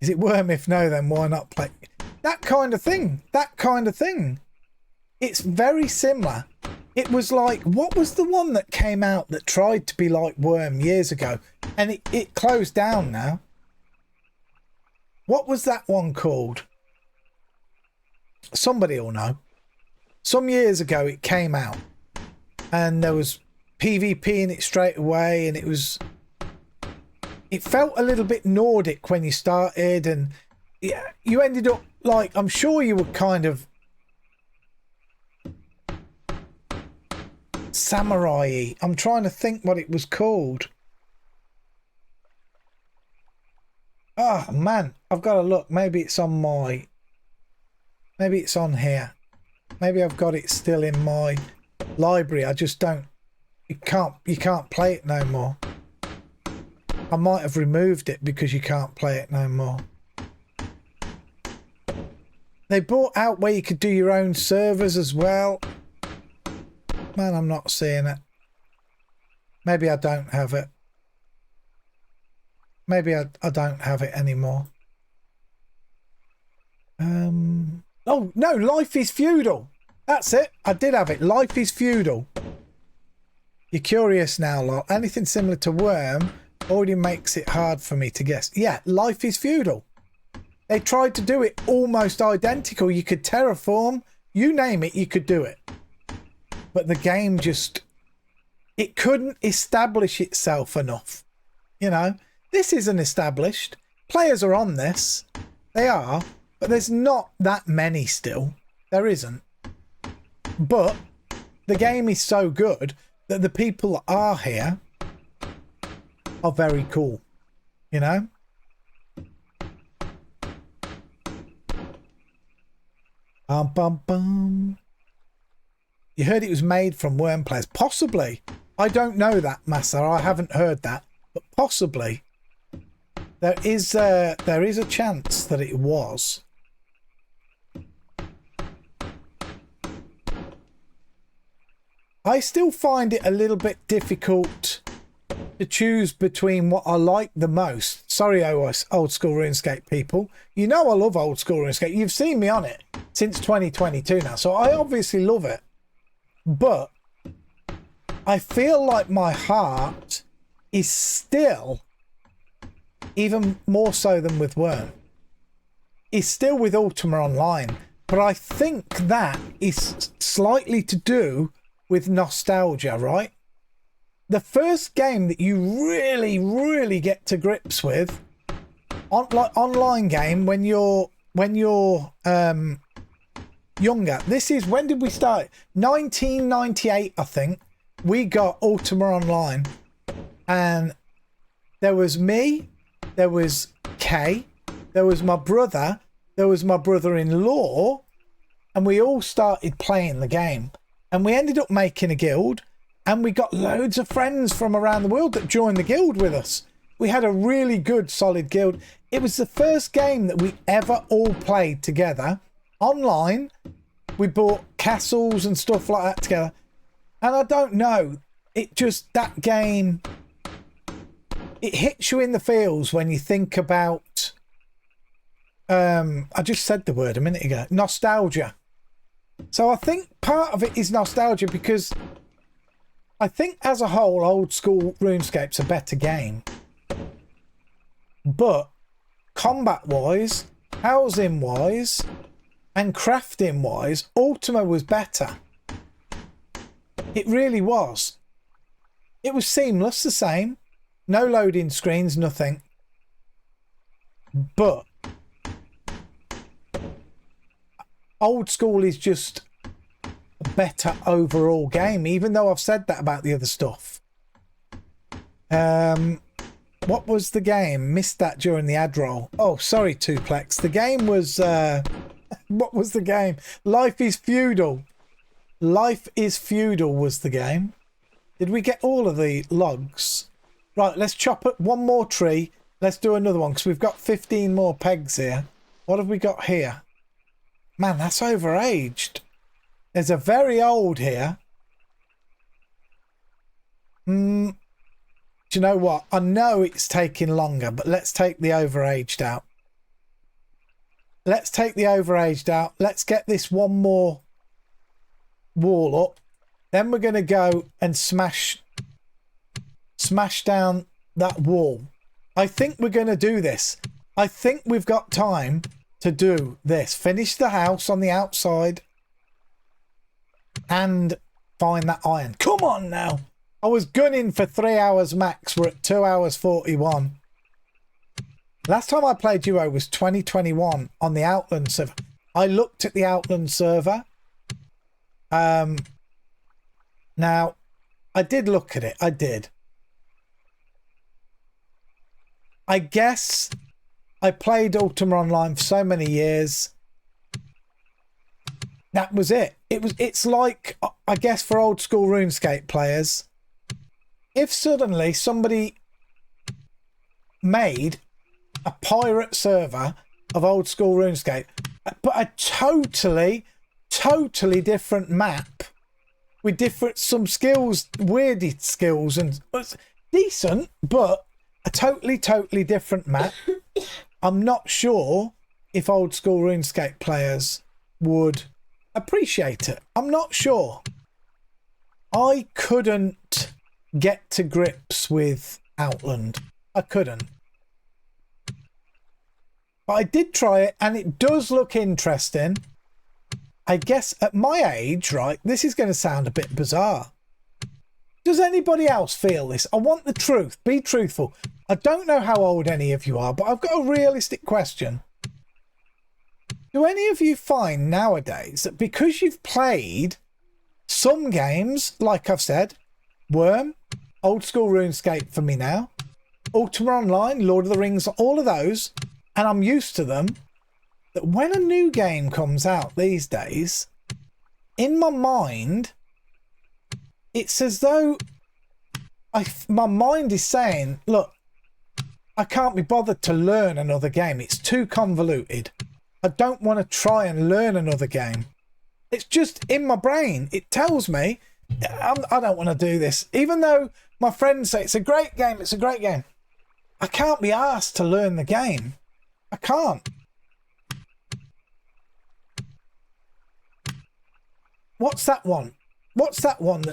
Is it Worm? If no, then why not play that kind of thing? That kind of thing. It's very similar. It was like, what was the one that came out that tried to be like Worm years ago, and it closed down now? What was that one called? Somebody will know. Some years ago it came out and there was PvP in it straight away, and it felt a little bit Nordic when you started, and yeah, you ended up like, I'm sure you were kind of samurai-y. I'm trying to think what it was called. Oh man, I've got to look. Maybe it's on here. Maybe I've got it still in my library. I just don't. You can't play it no more. I might have removed it because you can't play it no more. They brought out where you could do your own servers as well. Man, I'm not seeing it. Maybe I don't have it. Maybe I don't have it anymore. Oh, no, Life is Feudal. That's it. I did have it. Life is Feudal. You're curious now, lot. Anything similar to Worm already makes it hard for me to guess. Yeah, Life is Feudal. They tried to do it almost identical. You could terraform. You name it, you could do it. But the game just... it couldn't establish itself enough. You know, this isn't established. Players are on this. They are. But there's not that many still. There isn't. But the game is so good that the people that are here are very cool, you know? Bum, bum, bum. You heard it was made from worm players. Possibly. I don't know that, Massa. I haven't heard that. But possibly. There is a chance that it was. I still find it a little bit difficult to choose between what I like the most. Sorry, old school RuneScape people. You know I love old school RuneScape. You've seen me on it since 2022 now, so I obviously love it. But I feel like my heart is still, even more so than with Worm, is still with Ultima Online. But I think that is slightly to do with nostalgia, right? The first game that you really, really get to grips with, like online game, when you're younger. This is, when did we start? 1998, I think. We got Ultima Online, and there was me, there was Kay, there was my brother, there was my brother-in-law, and we all started playing the game. And we ended up making a guild, and we got loads of friends from around the world that joined the guild with us. We had a really good, solid guild. It was the first game that we ever all played together online. We bought castles and stuff like that together. And I don't know, it just, that game, it hits you in the feels when you think about, I just said the word a minute ago, nostalgia. So I think part of it is nostalgia, because I think as a whole, old school RuneScape's a better game. But combat wise, housing wise, and crafting wise, Ultima was better. It really was. It was seamless, the same. No loading screens, nothing. But old school is just a better overall game, even though I've said that about the other stuff. What was the game? Missed that during the ad roll. Oh, sorry, Tuplex. The game was... what was the game? Life is Feudal. Life is Feudal was the game. Did we get all of the logs? Right, let's chop up one more tree. Let's do another one, because we've got 15 more pegs here. What have we got here? Man, that's overaged. There's a very old here. Do you know what? I know it's taking longer, but let's take the overaged out. Let's take the overaged out. Let's get this one more wall up. Then we're going to go and smash down that wall. I think we're going to do this. I think we've got time to do this. Finish the house on the outside and find that iron. Come on now. I was gunning for 3 hours max. We're at 2 hours 41. Last time I played Duo was 2021 on the Outland server. I looked at the Outland server. Now, I did look at it. I did. I guess I played Ultima Online for so many years. That was it. It's like, I guess, for old school RuneScape players, if suddenly somebody made a pirate server of old school RuneScape, but a totally different map with some skills, weird skills, and decent, but a totally different map, I'm not sure if old school RuneScape players would appreciate it. I'm not sure. I couldn't get to grips with Outland. I couldn't. But I did try it, and it does look interesting. I guess at my age, right, this is going to sound a bit bizarre. Does anybody else feel this? I want the truth. Be truthful. I don't know how old any of you are, but I've got a realistic question. Do any of you find nowadays that because you've played Some games, like I've said, Worm, Old School RuneScape for me now, Ultima Online, Lord of the Rings, all of those, and I'm used to them, that when a new game comes out these days, in my mind, it's as though my mind is saying, look, I can't be bothered to learn another game. It's too convoluted. I don't want to try and learn another game. It's just in my brain. It tells me I don't want to do this. Even though my friends say it's a great game, it's a great game. I can't be asked to learn the game. I can't. What's that one? What's that one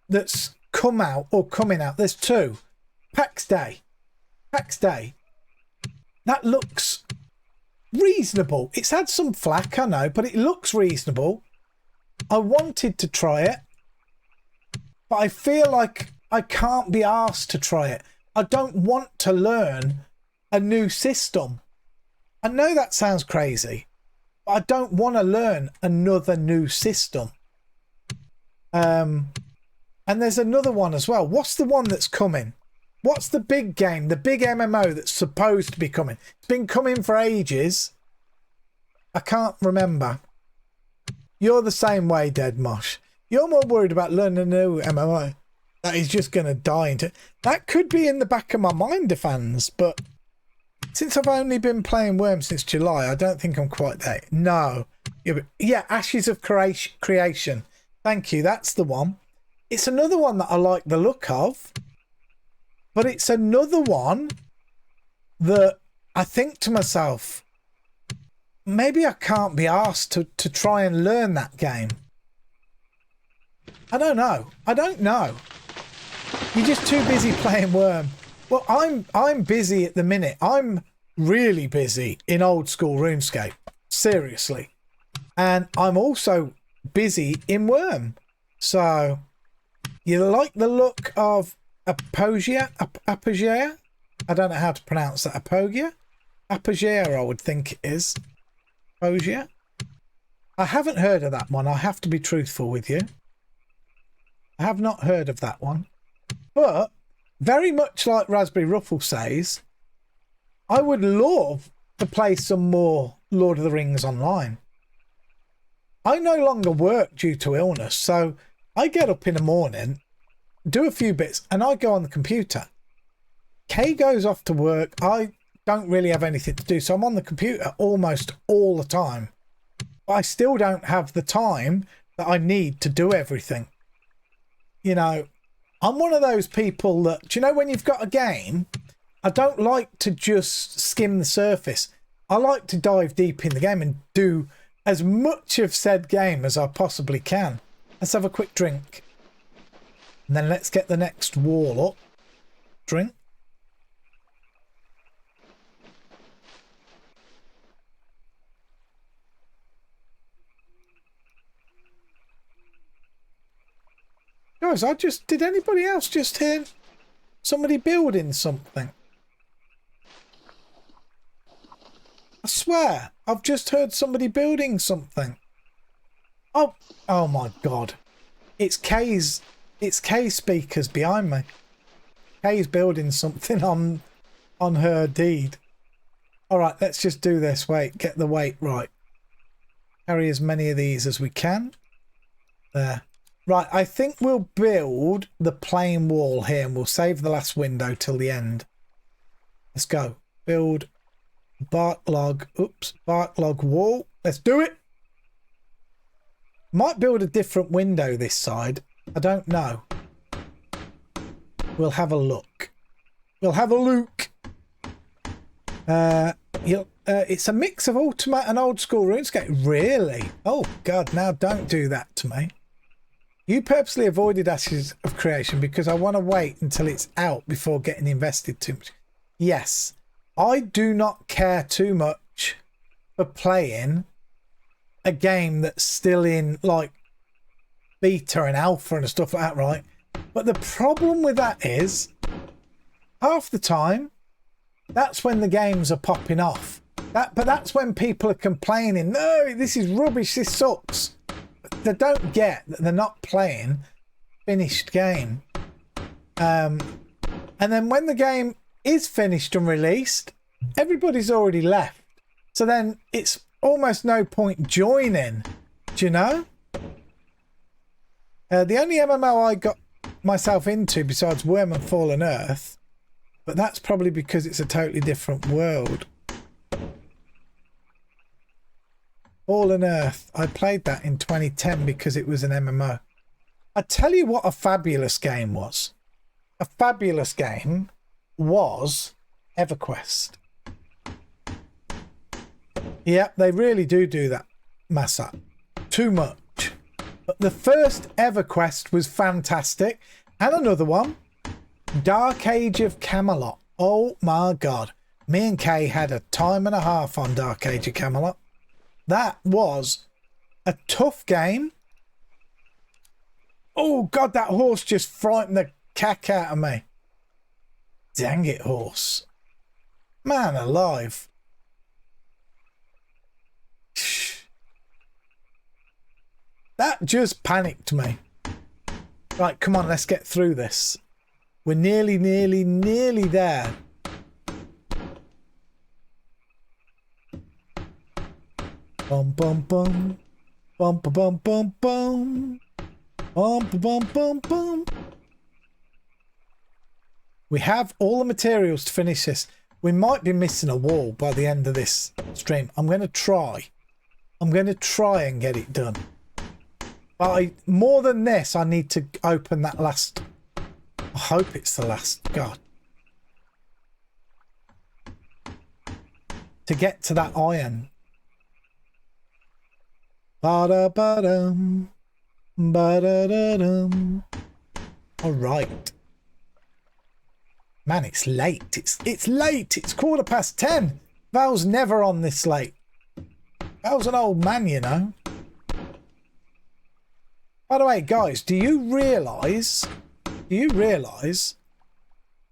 that's come out or coming out? There's two. PAX Day. PAX Day. That looks reasonable. It's had some flack, I know, but it looks reasonable. I wanted to try it, but I feel like I can't be asked to try it. I don't want to learn a new system. I know that sounds crazy, but I don't want to learn another new system. And there's another one as well. What's the one that's coming? What's the big game, the big MMO that's supposed to be coming? It's been coming for ages. I can't remember. You're the same way, Dead Mosh. You're more worried about learning a new MMO that is just going to die into. That could be in the back of my mind, fans, but since I've only been playing Worm since July, I don't think I'm quite there. No. Yeah, Ashes of Creation. Thank you. That's the one. It's another one that I like the look of, but it's another one that I think to myself, maybe I can't be asked to try and learn that game. I don't know. I don't know. You're just too busy playing Worm. Well, I'm busy at the minute. I'm really busy in Old School RuneScape. Seriously. And I'm also busy in Worm. So, you like the look of Apogea? Apogea? I don't know how to pronounce that. Apogea? Apogea, I would think it is. Apogea? I haven't heard of that one. I have to be truthful with you. I have not heard of that one. But, very much like Raspberry Ruffle says, I would love to play some more Lord of the Rings online. I no longer work due to illness, so I get up in the morning, do a few bits, and I go on the computer. Kay goes off to work. I don't really have anything to do, so I'm on the computer almost all the time. But I still don't have the time that I need to do everything. You know, I'm one of those people that, do you know, when you've got a game, I don't like to just skim the surface. I like to dive deep in the game and do as much of said game as I possibly can. Let's have a quick drink. And then let's get the next wall up. Drink. Guys, did anybody else just hear somebody building something? I swear, I've just heard somebody building something. Oh my God. It's Kay's speakers behind me. Kay's building something on her deed. All right, let's just do this. Wait, get the weight right. Carry as many of these as we can. There. Right, I think we'll build the plain wall here and we'll save the last window till the end. Let's go. Build bark log wall. Let's do it. Might build a different window this side. I don't know. We'll have a look. We'll have a look. It's a mix of Ultimate and Old School RuneScape. Really? Oh God, now don't do that to me. You purposely avoided Ashes of Creation because I want to wait until it's out before getting invested too much. Yes, I do not care too much for playing a game that's still in like beta and alpha and stuff like that, right? But the problem with that is half the time that's when the games are popping off. But that's when people are complaining, no, this is rubbish, this sucks. they don't get that they're not playing finished game. And then when the game is finished and released, everybody's already left. So then it's almost no point joining. Do you know? The only MMO I got myself into besides Worm and Fallen Earth, but that's probably because it's a totally different world. Fallen Earth, I played that in 2010 because it was an MMO. I tell you what a fabulous game was. A fabulous game was EverQuest. Yeah, they really do that, Massa. Too much. But the first EverQuest was fantastic. And another one, Dark Age of Camelot. Oh my God. Me and Kay had a time and a half on Dark Age of Camelot. That was a tough game. Oh God, that horse just frightened the cack out of me. Dang it, horse. Man alive. That just panicked me. Right, come on, let's get through this. We're nearly there. Bum bum bum. Bum bum bum bum bum. Bum bum bum bum. We have all the materials to finish this. We might be missing a wall by the end of this stream. I'm going to try. I'm going to try and get it done. But more than this, I need to open that last. I hope it's the last. God. To get to that iron. Ba-da-ba-dum. Ba-da-da-dum. All right. Man, it's late. It's late. It's 10:15. Val's never on this late. Val's an old man, you know. By the way, guys, do you realise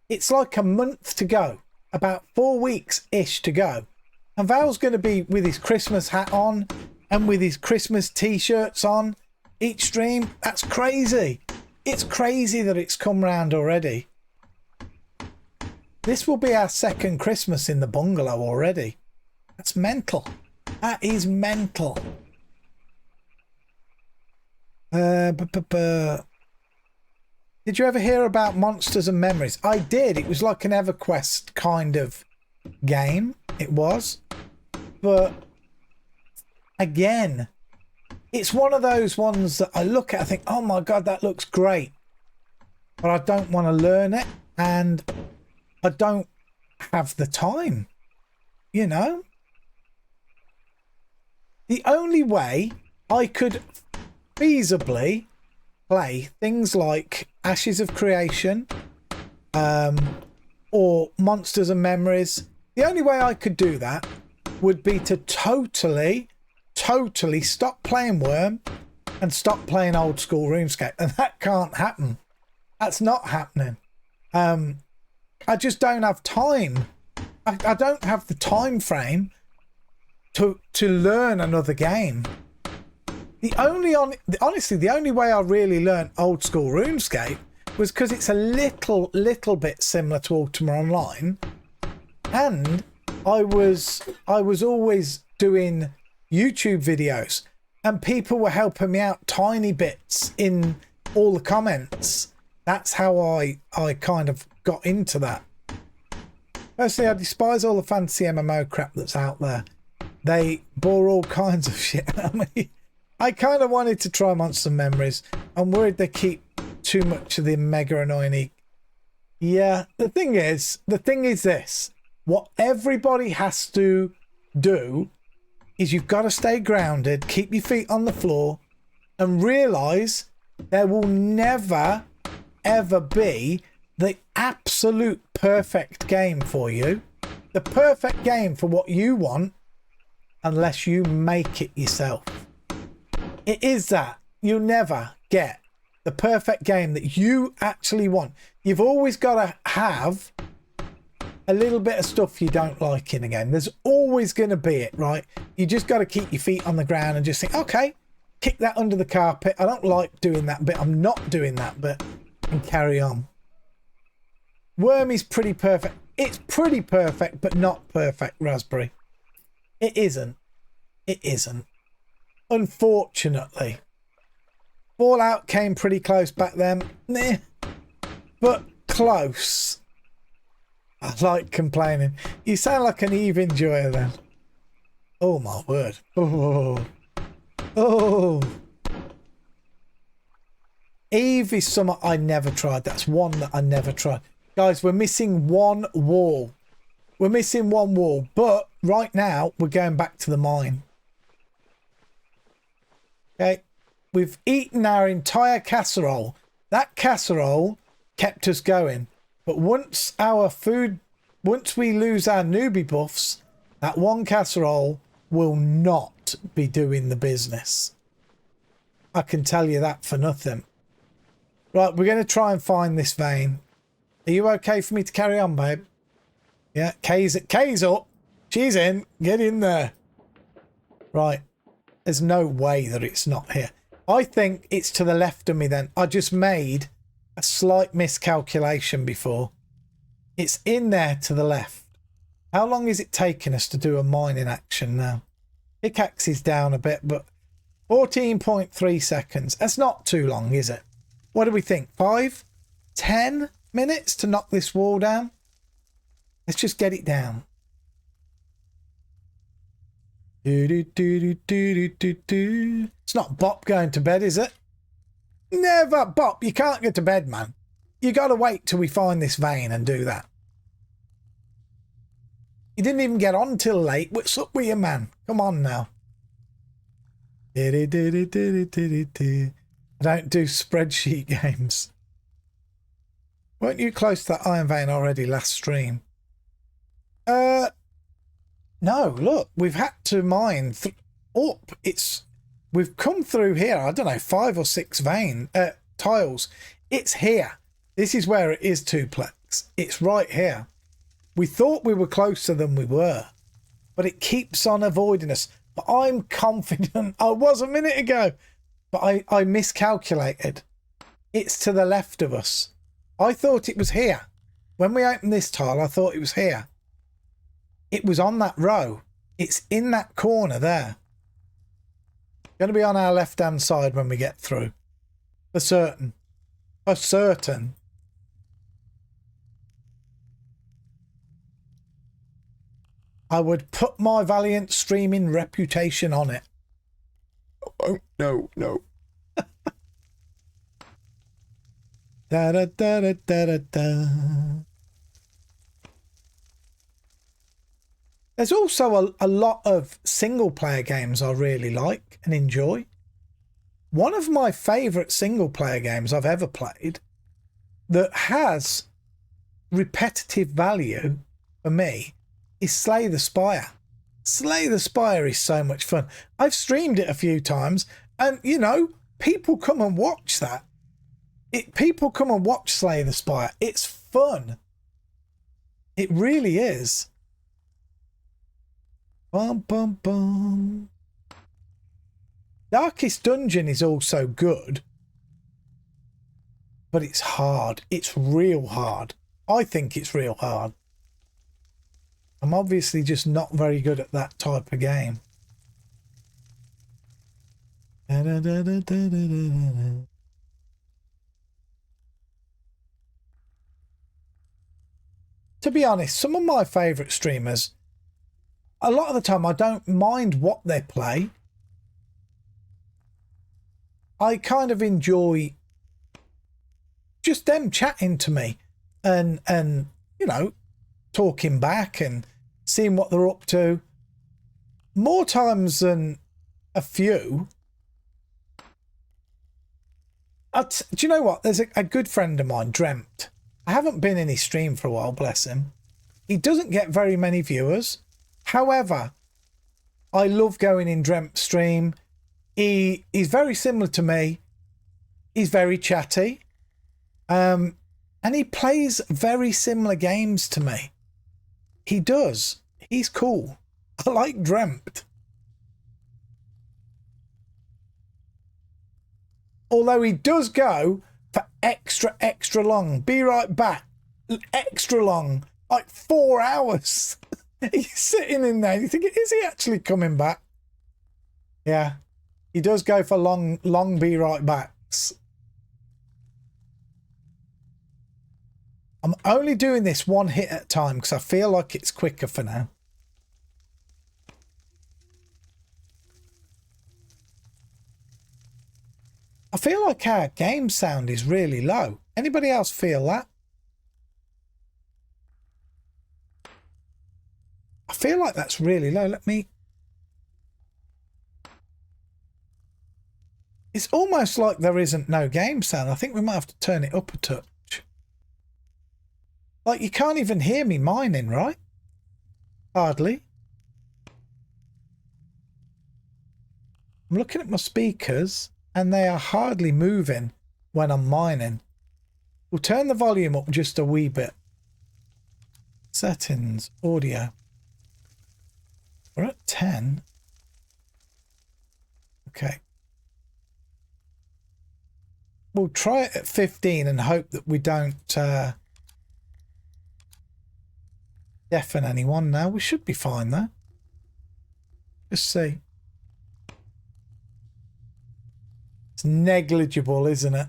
it's like a month to go, about 4 weeks-ish to go, and Val's going to be with his Christmas hat on and with his Christmas t-shirts on each stream? That's crazy. It's crazy that it's come round already. This will be our second Christmas in the bungalow already. That's mental. That is mental. Did you ever hear about Monsters and Memories? I did. It was like an EverQuest kind of game. It was. But again, it's one of those ones that I look at, I think, oh my God, that looks great. But I don't want to learn it, and I don't have the time, you know? The only way I could feasibly play things like Ashes of Creation or Monsters and Memories, the only way I could do that would be to totally stop playing Worm and stop playing old school RuneScape, and that can't happen. That's not happening. I just don't have time. I don't have the time frame to learn another game. Honestly, the only way I really learned old school RuneScape was because it's a little bit similar to Ultima Online, and I was always doing YouTube videos, and people were helping me out tiny bits in all the comments. That's how I kind of got into that. Personally, I despise all the fantasy MMO crap that's out there. They bore all kinds of shit at me. I kind of wanted to try Monster Memories. I'm worried they keep too much of the mega annoying. Yeah, the thing is this. What everybody has to do is you've got to stay grounded, keep your feet on the floor, and realise there will never, ever be the absolute perfect game for you. The perfect game for what you want, unless you make it yourself. It is that. You'll never get the perfect game that you actually want. You've always got to have a little bit of stuff you don't like in a game. There's always going to be it, right? You just got to keep your feet on the ground and just think, okay, kick that under the carpet. I don't like doing that bit. I'm not doing that bit. And carry on. Worm is pretty perfect. It's pretty perfect, but not perfect, Raspberry. It isn't. It isn't. Unfortunately. Fallout came pretty close back then. Nah. But close. I like complaining. You sound like an Eve enjoyer then. Oh my word. Oh. Oh. Eve is something I never tried. That's one that I never tried. Guys, we're missing one wall. We're missing one wall. But right now, we're going back to the mine. Okay. We've eaten our entire casserole. That casserole kept us going. But once we lose our newbie buffs, that one casserole will not be doing the business. I can tell you that for nothing. Right, we're going to try and find this vein. Are you okay for me to carry on, babe? Yeah, Kay's up. She's in. Get in there. Right. There's no way that it's not here. I think it's to the left of me then. I just made a slight miscalculation before. It's in there to the left. How long is it taking us to do a mining action now? Pickaxe is down a bit, but 14.3 seconds. That's not too long, is it? What do we think? 5? 10 minutes to knock this wall down? Let's just get it down. It's not Bop going to bed, is it? Never, Bop. You can't get to bed, man. You got to wait till we find this vein and do that. You didn't even get on till late. What's up with you, man? Come on now. I don't do spreadsheet games. Weren't you close to that iron vein already last stream? No, look, we've had to mine up. We've come through here, I don't know, 5 or 6 tiles. It's here. This is where it is, Tuplex. It's right here. We thought we were closer than we were, but it keeps on avoiding us. But I'm confident. I was a minute ago, but I miscalculated. It's to the left of us. I thought it was here. When we opened this tile, I thought it was here. It was on that row. It's in that corner there. Going to be on our left-hand side when we get through. For certain. For certain. I would put my Valiant streaming reputation on it. Oh, no, no. Da da da da da da. There's also a lot of single player games I really like and enjoy. One of my favourite single player games I've ever played that has repetitive value for me is Slay the Spire. Slay the Spire is so much fun. I've streamed it a few times and, you know, people come and watch that. People come and watch Slay the Spire. It's fun. It really is. Bum, bum, bum. Darkest Dungeon is also good, but it's hard. It's real hard. I think it's real hard. I'm obviously just not very good at that type of game. Da, da, da, da, da, da, da. To be honest, some of my favourite streamers, a lot of the time I don't mind what they play. I kind of enjoy just them chatting to me and you know, talking back and seeing what they're up to. More times than a few. Do you know what? There's a good friend of mine, Dreamt. I haven't been in his stream for a while, bless him. He doesn't get very many viewers. However, I love going in Dreamt's stream. He's very similar to me. He's very chatty. And he plays very similar games to me. He does. He's cool. I like Dreamt. Although he does go for extra long. Be right back. Extra long. Like 4 hours. He's sitting in there. You think, is he actually coming back? Yeah. He does go for long be right backs. I'm only doing this one hit at a time because I feel like it's quicker for now. I feel like our game sound is really low. Anybody else feel that? I feel like that's really low. Let me... It's almost like there isn't no game sound. I think we might have to turn it up a touch. Like, you can't even hear me mining, right? Hardly. I'm looking at my speakers and they are hardly moving when I'm mining. We'll turn the volume up just a wee bit. Settings, audio. We're at 10. Okay. We'll try it at 15 and hope that we don't deafen anyone now. We should be fine though. Just see. It's negligible, isn't it?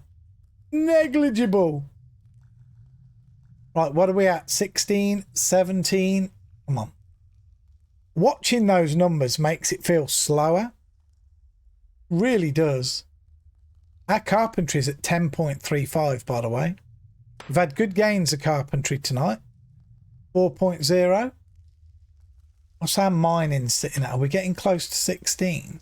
Negligible. Right, what are we at? 16, 17. Come on. Watching those numbers makes it feel slower. Really does. Our carpentry is at 10.35, by the way. We've had good gains of carpentry tonight. 4.0. What's our mining sitting at? Are we getting close to 16?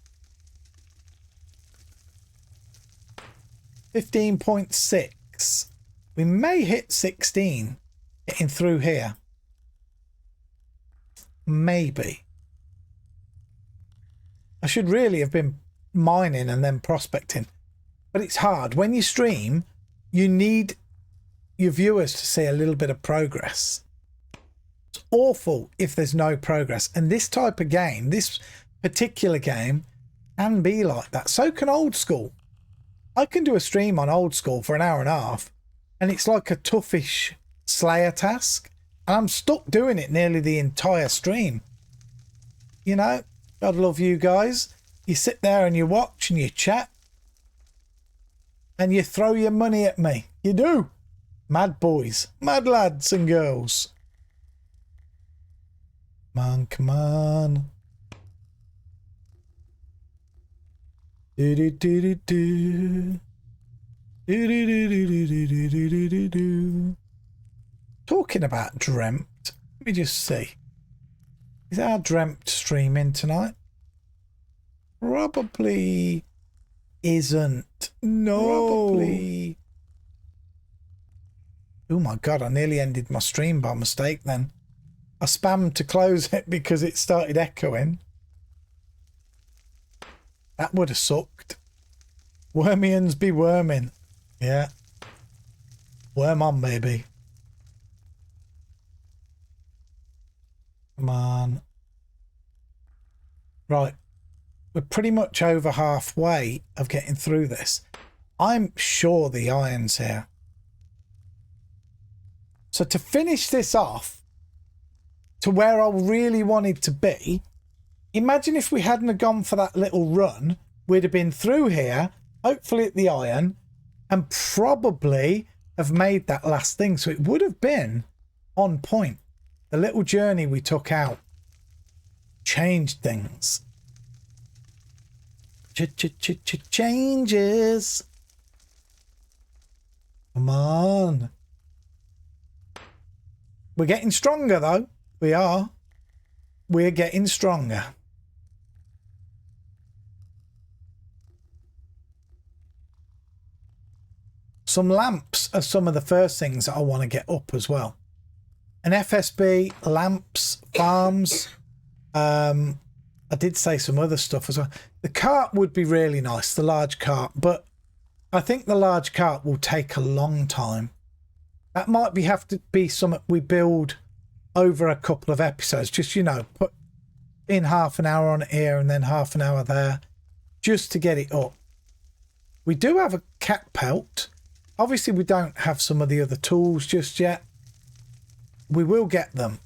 15.6. We may hit 16 getting through here. Maybe. I should really have been mining and then prospecting. But it's hard. When you stream, you need your viewers to see a little bit of progress. It's awful if there's no progress. And this type of game, this particular game, can be like that. So can old school. I can do a stream on old school for an hour and a half, and it's like a toughish Slayer task. And I'm stuck doing it nearly the entire stream. You know, God love you guys. You sit there and you watch and you chat. And you throw your money at me. You do. Mad boys. Mad lads and girls. Come on, come on. Do do do do do. Do do do do do do do do do. Talking about dreamt. Let me just see. Is our dreamt streaming tonight? Probably isn't. No. Probably. Oh my god, I nearly ended my stream by mistake then. I spammed to close it because it started echoing. That would have sucked. Wormians be worming. Yeah. Worm on, baby. Come on. Right. We're pretty much over halfway of getting through this. I'm sure the iron's here. So to finish this off to where I really wanted to be, imagine if we hadn't have gone for that little run, we'd have been through here, hopefully at the iron, and probably have made that last thing. So it would have been on point. The little journey we took out changed things. Changes. Come on. We're getting stronger though. We are. We're getting stronger. Some lamps are some of the first things that I want to get up as well. An FSB, lamps, farms. I did say some other stuff as well. The cart would be really nice, the large cart, but I think the large cart will take a long time. That might have to be something we build over a couple of episodes. Just, you know, put in half an hour on it here and then half an hour there, just to get it up. We do have a cat pelt. Obviously, we don't have some of the other tools just yet. We will get them.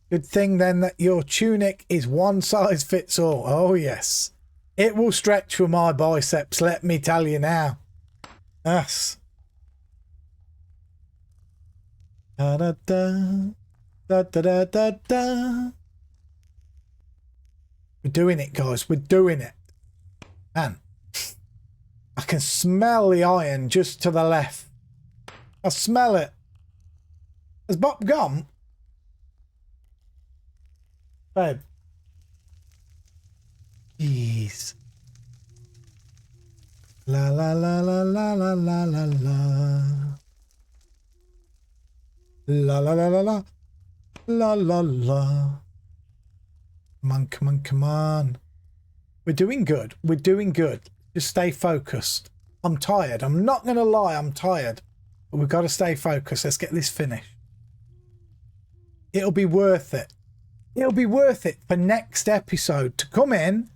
Good thing then that your tunic is one size fits all. Oh, yes. It will stretch for my biceps, let me tell you now. Yes. Da da da. Da da da da da. We're doing it, guys. We're doing it. Man, I can smell the iron just to the left. I smell it. Has Bob gone? Babe. Jeez. La la la la la la la la la. La la la la la. La la la. Come on, come on, come on. We're doing good. We're doing good. Just stay focused. I'm tired. I'm not going to lie. I'm tired. But we've got to stay focused. Let's get this finished. It'll be worth it. It'll be worth it for next episode to come in,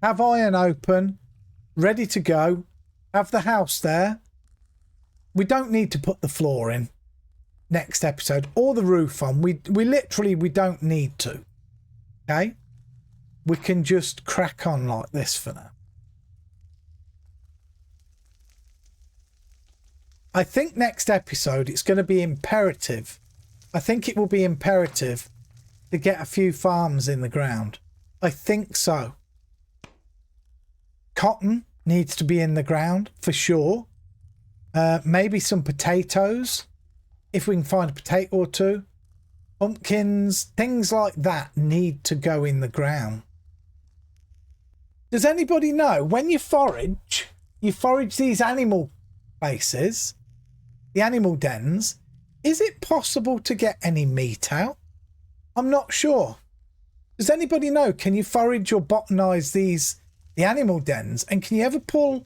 have iron open, ready to go, have the house there. We don't need to put the floor in next episode or the roof on. We literally, we don't need to. Okay? We can just crack on like this for now. I think next episode it's going to be imperative. I think it will be imperative to get a few farms in the ground. I think so. Cotton needs to be in the ground for sure. Maybe some potatoes, if we can find a potato or two. Pumpkins, things like that need to go in the ground. Does anybody know when you forage these animal places, the animal dens, is it possible to get any meat out? I'm not sure. Does anybody know? Can you forage or botanize the animal dens, and can you ever pull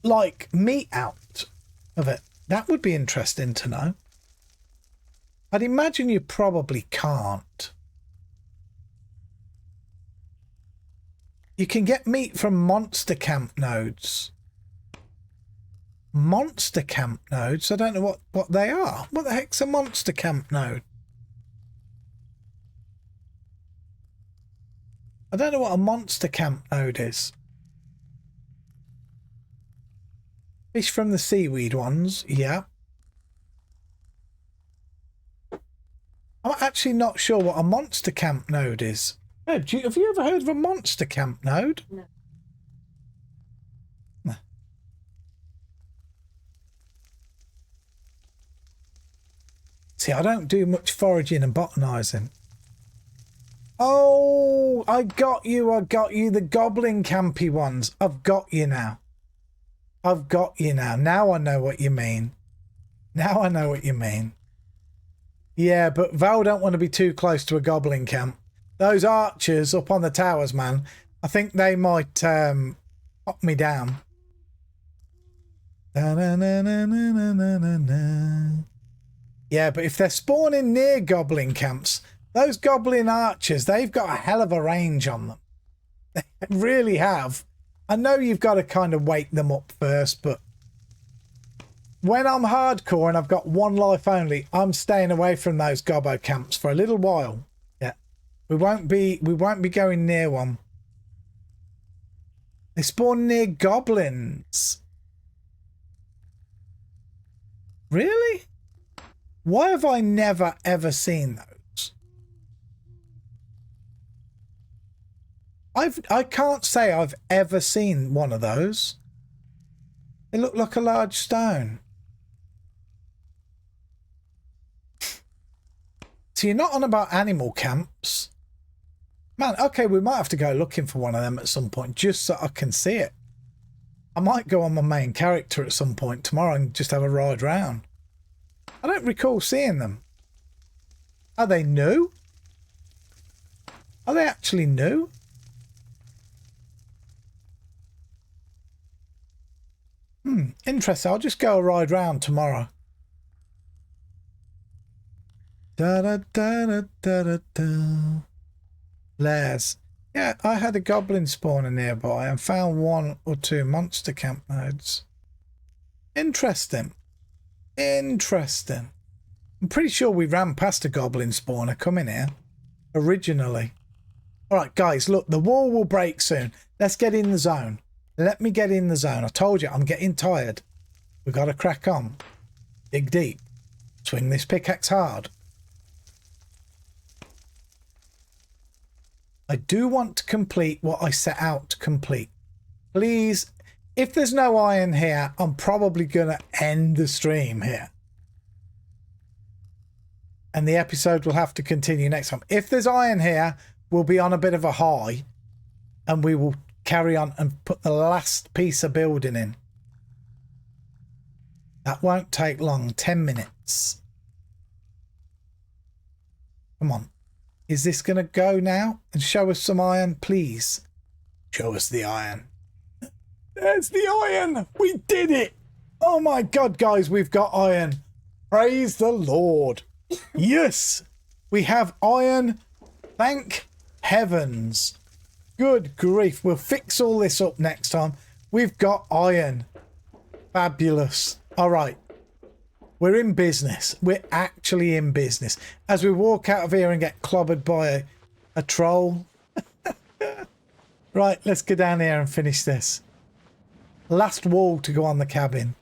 like meat out of it? That would be interesting to know. I'd imagine you probably can't. You can get meat from monster camp nodes. Monster camp nodes? I don't know what they are. What the heck's a monster camp node? I don't know what a monster camp node is. Fish from the seaweed ones, yeah. I'm actually not sure what a monster camp node is. Have you ever heard of a monster camp node? No. No. See, I don't do much foraging and botanizing. Oh, I got you, the goblin campy ones. I've got you now. I've got you now. Now I know what you mean. Now I know what you mean. Yeah, but Val don't want to be too close to a goblin camp. Those archers up on the towers, man, I think they might pop me down. Yeah, but if they're spawning near goblin camps, those goblin archers, they've got a hell of a range on them. They really have. I know you've got to kind of wake them up first, but when I'm hardcore and I've got one life only, I'm staying away from those gobbo camps for a little while. Yeah. We won't be going near one. They spawn near goblins. Really? Why have I never ever seen those? I can't say I've ever seen one of those. They look like a large stone. So you're not on about animal camps. Man, okay, we might have to go looking for one of them at some point just so I can see it. I might go on my main character at some point tomorrow and just have a ride round. I don't recall seeing them. Are they new? Are they actually new? Interesting. I'll just go a ride round tomorrow. Da da da da da da da. Lairs. Yeah, I had a goblin spawner nearby and found 1 or 2 monster camp nodes. Interesting. Interesting. I'm pretty sure we ran past a goblin spawner coming here originally. All right, guys, look, the wall will break soon. Let's get in the zone. Let me get in the zone. I told you, I'm getting tired. We've got to crack on. Dig deep. Swing this pickaxe hard. I do want to complete what I set out to complete. Please, if there's no iron here, I'm probably going to end the stream here. And the episode will have to continue next time. If there's iron here, we'll be on a bit of a high. And we will carry on and put the last piece of building in. That won't take long. 10 minutes. Come on. Is this going to go now? And show us some iron, please. Show us the iron. There's the iron. We did it. Oh my God, guys, we've got iron. Praise the Lord. Yes, we have iron. Thank heavens. Good grief. We'll fix all this up next time. We've got iron. Fabulous. All right. We're in business. We're actually in business. As we walk out of here and get clobbered by a troll. Right, let's go down here and finish this. Last wall to go on the cabin.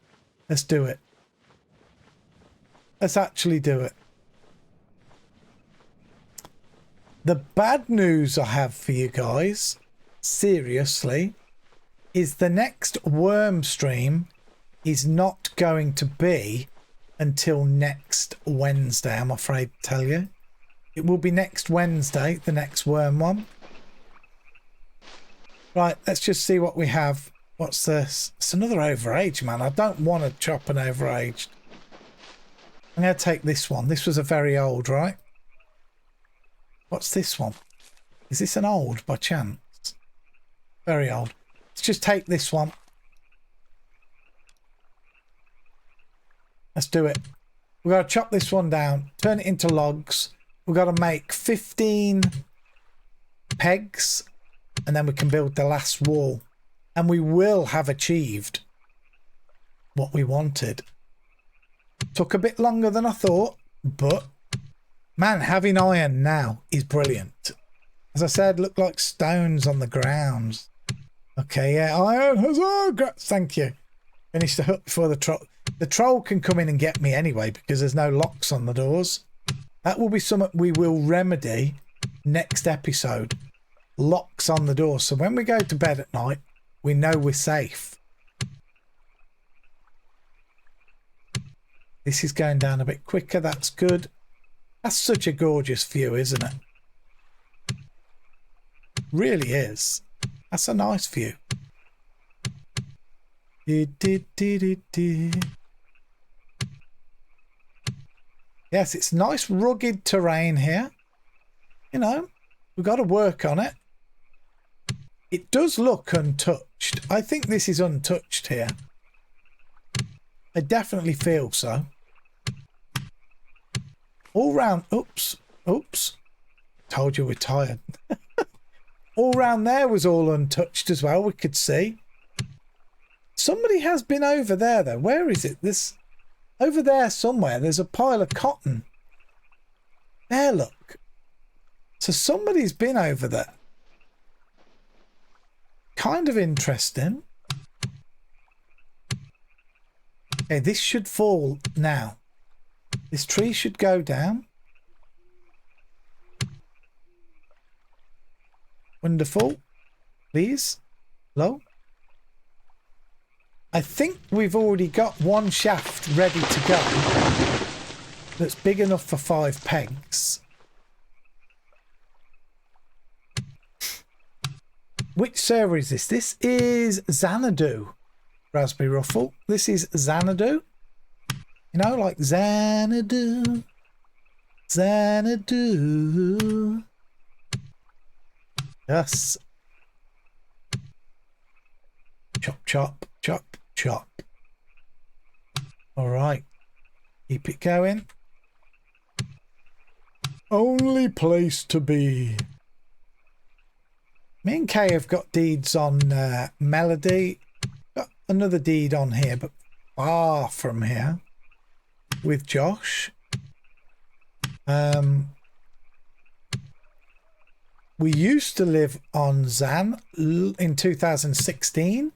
Let's do it. Let's actually do it. The bad news I have for you guys, seriously, is the next worm stream is not going to be until next Wednesday, I'm afraid to tell you. It will be next Wednesday, the next worm one. Right, let's just see what we have. What's this? It's another overage, man. I don't want to chop an overaged. I'm going to take this one. This was a very old, right? What's this one? Is this an old by chance? Very old. Let's just take this one. Let's do it. We've got to chop this one down, turn it into logs. We've got to make 15 pegs, and then we can build the last wall. And we will have achieved what we wanted. Took a bit longer than I thought, but man, having iron now is brilliant. As I said, look like stones on the ground. Okay, yeah, iron has thank you. Finish the hut before the troll. The troll can come in and get me anyway because there's no locks on the doors. That will be something we will remedy next episode. Locks on the door. So when we go to bed at night, we know we're safe. This is going down a bit quicker. That's good. That's such a gorgeous view, isn't it? Really is. That's a nice view. Yes, it's nice rugged terrain here. You know, we've got to work on it. It does look untouched. I think this is untouched here. I definitely feel so. All round, oops. Told you we're tired. All round there was all untouched as well, we could see. Somebody has been over there though. Where is it? This over there somewhere, there's a pile of cotton. There, look. So somebody's been over there. Kind of interesting. Okay, this should fall now. This tree should go down. Wonderful. Please. Hello. I think we've already got one shaft ready to go. That's big enough for 5 pegs. Which server is this? This is Xanadu. Raspberry Ruffle. This is Xanadu. You know, like Xanadu. Xanadu. Yes. Chop, chop, chop, chop. All right. Keep it going. Only place to be. Me and Kay have got deeds on Melody. Got another deed on here, but far from here with Josh. We used to live on Zan in 2016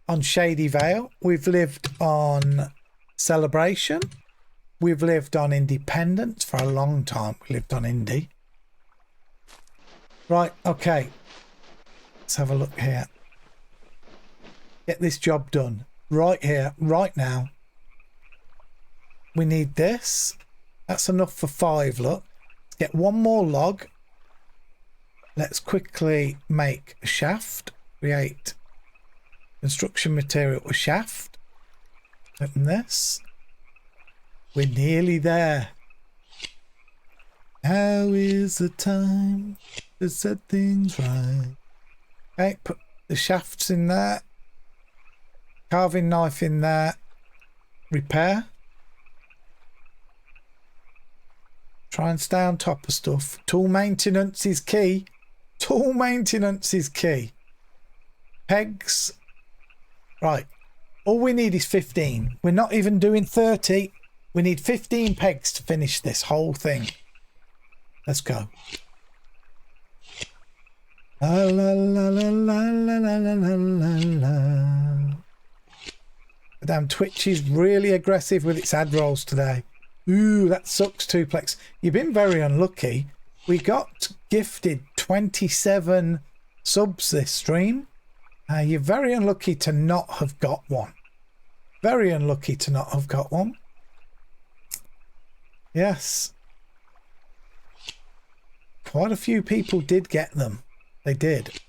on Shady Vale. We've lived on Celebration. We've lived on Independence for a long time. We lived on Indy. Right, okay. Let's have a look here. Get this job done. Right here, right now. We need this. That's enough for 5, look. Let's get one more log. Let's quickly make a shaft. Create construction material with shaft. Open this. We're nearly there. Now is the time to set things right. Okay, put the shafts in there. Carving knife in there. Repair. Try and stay on top of stuff. Tool maintenance is key. Tool maintenance is key. Pegs. Right. All we need is 15. We're not even doing 30. We need 15 pegs to finish this whole thing. Let's go. La la la la la la la la la la. Damn, Twitch is really aggressive with its ad rolls today. Ooh, that sucks, Tuplex. You've been very unlucky. We got gifted 27 subs this stream. You're very unlucky to not have got one. Very unlucky to not have got one. Yes. Quite a few people did get them. They did.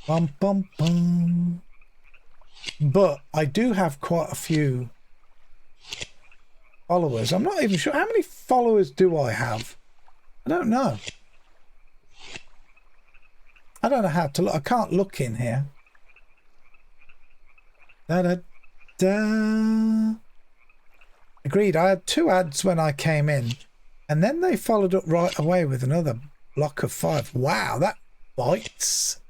Bum, bum, bum. But I do have quite a few followers. I'm not even sure. How many followers do I have? I don't know. I don't know how to look. I can't look in here. Da, da, da. Agreed. I had 2 ads when I came in, and then they followed up right away with another block of 5. Wow, that bites.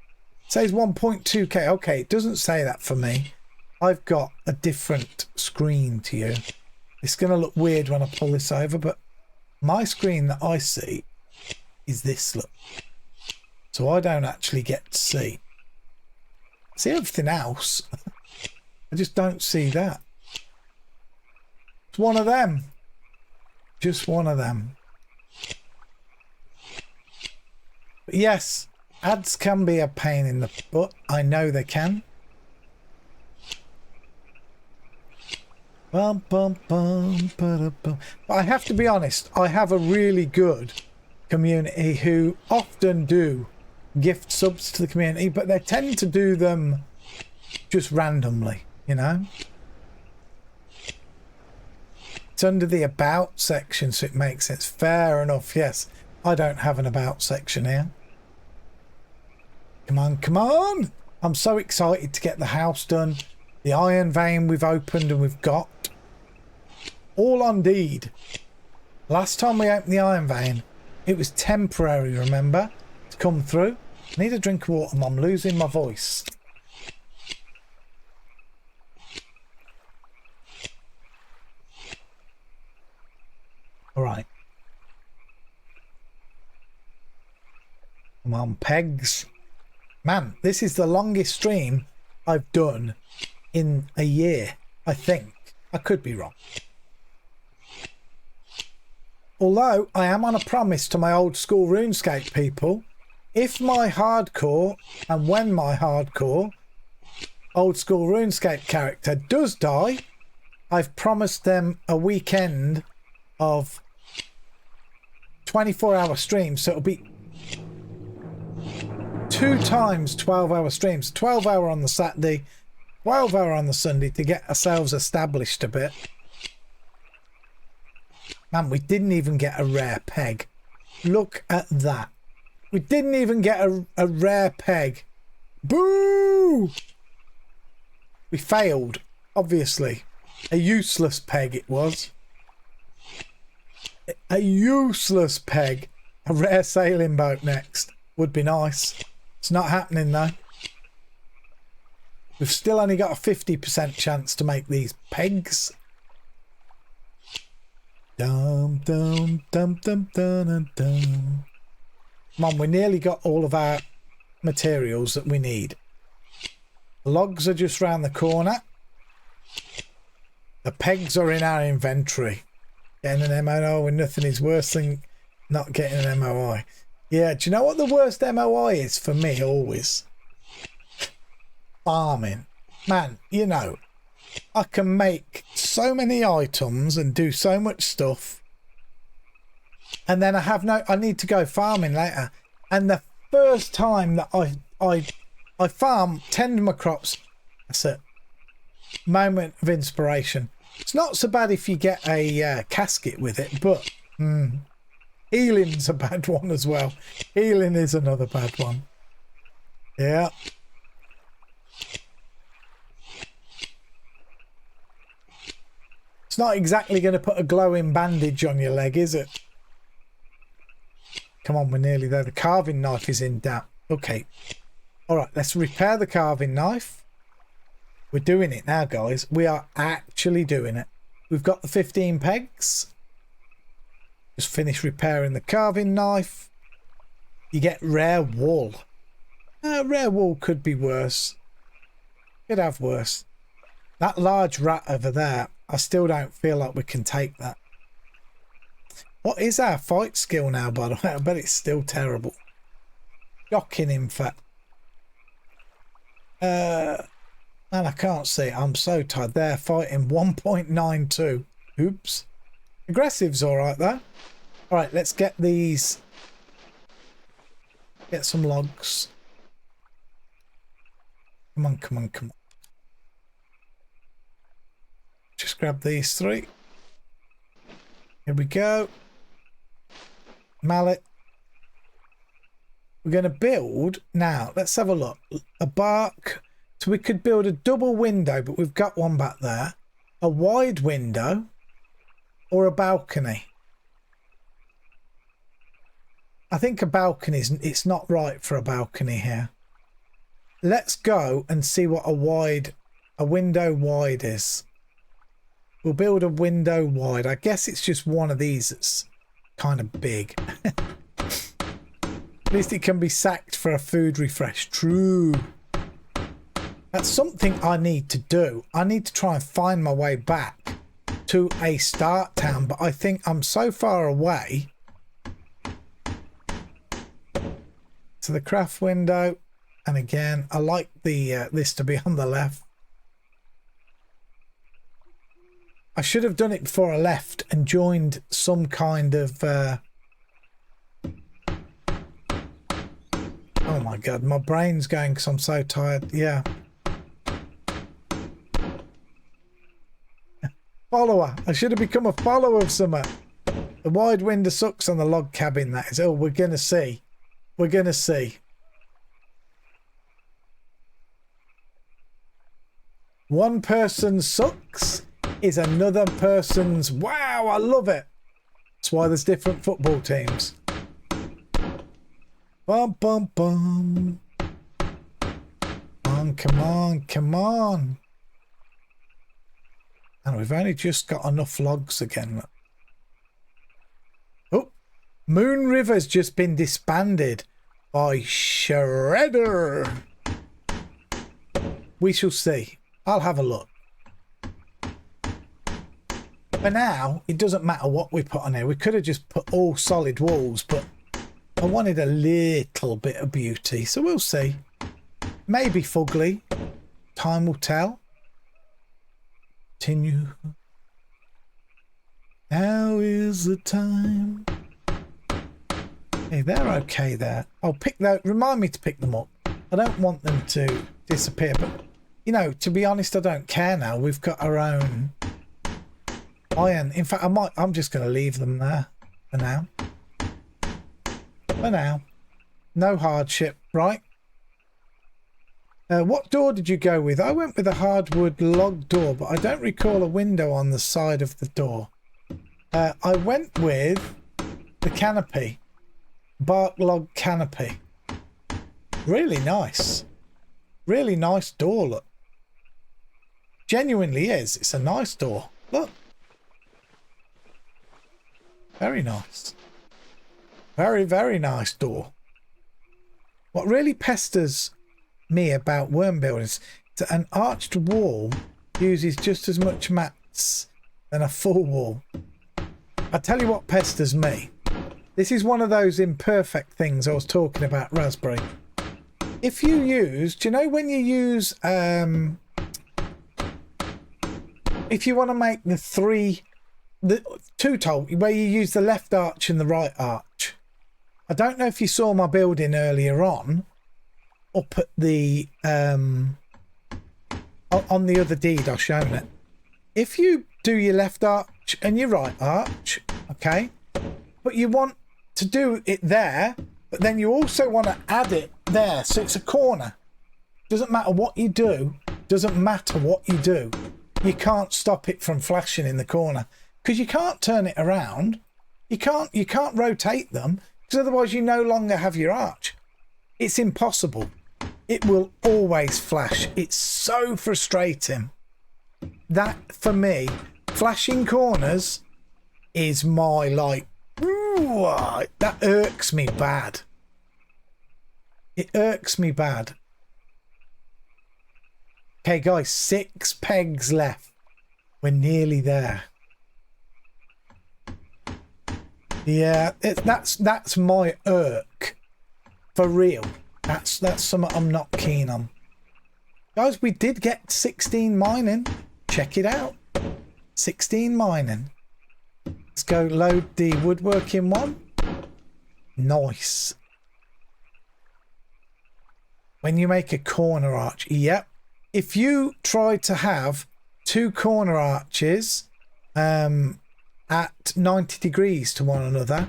It says 1.2k. Okay, it doesn't say that for me. I've got a different screen to you. It's going to look weird when I pull this over, but my screen that I see is this, look. So I don't actually get to see everything else. I just don't see that. It's one of them. Just one of them. But yes, ads can be a pain in the butt. I know they can. Bum, bum, bum, ba, bum. But I have to be honest, I have a really good community who often do gift subs to the community, but they tend to do them just randomly, you know. It's under the about section, so it makes sense. Fair enough. Yes, I don't have an about section here. Come on, come on. I'm so excited to get the house done. The iron vein we've opened and we've got. All on deed. Last time we opened the iron vein, it was temporary, remember? To come through. I need a drink of water, Mum. I'm losing my voice. All right. Come on, pegs. Man, this is the longest stream I've done in a year, I think. I could be wrong. Although I am on a promise to my old school RuneScape people, if my hardcore and when my hardcore old school RuneScape character does die, I've promised them a weekend of 24-hour streams, so it'll be 2 times 12-hour streams. 12-hour on the Saturday, 12-hour on the Sunday to get ourselves established a bit. Man, we didn't even get a rare peg. Look at that. We didn't even get a rare peg. Boo! We failed, obviously. A useless peg it was. A useless peg. A rare sailing boat next. Would be nice. It's not happening though. We've still only got a 50% chance to make these pegs. Dum dum dum dum dum dum. Come on, we nearly got all of our materials that we need. The logs are just round the corner. The pegs are in our inventory. Getting an MOI when nothing is worse than not getting an MOI. Yeah, do you know what the worst MOI is for me always? Farming. Man, you know, I can make so many items and do so much stuff, and then I need to go farming later. And the first time that I farm, tend my crops, that's it. Moment of inspiration. It's not so bad if you get a casket with it, but healing's a bad one as well. Healing is another bad one. Yeah. It's not exactly going to put a glowing bandage on your leg, is it? Come on, we're nearly there. The carving knife is in doubt. Okay. All right, let's repair the carving knife. We're doing it now, guys. We are actually doing it. We've got the 15 pegs. Just finish repairing the carving knife. You get rare wool. Rare wool could be worse. Could have worse. That large rat over there, I still don't feel like we can take that. What is our fight skill now, by the way? I bet it's still terrible. Shocking, in fact. Man, I can't see it. I'm so tired. They're fighting 1.92. Oops. Aggressive's all right, though. All right, let's get these. Get some logs. Come on, come on, come on. Just grab these 3. Here we go. Mallet. We're going to build now. Let's have a look. A bark. So we could build a double window, but we've got one back there. A wide window or a balcony. I think a balcony it's not right for a balcony here. Let's go and see what a window wide is. We'll build a window wide. I guess it's just one of these that's kind of big. At least it can be sacked for a food refresh. True. That's something I need to do. I need to try and find my way back to a start town, but I think I'm so far away. To the craft window, and again, I like the this to be on the left. I should have done it before I left and joined some kind of oh my god, my brain's going because I'm so tired. Yeah. Follower. I should have become a follower of summer. The wide window sucks on the log cabin, that is. Oh, we're gonna see. We're gonna see. One person sucks is another person's wow. I love it. That's why there's different football teams. Bum bum bum. Come on, come on. And we've only just got enough logs again. Oh, Moon River's just been disbanded by Shredder. We shall see. I'll have a look. For now, it doesn't matter what we put on here. We could have just put all solid walls, but I wanted a little bit of beauty, so we'll see. Maybe fugly. Time will tell. Continue. Now is the time. Hey, they're okay there. I'll pick that. Remind me to pick them up. I don't want them to disappear, but you know, to be honest, I don't care now. We've got our own iron. In fact, I'm just going to leave them there for now. For now. No hardship, right? What door did you go with? I went with a hardwood log door, but I don't recall a window on the side of the door. I went with the canopy. bark log canopy. Really nice. Really nice door, look. Genuinely is. It's a nice door. Look. Very nice. Very, very nice door. What really pesters me about worm buildings is that an arched wall uses just as much mats than a full wall. I tell you what pesters me. This is one of those imperfect things I was talking about, Raspberry. If you use, do you know when you use, if you want to make the two-tole, where you use the left arch and the right arch. I don't know if you saw my building earlier on, up at the, on the other deed I've shown it. If you do your left arch and your right arch, okay, but you want to do it there, but then you also want to add it there, so it's a corner. Doesn't matter what you do, doesn't matter what you do, you can't stop it from flashing in the corner, because you can't turn it around. You can't rotate them, because otherwise you no longer have your arch. It's impossible. It will always flash. It's so frustrating. That, for me, flashing corners is my, like, ooh, that irks me bad. It irks me bad. Okay, guys, 6 pegs left. We're nearly there. Yeah, that's my irk. For real. That's something I'm not keen on. Guys, we did get 16 mining. Check it out. 16 mining. Let's go load the woodworking one. Nice. When you make a corner arch, yep. If you try to have 2 corner arches at 90 degrees to one another,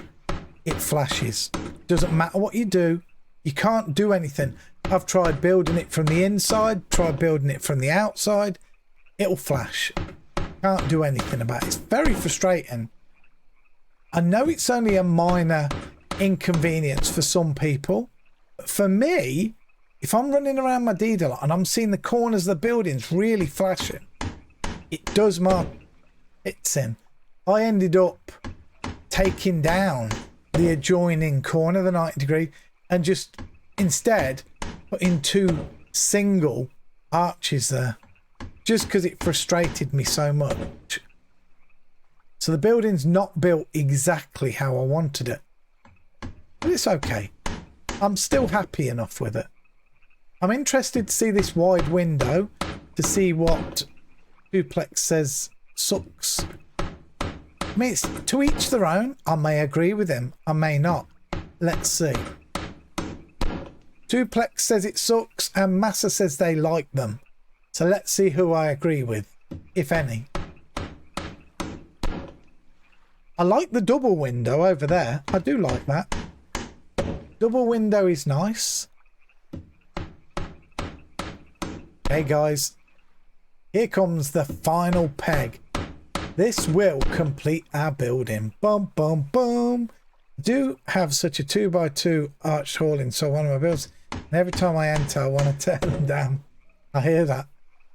it flashes. Doesn't matter what you do, you can't do anything. I've tried building it from the inside, tried building it from the outside, it'll flash. Can't do anything about it. It's very frustrating. I know it's only a minor inconvenience for some people, but for me, if I'm running around my deed a lot and I'm seeing the corners of the buildings really flashing, it does my hits in. I ended up taking down the adjoining corner, the 90 degree, and just instead putting 2 single arches there, just because it frustrated me so much. So the building's not built exactly how I wanted it, but it's okay. I'm still happy enough with it. I'm interested to see this wide window, to see what Duplex says sucks. I mean, it's to each their own. I may agree with him, I may not. Let's see. Duplex says it sucks and Massa says they like them. So let's see who I agree with, if any. I like the double window over there. I do like that. Double window is nice. Hey guys, here comes the final peg. This will complete our building. Boom, boom, boom. I do have such a 2x2 arched hall inside one of my builds, and every time I enter I want to tear them down. I hear that.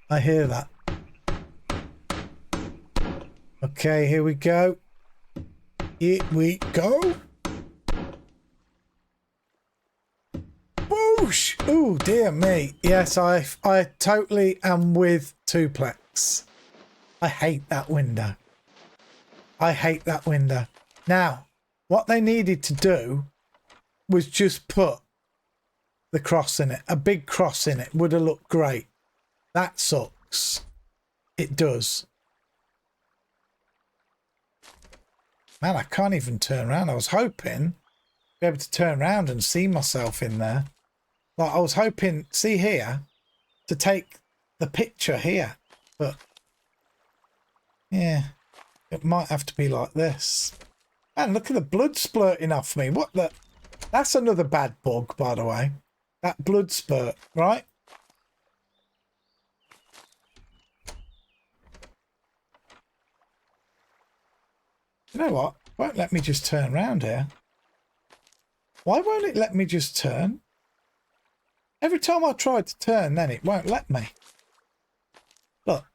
I hear that. Okay, here we go. Here we go. Whoosh! Oh dear me. Yes, I totally am with Duplex. I hate that window. I hate that window. Now, what they needed to do was just put the cross in it. A big cross in it would have looked great. That sucks. It does. Man, I can't even turn around. I was hoping to be able to turn around and see myself in there. Like I was hoping, see here, to take the picture here. But yeah, it might have to be like this. Man, look at the blood splurting off me. What the? That's another bad bug, by the way. That blood spurt, right? You know what? Won't let me just turn around here. Why won't it let me just turn? Every time I try to turn, then it won't let me. Look,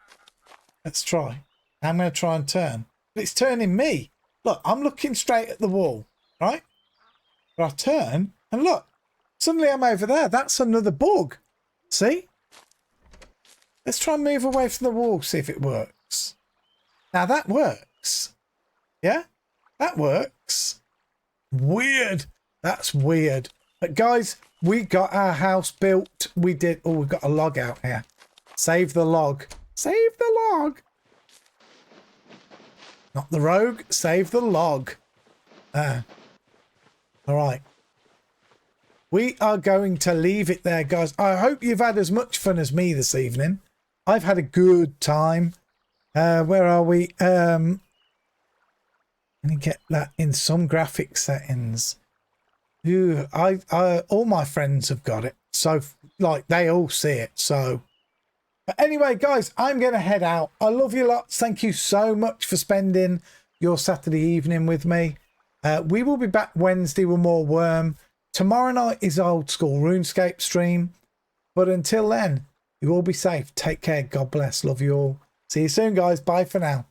let's try. I'm going to try and turn. But it's turning me. Look, I'm looking straight at the wall, right? But I turn and look, suddenly I'm over there. That's another bug. See? Let's try and move away from the wall, see if it works. Now that works. Yeah, that works. Weird. That's weird. But guys, we got our house built. We did. Oh, we've got a log out here. Save the log. Save the log. Not the rogue. Save the log. All right. We are going to leave it there, guys. I hope you've had as much fun as me this evening. I've had a good time. Where are we? Let me get that in some graphic settings. Ooh, all my friends have got it. So, like, they all see it. So, but anyway, guys, I'm going to head out. I love you lots. Thank you so much for spending your Saturday evening with me. We will be back Wednesday with more Worm. Tomorrow night is old school RuneScape stream. But until then, you all be safe. Take care. God bless. Love you all. See you soon, guys. Bye for now.